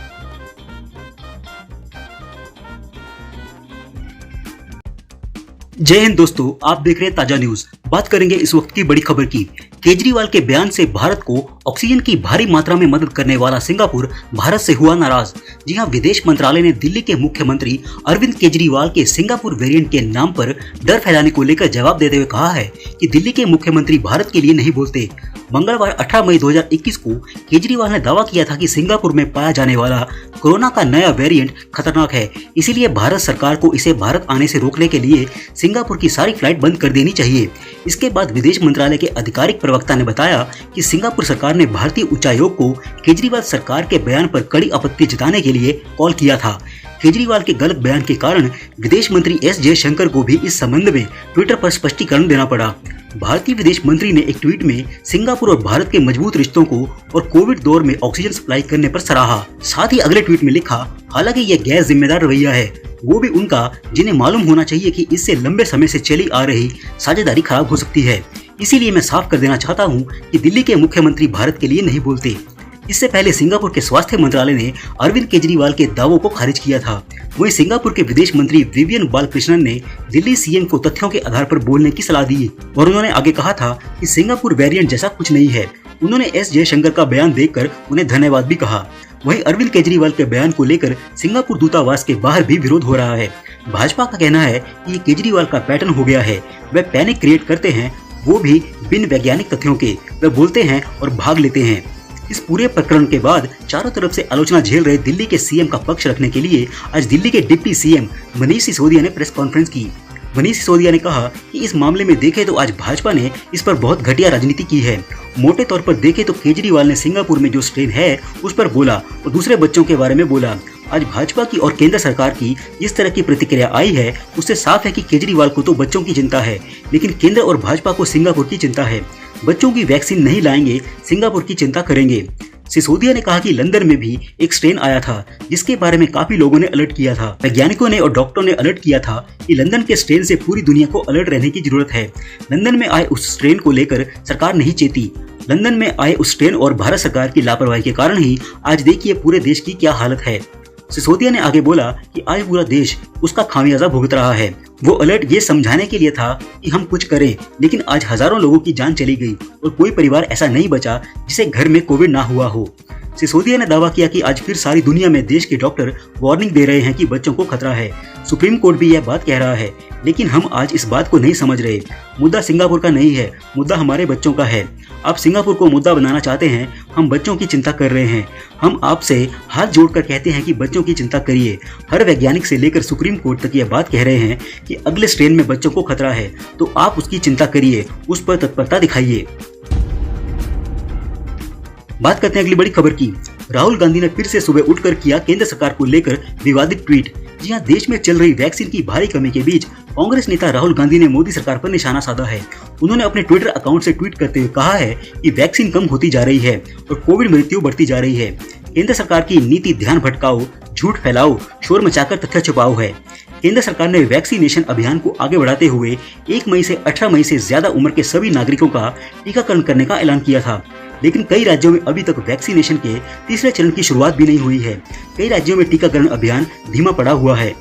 जय हिंद दोस्तों, आप देख रहे हैं ताजा न्यूज। बात करेंगे इस वक्त की बड़ी खबर की। केजरीवाल के बयान से भारत को ऑक्सीजन की भारी मात्रा में मदद करने वाला सिंगापुर भारत से हुआ नाराज। जी हां, विदेश मंत्रालय ने दिल्ली के मुख्यमंत्री अरविंद केजरीवाल के सिंगापुर वेरिएंट के नाम पर डर फैलाने को लेकर जवाब देते हुए कहा है कि दिल्ली के मुख्यमंत्री भारत के लिए नहीं बोलते। मंगलवार 18 मई 2021 को केजरीवाल ने दावा किया था कि सिंगापुर में पाया जाने वाला कोरोना का नया वेरिएंट खतरनाक है, इसीलिए भारत सरकार को इसे भारत आने से रोकने के लिए सिंगापुर की सारी फ्लाइट बंद कर देनी चाहिए। इसके बाद विदेश मंत्रालय के आधिकारिक प्रवक्ता ने बताया कि सिंगापुर सरकार ने भारतीय उच्चायोग को केजरीवाल सरकार के बयान पर कड़ी आपत्ति जताने के लिए कॉल किया था। केजरीवाल के गलत बयान के कारण विदेश मंत्री S जयशंकर को भी इस संबंध में ट्विटर पर स्पष्टीकरण देना पड़ा। भारतीय विदेश मंत्री ने एक ट्वीट में सिंगापुर और भारत के मजबूत रिश्तों को और कोविड दौर में ऑक्सीजन सप्लाई करने पर सराहा। साथ ही अगले ट्वीट में लिखा, हालांकि यह गैर जिम्मेदार रवैया है, वो भी उनका जिन्हें मालूम होना चाहिए कि इससे लंबे समय से चली आ रही साझेदारी खराब हो सकती है। इसीलिए मैं साफ कर देना चाहता हूँ कि दिल्ली के मुख्यमंत्री भारत के लिए नहीं बोलते। इससे पहले सिंगापुर के स्वास्थ्य मंत्रालय ने अरविंद केजरीवाल के दावों को खारिज किया था। वहीं सिंगापुर के विदेश मंत्री विवियन बालकृष्णन ने दिल्ली सीएम को तथ्यों के आधार पर बोलने की सलाह दी और उन्होंने आगे कहा था कि सिंगापुर वेरिएंट जैसा कुछ नहीं है। उन्होंने एस जयशंकर का बयान देखकर उन्हें धन्यवाद भी कहा। वहीं अरविंद केजरीवाल के बयान को लेकर सिंगापुर दूतावास के बाहर भी विरोध हो रहा है। भाजपा का कहना है कि ये केजरीवाल का पैटर्न हो गया है, वे पैनिक क्रिएट करते हैं, वो भी बिन वैज्ञानिक तथ्यों के, वे बोलते हैं और भाग लेते हैं। इस पूरे प्रकरण के बाद चारों तरफ से आलोचना झेल रहे दिल्ली के सीएम का पक्ष रखने के लिए आज दिल्ली के डिप्टी सीएम मनीष सिसोदिया ने प्रेस कॉन्फ्रेंस की। मनीष सिसोदिया ने कहा कि इस मामले में देखें तो आज भाजपा ने इस पर बहुत घटिया राजनीति की है। मोटे तौर पर देखें तो केजरीवाल ने सिंगापुर में जो स्ट्रेन है उस पर बोला और दूसरे बच्चों के बारे में बोला। आज भाजपा की और केंद्र सरकार की जिस तरह की प्रतिक्रिया आई है उससे साफ है कि केजरीवाल को तो बच्चों की चिंता है, लेकिन केंद्र और भाजपा को सिंगापुर की चिंता है। बच्चों की वैक्सीन नहीं लाएंगे, सिंगापुर की चिंता करेंगे। सिसोदिया ने कहा कि लंदन में भी एक स्ट्रेन आया था जिसके बारे में काफी लोगों ने अलर्ट किया था। वैज्ञानिकों ने और डॉक्टरों ने अलर्ट किया था कि लंदन के स्ट्रेन से पूरी दुनिया को अलर्ट रहने की जरूरत है। लंदन में आए उस स्ट्रेन को लेकर सरकार नहीं चेती। लंदन में आए उस स्ट्रेन और भारत सरकार की लापरवाही के कारण ही आज देखिए पूरे देश की क्या हालत है। सिसोदिया ने आगे बोला कि आज पूरा देश उसका खामियाजा भुगत रहा है। वो अलर्ट ये समझाने के लिए था कि हम कुछ करें, लेकिन आज हजारों लोगों की जान चली गई और कोई परिवार ऐसा नहीं बचा जिसे घर में कोविड ना हुआ हो। सिसोदिया ने दावा किया कि आज फिर सारी दुनिया में देश के डॉक्टर वार्निंग दे रहे हैं कि बच्चों को खतरा है। सुप्रीम कोर्ट भी यह बात कह रहा है, लेकिन हम आज इस बात को नहीं समझ रहे। मुद्दा सिंगापुर का नहीं है, मुद्दा हमारे बच्चों का है। आप सिंगापुर को मुद्दा बनाना चाहते हैं, हम बच्चों की चिंता कर रहे हैं। हम आपसे हाथ जोड़कर कहते हैं कि बच्चों की चिंता करिए। हर वैज्ञानिक से लेकर सुप्रीम कोर्ट तक यह बात कह रहे हैं कि अगले स्ट्रेन में बच्चों को खतरा है, तो आप उसकी चिंता करिए, उस पर तत्परता दिखाइए। बात करते हैं अगली बड़ी खबर की। राहुल गांधी ने फिर से सुबह उठकर किया केंद्र सरकार को लेकर विवादित ट्वीट। जी हां, देश में चल रही वैक्सीन की भारी कमी के बीच कांग्रेस नेता राहुल गांधी ने मोदी सरकार पर निशाना साधा है। उन्होंने अपने ट्विटर अकाउंट से ट्वीट करते हुए कहा है कि वैक्सीन कम होती जा रही है और कोविड मृत्यु बढ़ती जा रही है। केंद्र सरकार की नीति ध्यान भटकाओ, झूठ फैलाओ, शोर मचाकर तथ्य छुपाओ है। केंद्र सरकार ने वैक्सीनेशन अभियान को आगे बढ़ाते हुए 1 मई से 18 मई से ज्यादा उम्र के सभी नागरिकों का टीकाकरण करने का ऐलान किया था, लेकिन कई राज्यों में अभी तक वैक्सीनेशन के तीसरे चरण की शुरुआत भी नहीं हुई है। कई राज्यों में टीकाकरण अभियान धीमा पड़ा हुआ है।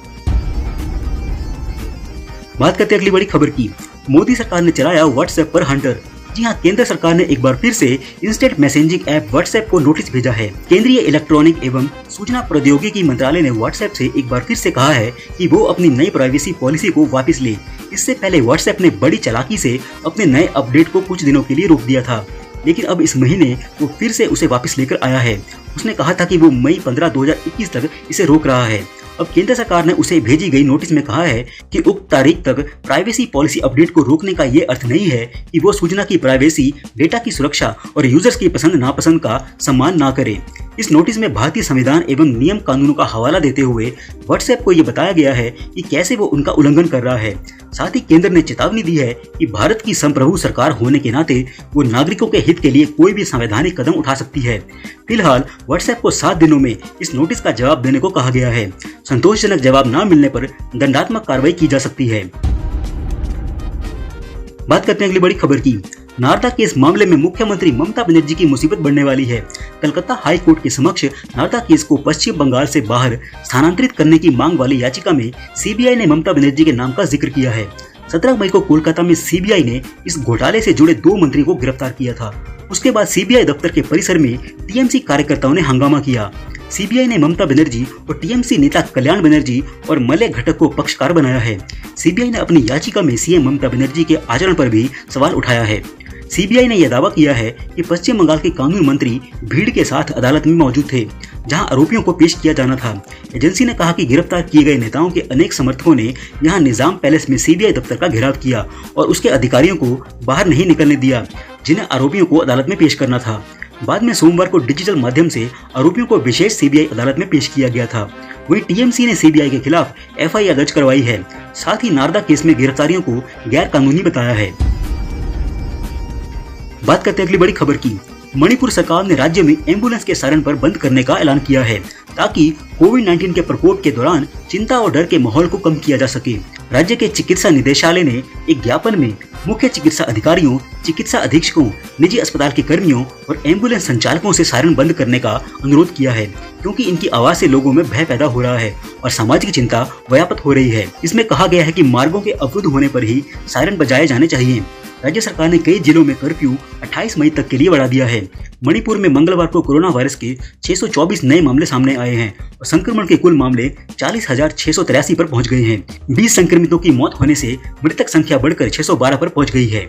बात करते हैं अगली बड़ी खबर की। मोदी सरकार ने चलाया व्हाट्सएप पर हंटर। जी हां, केंद्र सरकार ने एक बार फिर से इंस्टेंट मैसेजिंग ऐप व्हाट्सएप को नोटिस भेजा है। केंद्रीय इलेक्ट्रॉनिक एवं सूचना प्रौद्योगिकी मंत्रालय ने व्हाट्सएप से एक बार फिर से कहा है कि वो अपनी नई प्राइवेसी पॉलिसी को वापस ले। इससे पहले व्हाट्सएप ने बड़ी चालाकी से अपने नए अपडेट को कुछ दिनों के लिए रोक दिया था, लेकिन अब इस महीने वो फिर से उसे वापस लेकर आया है। उसने कहा था कि वो मई 15, 2021 तक इसे रोक रहा है। अब केंद्र सरकार ने उसे भेजी गई नोटिस में कहा है कि उक्त तारीख तक प्राइवेसी पॉलिसी अपडेट को रोकने का ये अर्थ नहीं है कि वो सूचना की प्राइवेसी, डेटा की सुरक्षा और यूजर्स की पसंद नापसंद का सम्मान ना करे। इस नोटिस में भारतीय संविधान एवं नियम कानूनों का हवाला देते हुए व्हाट्सएप को ये बताया गया है कि कैसे वो उनका उल्लंघन कर रहा है। साथ ही केंद्र ने चेतावनी दी है कि भारत की संप्रभु सरकार होने के नाते वो नागरिकों के हित के लिए कोई भी संवैधानिक कदम उठा सकती है। फिलहाल व्हाट्सएप को 7 दिनों में इस नोटिस का जवाब देने को कहा गया है। संतोषजनक जवाब न मिलने पर दंडात्मक कार्रवाई की जा सकती है। बात करते हैं अगली बड़ी खबर की। नारदा केस मामले में मुख्यमंत्री ममता बनर्जी की मुसीबत बढ़ने वाली है। कलकत्ता हाई कोर्ट के समक्ष नारदा केस को पश्चिम बंगाल से बाहर स्थानांतरित करने की मांग वाली याचिका में सीबीआई ने ममता बनर्जी के नाम का जिक्र किया है। 17 मई को कोलकाता में सीबीआई ने इस घोटाले से जुड़े 2 मंत्रियों को गिरफ्तार किया था। उसके बाद सीबीआई दफ्तर के परिसर में टीएमसी कार्यकर्ताओं ने हंगामा किया। सीबीआई ने ममता बनर्जी और टीएमसी नेता कल्याण बनर्जी और मलय घटक को पक्षकार बनाया है। सीबीआई ने अपनी याचिका में सीएम ममता बनर्जी के आचरण पर भी सवाल उठाया है। सीबीआई ने यह दावा किया है कि पश्चिम बंगाल के कानून मंत्री भीड़ के साथ अदालत में मौजूद थे, जहां आरोपियों को पेश किया जाना था। एजेंसी ने कहा कि गिरफ्तार किए गए नेताओं के अनेक समर्थकों ने यहां निजाम पैलेस में सीबीआई दफ्तर का घेराव किया और उसके अधिकारियों को बाहर नहीं निकलने दिया, जिन्हें आरोपियों को अदालत में पेश करना था। बाद में सोमवार को डिजिटल माध्यम से आरोपियों को विशेष सीबीआई अदालत में पेश किया गया था। वहीं टीएमसी ने सीबीआई के खिलाफ एफआईआर दर्ज करवाई है। साथ ही नारदा केस में गिरफ्तारियों को गैर कानूनी बताया है। बात करते हैं अगली बड़ी खबर की। मणिपुर सरकार ने राज्य में एम्बुलेंस के सायरन पर बंद करने का ऐलान किया है, ताकि कोविड-19 के प्रकोप के दौरान चिंता और डर के माहौल को कम किया जा सके। राज्य के चिकित्सा निदेशालय ने एक ज्ञापन में मुख्य चिकित्सा अधिकारियों, चिकित्सा अधीक्षकों, निजी अस्पताल के कर्मियों और एम्बुलेंस संचालकों से सायरन बंद करने का अनुरोध किया है, क्योंकि इनकी आवाज से लोगों में भय पैदा हो रहा है और सामाजिक चिंता व्याप्त हो रही है। इसमें कहा गया है कि मार्गों के अवरुद्ध होने पर ही सायरन बजाए जाने चाहिए। राज्य सरकार ने कई जिलों में कर्फ्यू 28 मई तक के लिए बढ़ा दिया है। मणिपुर में मंगलवार को कोरोना वायरस के 624 नए मामले सामने आए हैं और संक्रमण के कुल मामले 40,683 पर पहुंच गए हैं। 20 संक्रमितों की मौत होने से मृतक संख्या बढ़कर 612 पर पहुंच गई है।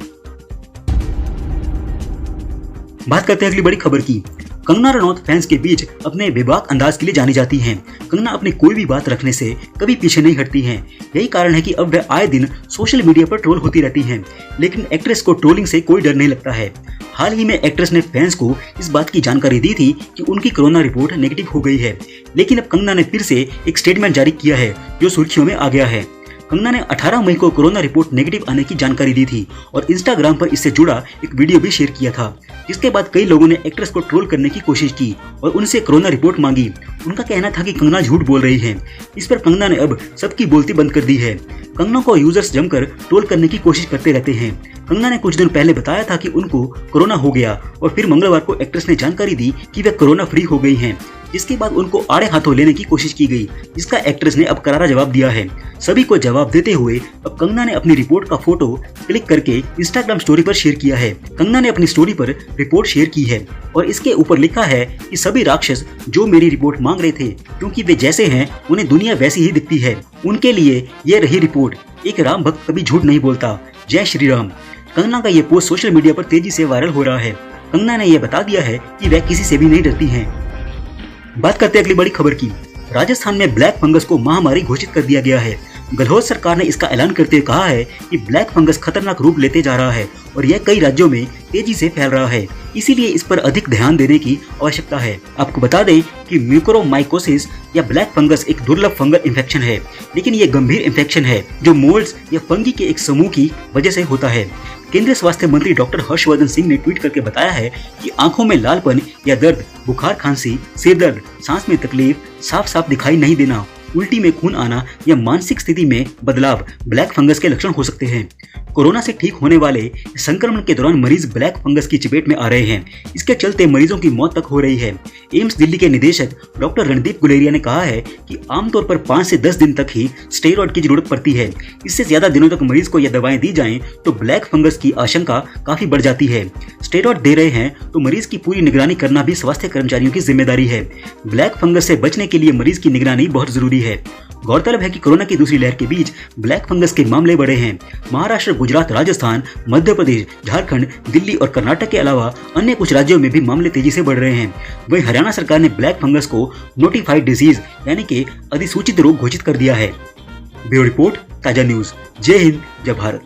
बात करते हैं अगली बड़ी खबर की। कंगना रनौत फैंस के बीच अपने बेबाक अंदाज के लिए जानी जाती हैं। कंगना अपनी कोई भी बात रखने से कभी पीछे नहीं हटती हैं। यही कारण है कि अब वह आए दिन सोशल मीडिया पर ट्रोल होती रहती हैं, लेकिन एक्ट्रेस को ट्रोलिंग से कोई डर नहीं लगता है। हाल ही में एक्ट्रेस ने फैंस को इस बात की जानकारी दी थी कि उनकी कोरोना रिपोर्ट नेगेटिव हो गई है, लेकिन अब कंगना ने फिर से एक स्टेटमेंट जारी किया है जो सुर्खियों में आ गया है। कंगना ने 18 मई को कोरोना रिपोर्ट नेगेटिव आने की जानकारी दी थी और इंस्टाग्राम पर इससे जुड़ा एक वीडियो भी शेयर किया था, जिसके बाद कई लोगों ने एक्ट्रेस को ट्रोल करने की कोशिश की और उनसे कोरोना रिपोर्ट मांगी। उनका कहना था कि कंगना झूठ बोल रही है। इस पर कंगना ने अब सबकी बोलती बंद कर दी है। कंगना को यूजर्स जमकर ट्रोल करने की कोशिश करते रहते हैं। कंगना ने कुछ दिन पहले बताया था कि उनको कोरोना हो गया और फिर मंगलवार को एक्ट्रेस ने जानकारी दी कि वे कोरोना फ्री हो गई हैं, जिसके बाद उनको आड़े हाथों लेने की कोशिश की गई, जिसका एक्ट्रेस ने अब करारा जवाब दिया है। सभी को जवाब देते हुए अब कंगना ने अपनी रिपोर्ट का फोटो क्लिक करके इंस्टाग्राम स्टोरी पर शेयर किया है। कंगना ने अपनी स्टोरी पर रिपोर्ट शेयर की है और इसके ऊपर लिखा है कि सभी राक्षस जो मेरी रिपोर्ट मांग रहे थे, क्योंकि वे जैसे हैं उन्हें दुनिया वैसी ही दिखती है, उनके लिए ये रही रिपोर्ट। एक राम भक्त कभी झूठ नहीं बोलता। जय श्री राम। कंगना का ये पोस्ट सोशल मीडिया पर तेजी से वायरल हो रहा है। कंगना ने यह बता दिया है कि वह किसी से भी नहीं डरती हैं। बात करते हैं अगली बड़ी खबर की। राजस्थान में ब्लैक फंगस को महामारी घोषित कर दिया गया है। गहलोत सरकार ने इसका ऐलान करते हुए कहा है कि ब्लैक फंगस खतरनाक रूप लेते जा रहा है और यह कई राज्यों में तेजी से फैल रहा है, इसीलिए इस पर अधिक ध्यान देने की आवश्यकता है। आपको बता दें कि म्यूकोरमाइकोसिस या ब्लैक फंगस एक दुर्लभ फंगल इन्फेक्शन है, लेकिन यह गंभीर इन्फेक्शन है जो मोल्ड्स या फंगी के एक समूह की वजह से होता है। केंद्रीय स्वास्थ्य मंत्री डॉक्टर हर्षवर्धन सिंह ने ट्वीट करके बताया है कि आंखों में लालपन या दर्द, बुखार, खांसी, सिर दर्द, सांस में तकलीफ, साफ साफ दिखाई नहीं देना, उल्टी में खून आना या मानसिक स्थिति में बदलाव ब्लैक फंगस के लक्षण हो सकते हैं। कोरोना से ठीक होने वाले संक्रमण के दौरान मरीज ब्लैक फंगस की चपेट में आ रहे हैं। इसके चलते मरीजों की मौत तक हो रही है। एम्स दिल्ली के निदेशक डॉक्टर रणदीप गुलेरिया ने कहा है कि आमतौर पर 5 से 10 दिन तक ही स्टेरॉइड की जरूरत पड़ती है। इससे ज्यादा दिनों तक मरीज को यह दवाएं दी जाएं तो ब्लैक फंगस की आशंका काफी बढ़ जाती है। स्टेरॉइड दे रहे हैं तो मरीज की पूरी निगरानी करना भी स्वास्थ्य कर्मचारियों की जिम्मेदारी है। ब्लैक फंगस से बचने के लिए मरीज की निगरानी बहुत जरूरी है। गौरतलब है कि कोरोना की दूसरी लहर के बीच ब्लैक फंगस के मामले बढ़े हैं। महाराष्ट्र, गुजरात, राजस्थान, मध्य प्रदेश, झारखंड, दिल्ली और कर्नाटक के अलावा अन्य कुछ राज्यों में भी मामले तेजी से बढ़ रहे हैं। वहीं हरियाणा सरकार ने ब्लैक फंगस को नोटिफाइड डिजीज यानी कि अधिसूचित रोग घोषित कर दिया है। ब्यूरो रिपोर्ट, ताजा न्यूज। जय हिंद, जय भारत।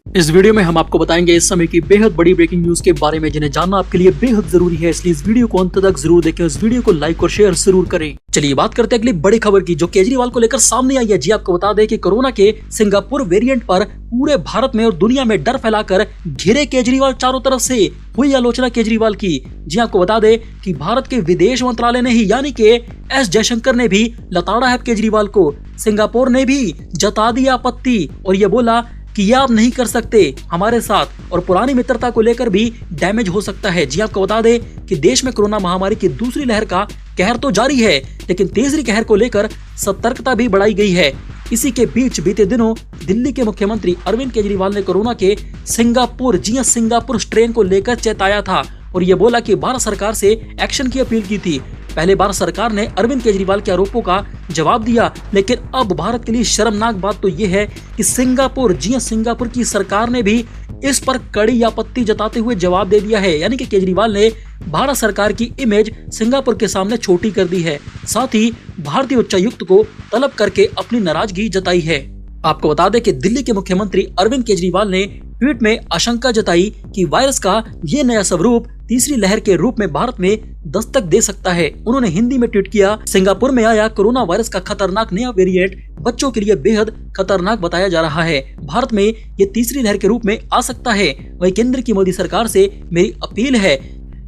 इस वीडियो में हम आपको बताएंगे इस समय की बेहद बड़ी ब्रेकिंग न्यूज के बारे में, जिन्हें जानना आपके लिए बेहद जरूरी है, इसलिए इस वीडियो को अंत तक जरूर देखें। इस वीडियो को लाइक और शेयर जरूर करें। चलिए बात करते हैं अगली बड़ी खबर की, जो केजरीवाल को लेकर सामने आई है। जी आपको बता दें कि कोरोना के सिंगापुर वेरिएंट पर पूरे भारत में और दुनिया में डर फैलाकर घिरे केजरीवाल चारों तरफ से हुई आलोचना केजरीवाल की। जी आपको बता दें कि भारत के विदेश मंत्रालय ने ही यानी कि एस जयशंकर ने भी लताड़ा है केजरीवाल को। सिंगापुर ने भी जता दी आपत्ति और ये बोला कि ये आप नहीं कर सकते हमारे साथ, और पुरानी मित्रता को लेकर भी डैमेज हो सकता है। जी आपको बता दें कि देश में कोरोना महामारी की दूसरी लहर का कहर तो जारी है, लेकिन तीसरी कहर को लेकर सतर्कता भी बढ़ाई गई है। इसी के बीच बीते दिनों दिल्ली के मुख्यमंत्री अरविंद केजरीवाल ने कोरोना के सिंगापुर स्ट्रेन को लेकर चेताया था और ये बोला कि भारत सरकार से एक्शन की अपील की थी। पहले भारत सरकार ने अरविंद केजरीवाल के आरोपों का जवाब दिया, लेकिन अब भारत के लिए शर्मनाक बात तो ये है कि सिंगापुर की सरकार ने भी इस पर कड़ी आपत्ति जताते हुए जवाब दे दिया है। यानी कि केजरीवाल ने भारत सरकार की इमेज सिंगापुर के सामने छोटी कर दी है। साथ ही भारतीय उच्चायुक्त को तलब करके अपनी नाराजगी जताई है। आपको बता दें कि दिल्ली के मुख्यमंत्री अरविंद केजरीवाल ने ट्वीट में आशंका जताई कि वायरस का ये नया स्वरूप तीसरी लहर के रूप में भारत में दस्तक दे सकता है। उन्होंने हिंदी में ट्वीट किया, सिंगापुर में आया कोरोना वायरस का खतरनाक नया वेरिएंट बच्चों के लिए बेहद खतरनाक बताया जा रहा है। भारत में ये तीसरी लहर के रूप में आ सकता है। वहीं केंद्र की मोदी सरकार से मेरी अपील है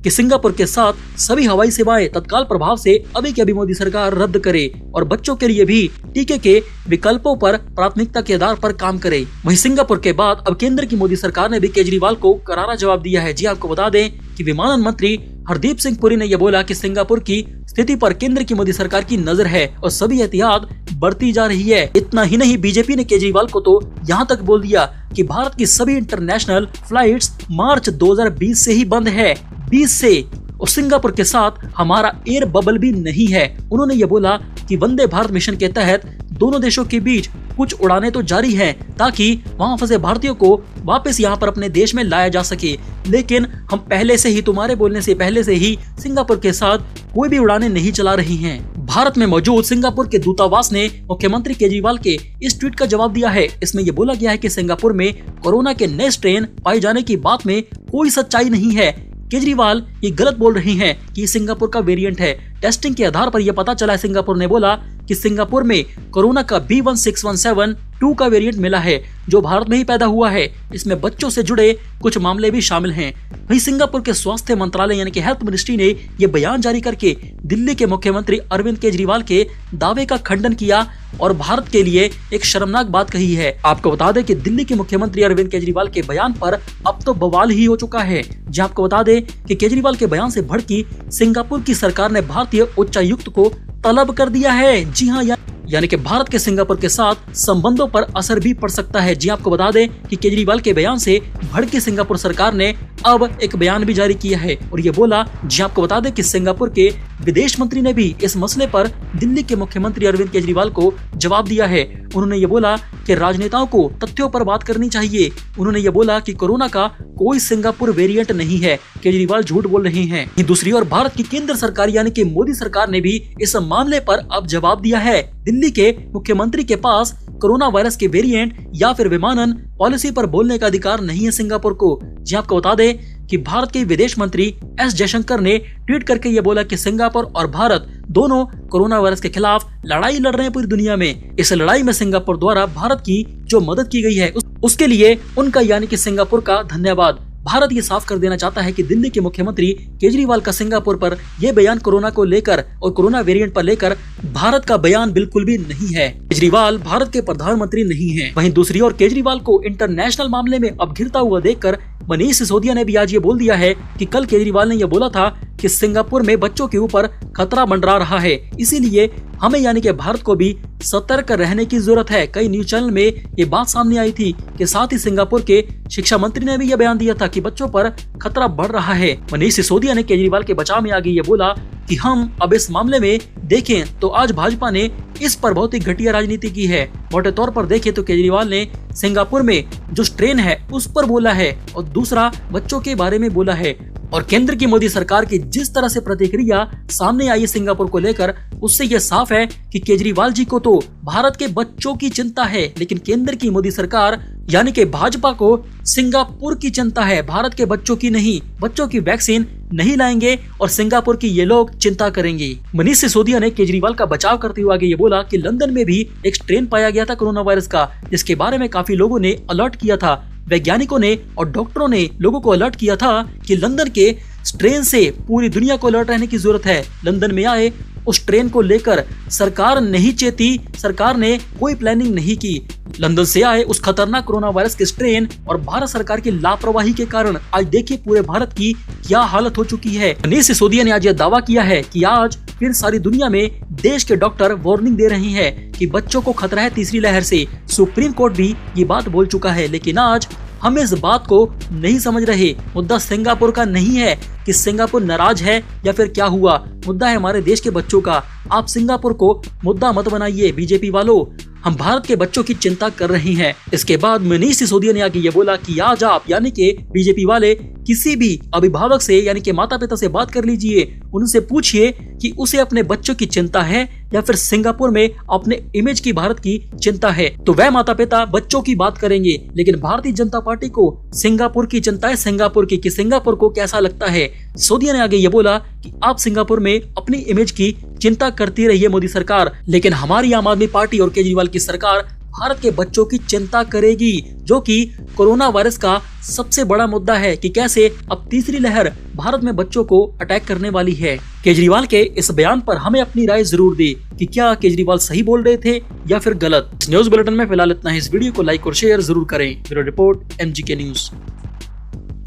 कि सिंगापुर के साथ सभी हवाई सेवाएं तत्काल प्रभाव से अभी के अभी मोदी सरकार रद्द करे और बच्चों के लिए भी टीके के विकल्पों पर प्राथमिकता के आधार पर काम करे। वहीं सिंगापुर के बाद अब केंद्र की मोदी सरकार ने भी केजरीवाल को करारा जवाब दिया है। जी आपको बता दें कि विमानन मंत्री हरदीप सिंह पुरी ने यह बोला कि सिंगापुर की स्थिति पर केंद्र की मोदी सरकार की नजर है और सभी एहतियात बढ़ती जा रही है। इतना ही नहीं, बीजेपी ने केजरीवाल को तो यहाँ तक बोल दिया कि भारत की सभी इंटरनेशनल फ्लाइट्स मार्च 2020 से ही बंद है, 20 से, और सिंगापुर के साथ हमारा एयर बबल भी नहीं है। उन्होंने ये बोला कि वंदे भारत मिशन के तहत दोनों देशों के बीच कुछ उड़ानें तो जारी हैं ताकि वहां फंसे भारतीयों को वापस यहां पर अपने देश में लाया जा सके, लेकिन हम पहले से ही, तुम्हारे बोलने से पहले से ही सिंगापुर के साथ कोई भी उड़ानें नहीं चला रही हैं। भारत में मौजूद सिंगापुर के दूतावास ने मुख्यमंत्री केजरीवाल के इस ट्वीट का जवाब दिया है। इसमें यह बोला गया है कि सिंगापुर में कोरोना के नए स्ट्रेन पाए जाने की बात में कोई सच्चाई नहीं है। केजरीवाल ये गलत बोल रही हैं कि सिंगापुर का वेरिएंट है। टेस्टिंग के आधार पर यह पता चला है, सिंगापुर ने बोला कि सिंगापुर में कोरोना का B16172 का वेरिएंट मिला है जो भारत में ही पैदा हुआ है। इसमें बच्चों से जुड़े कुछ मामले भी शामिल हैं। वहीं सिंगापुर के स्वास्थ्य मंत्रालय यानी कि हेल्थ मिनिस्ट्री ने यह बयान जारी करके दिल्ली के मुख्यमंत्री अरविंद केजरीवाल के दावे का खंडन किया और भारत के लिए एक शर्मनाक बात कही है। आपको बता दें कि दिल्ली के मुख्यमंत्री अरविंद केजरीवाल के बयान पर अब तो बवाल ही हो चुका है। जी आपको बता दें कि केजरीवाल के बयान से भड़की सिंगापुर की सरकार ने भारतीय उच्चायुक्त को तलब कर दिया है। जी हाँ, यानी कि भारत के सिंगापुर के साथ संबंधों पर असर भी पड़ सकता है। जी आपको बता दें कि केजरीवाल के बयान से भड़की सिंगापुर सरकार ने अब एक बयान भी जारी किया है और ये बोला, जी आपको बता दें कि सिंगापुर के विदेश मंत्री ने भी इस मसले पर दिल्ली के मुख्यमंत्री अरविंद केजरीवाल को जवाब दिया है। उन्होंने ये बोला कि राजनेताओं को तथ्यों पर बात करनी चाहिए। उन्होंने ये बोला कि कोरोना का कोई सिंगापुर वेरिएंट नहीं है, केजरीवाल झूठ बोल रहे हैं। दूसरी ओर भारत की केंद्र सरकार यानी कि मोदी सरकार ने भी इस मामले पर अब जवाब दिया है। दिल्ली के मुख्यमंत्री के पास कोरोना वायरस के वेरिएंट या फिर विमानन पॉलिसी पर बोलने का अधिकार नहीं है सिंगापुर को। जी आपको बता दें कि भारत के विदेश मंत्री एस जयशंकर ने ट्वीट करके ये बोला कि सिंगापुर और भारत दोनों कोरोना वायरस के खिलाफ लड़ाई लड़ रहे हैं पूरी दुनिया में। इस लड़ाई में सिंगापुर द्वारा भारत की जो मदद की गई है उसके लिए उनका यानी कि सिंगापुर का धन्यवाद। भारत ये साफ कर देना चाहता है कि दिल्ली के मुख्यमंत्री केजरीवाल का सिंगापुर पर यह बयान कोरोना को लेकर और कोरोना वेरिएंट पर लेकर भारत का बयान बिल्कुल भी नहीं है। केजरीवाल भारत के प्रधानमंत्री नहीं हैं। वहीं दूसरी ओर केजरीवाल को इंटरनेशनल मामले में अब घिरता हुआ देखकर मनीष सिसोदिया ने भी आज ये बोल दिया है कि कल केजरीवाल ने यह बोला था कि सिंगापुर में बच्चों के ऊपर खतरा मंडरा रहा है, इसीलिए हमें यानी कि भारत को भी सतर्क रहने की जरूरत है। कई न्यूज चैनल में ये बात सामने आई थी कि साथ ही सिंगापुर के शिक्षा मंत्री ने भी यह बयान दिया था कि बच्चों पर खतरा बढ़ रहा है। मनीष सिसोदिया ने केजरीवाल के बचाव में आगे ये बोला कि हम अब इस मामले में देखें तो आज भाजपा ने इस पर बहुत ही घटिया राजनीति की है। मोटे तौर पर देखें तो केजरीवाल ने सिंगापुर में जो स्ट्रेन है उस पर बोला है और दूसरा बच्चों के बारे में बोला है। और केंद्र की मोदी सरकार की जिस तरह से प्रतिक्रिया सामने आई है सिंगापुर को लेकर, उससे यह साफ है कि केजरीवाल जी को तो भारत के बच्चों की चिंता है, लेकिन केंद्र की मोदी सरकार यानी कि भाजपा को सिंगापुर की चिंता है, भारत के बच्चों की नहीं। बच्चों की वैक्सीन नहीं लाएंगे और सिंगापुर की ये लोग चिंता करेंगे। मनीष सिसोदिया ने केजरीवाल का बचाव करते हुए आगे ये बोला कि लंदन में भी एक स्ट्रेन पाया गया था कोरोना वायरस का, जिसके बारे में काफी लोगों ने अलर्ट किया था। वैज्ञानिकों ने और डॉक्टरों ने लोगों को अलर्ट किया था कि लंदन के स्ट्रेन से पूरी दुनिया को अलर्ट रहने की जरूरत है। लंदन में आए उस ट्रेन को लेकर सरकार नहीं चेती, सरकार ने कोई प्लानिंग नहीं की। लंदन से आए उस खतरनाक कोरोना वायरस के स्ट्रेन और भारत सरकार की लापरवाही के कारण आज देखिए पूरे भारत की क्या हालत हो चुकी है। मनीष सिसोदिया ने आज यह दावा किया है कि आज फिर सारी दुनिया में देश के डॉक्टर वार्निंग दे रहे हैं कि बच्चों को खतरा है तीसरी लहर से। सुप्रीम कोर्ट भी ये बात बोल चुका है, लेकिन आज हम इस बात को नहीं समझ रहे। मुद्दा सिंगापुर का नहीं है कि सिंगापुर नाराज है या फिर क्या हुआ, मुद्दा है हमारे देश के बच्चों का। आप सिंगापुर को मुद्दा मत बनाइए बीजेपी वालों, हम भारत के बच्चों की चिंता कर रहे हैं। इसके बाद मनीष सिसोदिया ने आगे ये बोला कि आज आप यानी कि बीजेपी वाले किसी भी अभिभावक से यानी कि माता पिता से बात कर लीजिए, उनसे पूछिए कि उसे अपने बच्चों की चिंता है या फिर सिंगापुर में अपने इमेज की भारत की चिंता है, तो वह माता पिता बच्चों की बात करेंगे। लेकिन भारतीय जनता पार्टी को सिंगापुर की चिंता है, सिंगापुर की कि सिंगापुर को कैसा लगता है। सिसोदिया ने आगे ये बोला कि आप सिंगापुर में अपनी इमेज की चिंता करती रही है मोदी सरकार, लेकिन हमारी आम आदमी पार्टी और केजरीवाल की सरकार भारत के बच्चों की चिंता करेगी, जो कि कोरोना वायरस का सबसे बड़ा मुद्दा है कि कैसे अब तीसरी लहर भारत में बच्चों को अटैक करने वाली है। केजरीवाल के इस बयान पर हमें अपनी राय जरूर दे कि क्या केजरीवाल सही बोल रहे थे या फिर गलत। इस न्यूज बुलेटिन में फिलहाल इतना ही। इस वीडियो को लाइक और शेयर जरूर करें। Bureau report MGK news.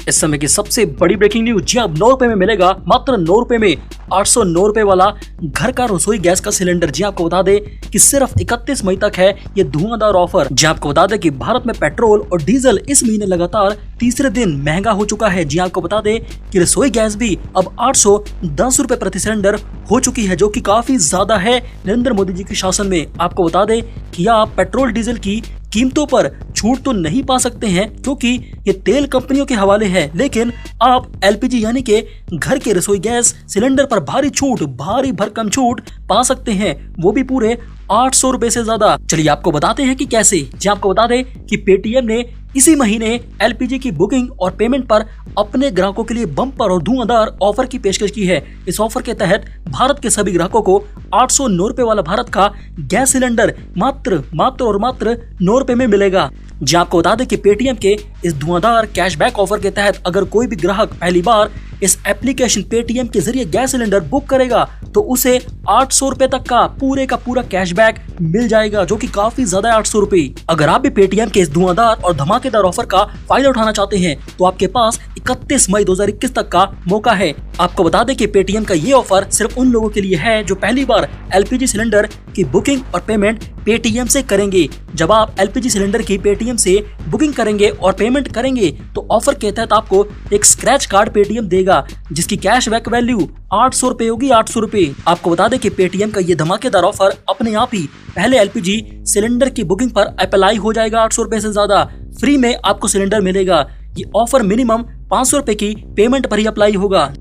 इस समय की सबसे बड़ी ब्रेकिंग न्यूज। जी अब 9 रुपए में मिलेगा, मात्र 9 रुपए में 809 रुपए वाला घर का रसोई गैस का सिलेंडर। जी आपको बता दें कि सिर्फ 31 मई तक है ये धुआंधार ऑफर। जी आपको बता दें कि भारत में पेट्रोल और डीजल इस महीने लगातार तीसरे दिन महंगा हो चुका है। जी आपको बता दें कि रसोई गैस भी अब 810 रुपए प्रति सिलेंडर हो चुकी है, जो कि काफी ज्यादा है नरेंद्र मोदी जी के शासन में। आपको बता दें कि आप पेट्रोल डीजल की कीमतों पर छूट तो नहीं पा सकते हैं क्योंकि ये तेल कंपनियों के हवाले है, लेकिन आप LPG यानी कि घर के रसोई गैस सिलेंडर पर भारी भरकम छूट पा सकते हैं, वो भी पूरे 800 रुपए से ज्यादा। चलिए आपको बताते हैं कि कैसे। जी आपको बता दें कि पेटीएम ने इसी महीने LPG की बुकिंग और पेमेंट पर अपने ग्राहकों के लिए बम्पर और धुआंधार ऑफर की पेशकश की है। इस ऑफर के तहत भारत के सभी ग्राहकों को 809 रुपए वाला भारत का गैस सिलेंडर मात्र 9 रुपए में मिलेगा। जी आपको बता दें कि पेटीएम के इस धुआंधार कैशबैक ऑफर के तहत अगर कोई भी ग्राहक पहली बार इस एप्लीकेशन पेटीएम के जरिए गैस सिलेंडर बुक करेगा तो उसे 800 रुपए तक का पूरा कैशबैक मिल जाएगा, जो कि काफी ज्यादा है 800 रुपए। अगर आप भी पेटीएम के इस धुआंधार और धमाकेदार ऑफर का फायदा उठाना चाहते हैं तो आपके पास 31 मई 2021 तक का मौका है। आपको बता दें कि पेटीएम का ये ऑफर सिर्फ उन लोगों के लिए है जो पहली बार LPG सिलेंडर की बुकिंग और पेमेंट पेटीएम से करेंगे। जब आप LPG सिलेंडर की पेटीएम से बुकिंग करेंगे और पेमेंट करेंगे तो ऑफर के तहत आपको एक स्क्रैच कार्ड पेटीएम देगा, जिसकी कैशबैक वैल्यू 800 रुपए होगी। 800 रुपए। आपको बता दें कि पेटीएम का ये धमाकेदार ऑफर अपने आप ही पहले LPG सिलेंडर की बुकिंग पर अप्लाई हो जाएगा। 800 रुपए से ज्यादा फ्री में आपको सिलेंडर मिलेगा। ये ऑफर मिनिमम 500 रुपए की पेमेंट पर ही अप्लाई होगा।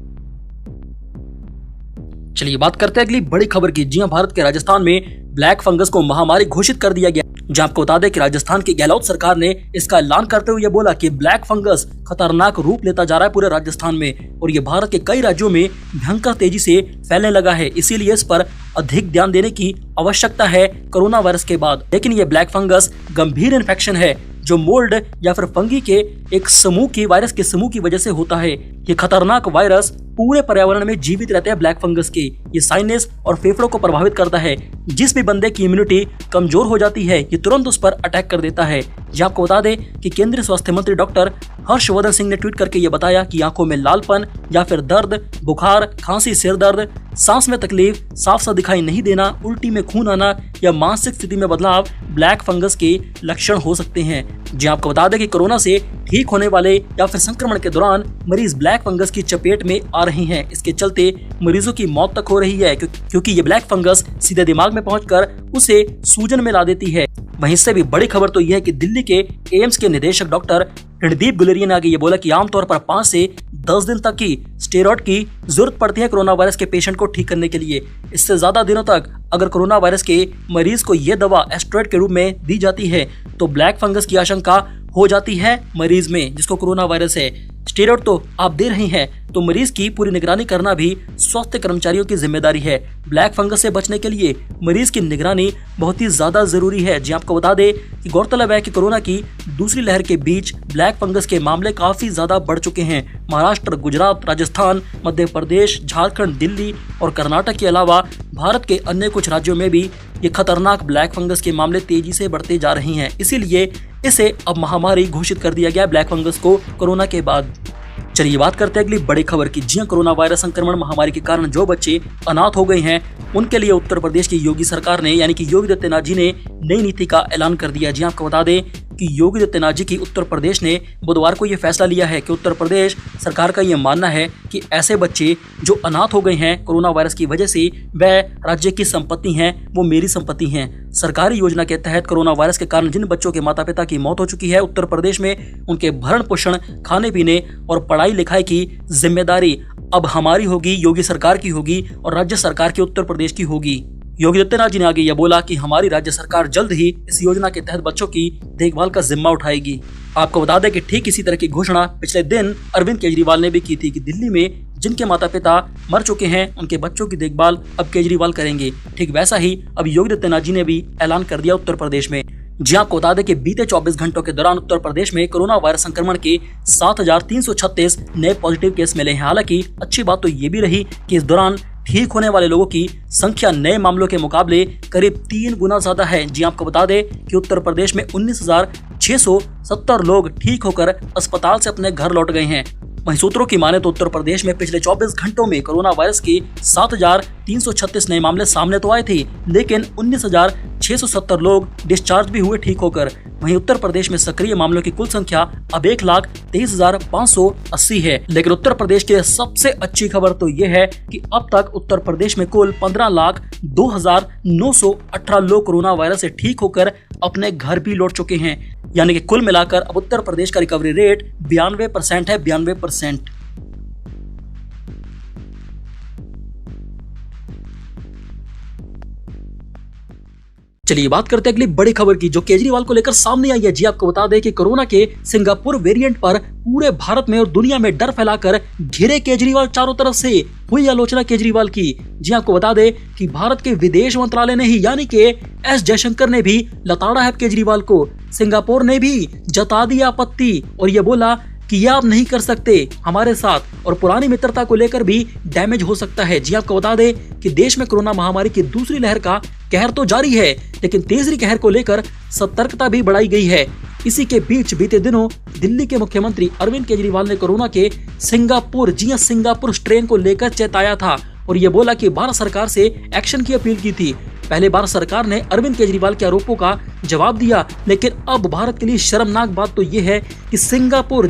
चलिए बात करते हैं अगली बड़ी खबर की। जी भारत के राजस्थान में ब्लैक फंगस को महामारी घोषित कर दिया गया। जहां आपको बता दें कि राजस्थान की गहलोत सरकार ने इसका ऐलान करते हुए बोला कि ब्लैक फंगस खतरनाक रूप लेता जा रहा है पूरे राजस्थान में, और ये भारत के कई राज्यों में भयंकर तेजी से फैलने लगा है। इसीलिए इस पर अधिक ध्यान देने की आवश्यकता है कोरोना वायरस के बाद। लेकिन ये ब्लैक फंगस गंभीर इन्फेक्शन है जो मोल्ड या फिर फंगी के एक वायरस के समूह की वजह से होता है। ये खतरनाक वायरस पूरे पर्यावरण में जीवित रहते हैं ब्लैक फंगस के। ये साइनस और फेफड़ों को प्रभावित करता है। जिस भी बंदे की इम्यूनिटी कमजोर हो जाती है ये तुरंत उस पर अटैक कर देता है। जी आपको बता दें कि केंद्रीय स्वास्थ्य मंत्री डॉक्टर हर्षवर्धन सिंह ने ट्वीट करके ये बताया कि आंखों में लालपन या फिर दर्द, बुखार, खांसी, सिर दर्द, सांस में तकलीफ, साफ सा दिखाई नहीं देना, उल्टी में खून आना या मानसिक स्थिति में बदलाव ब्लैक फंगस के लक्षण हो सकते हैं। जी आपको बता दें कि कोरोना से ठीक होने वाले या फिर संक्रमण के दौरान मरीज ब्लैक फंगस की चपेट में आ रहे हैं। इसके चलते मरीजों की मौत तक हो रही है क्योंकि ये ब्लैक फंगस सीधे दिमाग में पहुंचकर उसे सूजन में ला देती है। वहीं इससे भी बड़ी खबर तो यह है कि दिल्ली के एम्स के निदेशक डॉक्टर रणदीप गुलेरिया ने आगे ये बोला कि आमतौर पर 5 से 10 दिन तक की स्टेरॉइड की जरूरत पड़ती है कोरोना वायरस के पेशेंट को ठीक करने के लिए। इससे ज्यादा दिनों तक अगर कोरोना वायरस के मरीज को यह दवा एस्टेरॉइड के रूप में दी जाती है तो ब्लैक फंगस की आशंका हो जाती है मरीज में जिसको कोरोना वायरस है। स्टेरॉइड तो आप दे रहे हैं तो मरीज की पूरी निगरानी करना भी स्वास्थ्य कर्मचारियों की जिम्मेदारी है। ब्लैक फंगस से बचने के लिए मरीज की निगरानी बहुत ही ज्यादा जरूरी है। जी आपको बता दें कि गौरतलब है कि कोरोना की दूसरी लहर के बीच ब्लैक फंगस के मामले काफी ज्यादा बढ़ चुके हैं। महाराष्ट्र, गुजरात, राजस्थान, मध्य प्रदेश, झारखंड, दिल्ली और कर्नाटक के अलावा भारत के अन्य कुछ राज्यों में भी ये खतरनाक ब्लैक फंगस के मामले तेजी से बढ़ते जा रहे हैं। इसीलिए इसे अब महामारी घोषित कर दिया गया ब्लैक फंगस को कोरोना के बाद। चलिए बात करते हैं अगली बड़ी खबर की। जी कोरोना वायरस संक्रमण महामारी के कारण जो बच्चे अनाथ हो गए हैं उनके लिए उत्तर प्रदेश की योगी सरकार ने यानी कि योगी आदित्यनाथ जी ने नई नीति का ऐलान कर दिया। जी आपको बता दें कि योगी आदित्यनाथ जी की उत्तर प्रदेश ने बुधवार को यह फैसला लिया है कि उत्तर प्रदेश सरकार का यह मानना है कि ऐसे बच्चे जो अनाथ हो गए हैं कोरोना वायरस की वजह से वह राज्य की संपत्ति हैं, वो मेरी संपत्ति हैं। सरकारी योजना के तहत कोरोना वायरस के कारण जिन बच्चों के माता पिता की मौत हो चुकी है उत्तर प्रदेश में उनके भरण पोषण, खाने पीने और पढ़ाई लिखाई की जिम्मेदारी अब हमारी होगी, योगी सरकार की होगी और राज्य सरकार की उत्तर प्रदेश की होगी। योगी आदित्यनाथ जी ने आगे यह बोला कि हमारी राज्य सरकार जल्द ही इस योजना के तहत बच्चों की देखभाल का जिम्मा उठाएगी। आपको बता दें कि ठीक इसी तरह की घोषणा पिछले दिन अरविंद केजरीवाल ने भी की थी कि दिल्ली में जिनके माता पिता मर चुके हैं उनके बच्चों की देखभाल अब केजरीवाल करेंगे। ठीक वैसा ही अब योगी आदित्यनाथ जी ने भी ऐलान कर दिया उत्तर प्रदेश में। जी आपको बता दें कि बीते 24 घंटों के दौरान उत्तर प्रदेश में कोरोना वायरस संक्रमण के 7,336 नए पॉजिटिव केस मिले हैं। हालांकि अच्छी बात तो ये भी रही कि इस दौरान ठीक होने वाले लोगों की संख्या नए मामलों के मुकाबले करीब 3 गुना ज्यादा है। जी आपको बता दें कि उत्तर प्रदेश में 19,670 लोग ठीक होकर अस्पताल से अपने घर लौट गए हैं। वहीं सूत्रों की माने तो उत्तर प्रदेश में पिछले 24 घंटों में कोरोना वायरस के 7,336 नए मामले सामने तो आए थे, लेकिन 19,670 लोग डिस्चार्ज भी हुए ठीक होकर। वहीं उत्तर प्रदेश में सक्रिय मामलों की कुल संख्या अब 1,23,580 है। लेकिन उत्तर प्रदेश की सबसे अच्छी खबर तो ये है कि अब तक उत्तर प्रदेश में कुल 15,02,918 लोग कोरोना वायरस से ठीक होकर अपने घर भी लौट चुके हैं। यानी कि कुल मिलाकर अब उत्तर प्रदेश का रिकवरी रेट 92% है, 92%। चलिए बात करते हैं अगली बड़ी खबर की, जो केजरीवाल को लेकर सामने आई है। जी आपको बता दें कि कोरोना के सिंगापुर वेरिएंट पर पूरे भारत में और दुनिया में डर फैलाकर घिरे केजरीवाल चारों तरफ से हुई आलोचना केजरीवाल की। जी आपको बता दें कि भारत के विदेश मंत्रालय ने ही यानी कि एस जयशंकर ने भी लताड़ा है केजरीवाल को। सिंगापुर ने भी जता दी आपत्ति और ये बोला कि ये आप नहीं कर सकते हमारे साथ, और पुरानी मित्रता को लेकर भी डैमेज हो सकता है। जी आपको बता दें कि देश में कोरोना महामारी की दूसरी लहर का कहर तो जारी है, लेकिन तीसरी कहर को लेकर सतर्कता भी बढ़ाई गई है। इसी के बीच बीते दिनों दिल्ली के मुख्यमंत्री अरविंद केजरीवाल ने कोरोना के सिंगापुर स्ट्रेन को लेकर चेताया था और ये बोला कि भारत सरकार से एक्शन की अपील की थी। पहले भारत सरकार ने अरविंद केजरीवाल के आरोपों का जवाब दिया, लेकिन अब भारत के लिए शर्मनाक बात तो ये है कि सिंगापुर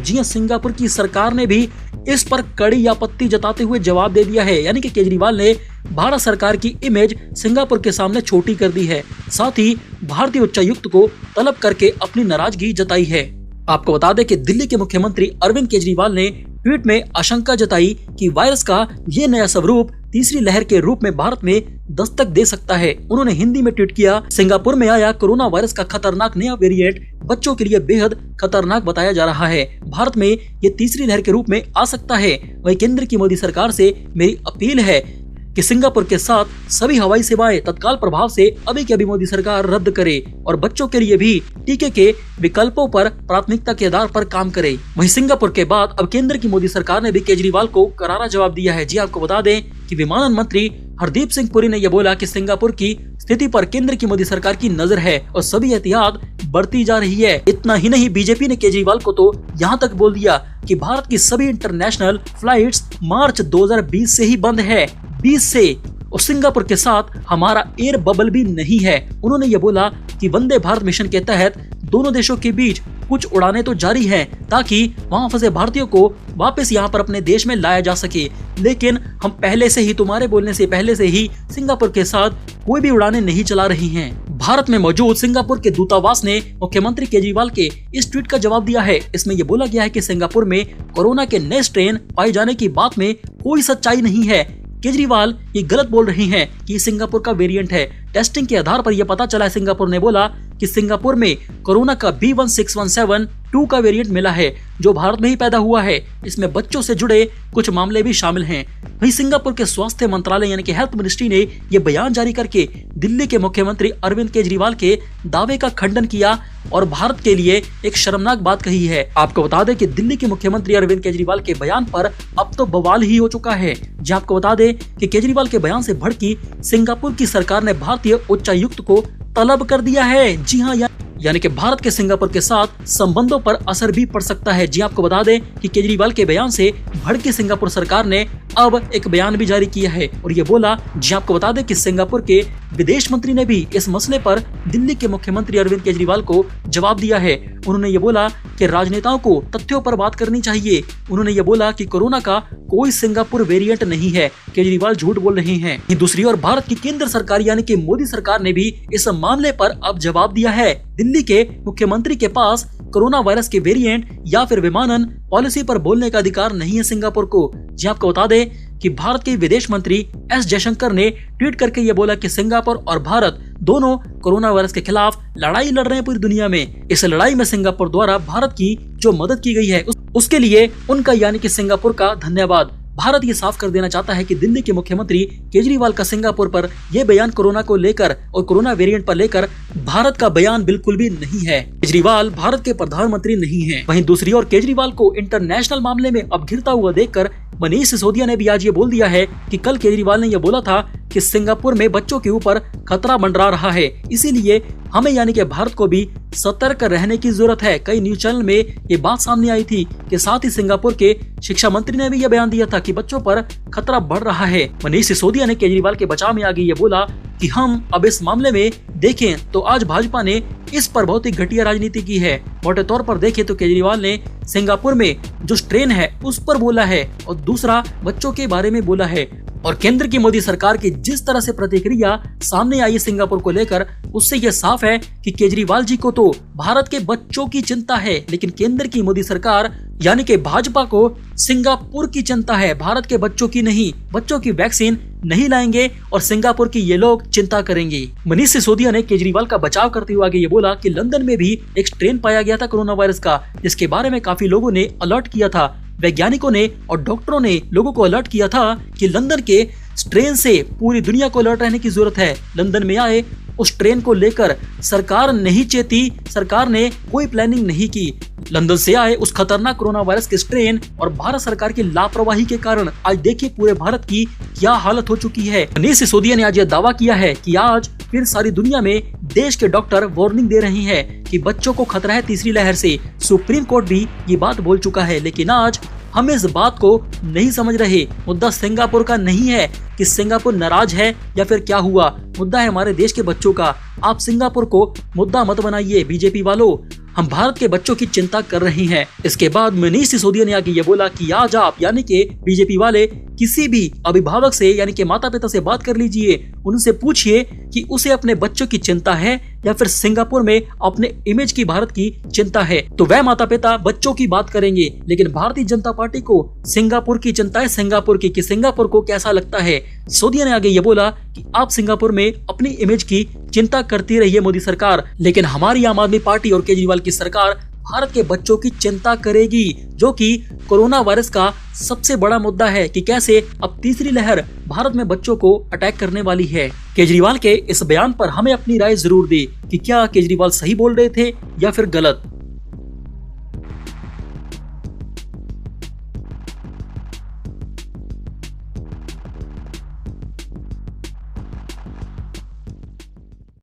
की सरकार ने भी इस पर कड़ी आपत्ति जताते हुए जवाब दे दिया है। यानी कि केजरीवाल ने भारत सरकार की इमेज सिंगापुर के सामने छोटी कर दी है। साथ ही भारतीय उच्चायुक्त को तलब करके अपनी नाराजगी जताई है। आपको बता दें कि दिल्ली के मुख्यमंत्री अरविंद केजरीवाल ने ट्वीट में आशंका जताई कि वायरस का ये नया स्वरूप तीसरी लहर के रूप में भारत में दस्तक दे सकता है। उन्होंने हिंदी में ट्वीट किया, सिंगापुर में आया कोरोना वायरस का खतरनाक नया वेरिएंट बच्चों के लिए बेहद खतरनाक बताया जा रहा है। भारत में ये तीसरी लहर के रूप में आ सकता है। वहीं केंद्र की मोदी सरकार से मेरी अपील है कि सिंगापुर के साथ सभी हवाई सेवाएं तत्काल प्रभाव से अभी की अभी मोदी सरकार रद्द करे और बच्चों के लिए भी टीके के विकल्पों पर प्राथमिकता के आधार पर काम करे। वहीं सिंगापुर के बाद अब केंद्र की मोदी सरकार ने भी केजरीवाल को करारा जवाब दिया है। जी आपको बता दें कि विमानन मंत्री हरदीप सिंह पुरी ने यह बोला कि सिंगापुर की स्थिति पर केंद्र की मोदी सरकार की नजर है और सभी एहतियात बढ़ती जा रही है। इतना ही नहीं, बीजेपी ने केजरीवाल को तो यहाँ तक बोल दिया कि भारत की सभी इंटरनेशनल फ्लाइट्स मार्च 2020 से ही बंद है, 20 से, और सिंगापुर के साथ हमारा एयर बबल भी नहीं है। उन्होंने ये बोला कि वंदे भारत मिशन के तहत दोनों देशों के बीच कुछ उड़ानें तो जारी हैं ताकि वहां फंसे भारतीयों को वापस यहां पर अपने देश में लाया जा सके, लेकिन हम पहले से ही, तुम्हारे बोलने से पहले से ही सिंगापुर के साथ कोई भी उड़ानें नहीं चला रही हैं। भारत में मौजूद सिंगापुर के दूतावास ने मुख्यमंत्री केजरीवाल के इस ट्वीट का जवाब दिया है। इसमें यह बोला गया है कि सिंगापुर में कोरोना के नए स्ट्रेन पाए जाने की बात में कोई सच्चाई नहीं है। केजरीवाल ये गलत बोल रहे हैं कि सिंगापुर का वेरिएंट है। टेस्टिंग के आधार पर यह पता चला है, सिंगापुर ने बोला कि सिंगापुर में कोरोना का B16172 का वेरिएंट मिला है जो भारत में ही पैदा हुआ है। इसमें बच्चों से जुड़े कुछ मामले भी शामिल हैं। वहीं सिंगापुर के स्वास्थ्य मंत्रालय यानी कि हेल्थ मिनिस्ट्री ने यह बयान जारी करके दिल्ली के मुख्यमंत्री अरविंद केजरीवाल के दावे का खंडन किया और भारत के लिए एक शर्मनाक बात कही है। आपको बता दें कि दिल्ली के मुख्यमंत्री अरविंद केजरीवाल के बयान पर अब तो बवाल ही हो चुका है। जी आपको बता दें कि केजरीवाल के बयान से भड़की सिंगापुर की सरकार ने भारतीय उच्चायुक्त को तलब कर दिया है। जी हाँ, यानी कि भारत के सिंगापुर के साथ संबंधों पर असर भी पड़ सकता है। जी आपको बता दें कि केजरीवाल के बयान से भड़की सिंगापुर सरकार ने अब एक बयान भी जारी किया है और ये बोला, जी आपको बता दें कि सिंगापुर के विदेश मंत्री ने भी इस मसले पर दिल्ली के मुख्यमंत्री अरविंद केजरीवाल को जवाब दिया है। उन्होंने ये बोला कि राजनेताओं को तथ्यों पर बात करनी चाहिए। उन्होंने ये बोला कि कोरोना का कोई सिंगापुर वेरिएंट नहीं है, केजरीवाल झूठ बोल रहे हैं। दूसरी ओर भारत की केंद्र सरकार यानी कि मोदी सरकार ने भी इस मामले पर अब जवाब दिया है। दिल्ली के मुख्यमंत्री के पास कोरोना वायरस के वेरिएंट या फिर विमानन पॉलिसी पर बोलने का अधिकार नहीं है सिंगापुर को। जी आपको बता दें कि भारत के विदेश मंत्री एस जयशंकर ने ट्वीट करके ये बोला कि सिंगापुर और भारत दोनों कोरोना वायरस के खिलाफ लड़ाई लड़ रहे हैं पूरी दुनिया में। इस लड़ाई में सिंगापुर द्वारा भारत की जो मदद की गई है उसके लिए उनका यानी कि सिंगापुर का धन्यवाद। भारत ये साफ कर देना चाहता है कि दिल्ली के मुख्यमंत्री केजरीवाल का सिंगापुर पर यह बयान कोरोना को लेकर और कोरोना वेरिएंट पर लेकर भारत का बयान बिल्कुल भी नहीं है। केजरीवाल भारत के प्रधानमंत्री नहीं है। वहीं दूसरी ओर केजरीवाल को इंटरनेशनल मामले में अब घिरता हुआ देखकर मनीष सिसोदिया ने भी आज ये बोल दिया है कि कल केजरीवाल ने यह बोला था कि सिंगापुर में बच्चों के ऊपर खतरा मंडरा रहा है, इसीलिए हमें यानी कि भारत को भी सतर्क रहने की जरूरत है। कई न्यूज चैनल में ये बात सामने आई थी कि साथ ही सिंगापुर के शिक्षा मंत्री ने भी यह बयान दिया था कि बच्चों पर खतरा बढ़ रहा है। मनीष सिसोदिया ने केजरीवाल के बचाव में आगे ये बोला कि हम अब इस मामले में देखें तो आज भाजपा ने इस पर बहुत ही घटिया राजनीति की है। मोटे तौर पर देखें तो केजरीवाल ने सिंगापुर में जो स्ट्रेन है उस पर बोला है और दूसरा बच्चों के बारे में बोला है। और केंद्र की मोदी सरकार की जिस तरह से प्रतिक्रिया सामने आई सिंगापुर को लेकर, उससे यह साफ है कि केजरीवाल जी को तो भारत के बच्चों की चिंता है, लेकिन केंद्र की मोदी सरकार यानी कि भाजपा को सिंगापुर की चिंता है, भारत के बच्चों की नहीं। बच्चों की वैक्सीन नहीं लाएंगे और सिंगापुर की ये लोग चिंता करेंगे। मनीष सिसोदिया ने केजरीवाल का बचाव करते हुए आगे ये बोला कि लंदन में भी एक स्ट्रेन पाया गया था कोरोना वायरस का, जिसके बारे में काफी लोगों ने अलर्ट किया था। वैज्ञानिकों ने और डॉक्टरों ने लोगों को अलर्ट किया था कि लंदन के स्ट्रेन से पूरी दुनिया को अलर्ट रहने की जरूरत है। लंदन में आए उस ट्रेन को लेकर सरकार नहीं चेती, सरकार ने कोई प्लानिंग नहीं की। लंदन से आए उस खतरनाक कोरोना वायरस के स्ट्रेन और भारत सरकार की लापरवाही के कारण आज देखिए पूरे भारत की क्या हालत हो चुकी है। मनीष सिसोदिया ने आज यह दावा किया है कि आज फिर सारी दुनिया में देश के डॉक्टर वार्निंग दे रहे हैं कि बच्चों को खतरा है तीसरी लहर से। सुप्रीम कोर्ट भी ये बात बोल चुका है, लेकिन आज हम इस बात को नहीं समझ रहे। मुद्दा सिंगापुर का नहीं है कि सिंगापुर नाराज है या फिर क्या हुआ, मुद्दा है हमारे देश के बच्चों का। आप सिंगापुर को मुद्दा मत बनाइए बीजेपी वालों, हम भारत के बच्चों की चिंता कर रहे हैं। इसके बाद मनीष सिसोदिया ने आगे ये बोला कि आज आप यानी कि बीजेपी वाले किसी भी अभिभावक से यानी कि माता पिता से बात कर लीजिए, उनसे पूछिए कि उसे अपने बच्चों की चिंता है या फिर सिंगापुर में अपने इमेज की भारत की चिंता है, तो वह माता पिता बच्चों की बात करेंगे। लेकिन भारतीय जनता पार्टी को सिंगापुर की चिंता है, सिंगापुर की कि सिंगापुर को कैसा लगता है। सिसोदिया ने आगे ये बोला कि आप सिंगापुर में अपनी इमेज की चिंता करती रही है मोदी सरकार, लेकिन हमारी आम आदमी पार्टी और केजरीवाल की सरकार भारत के बच्चों की चिंता करेगी, जो कि कोरोना वायरस का सबसे बड़ा मुद्दा है कि कैसे अब तीसरी लहर भारत में बच्चों को अटैक करने वाली है। केजरीवाल के इस बयान पर हमें अपनी राय जरूर दी कि क्या केजरीवाल सही बोल रहे थे या फिर गलत।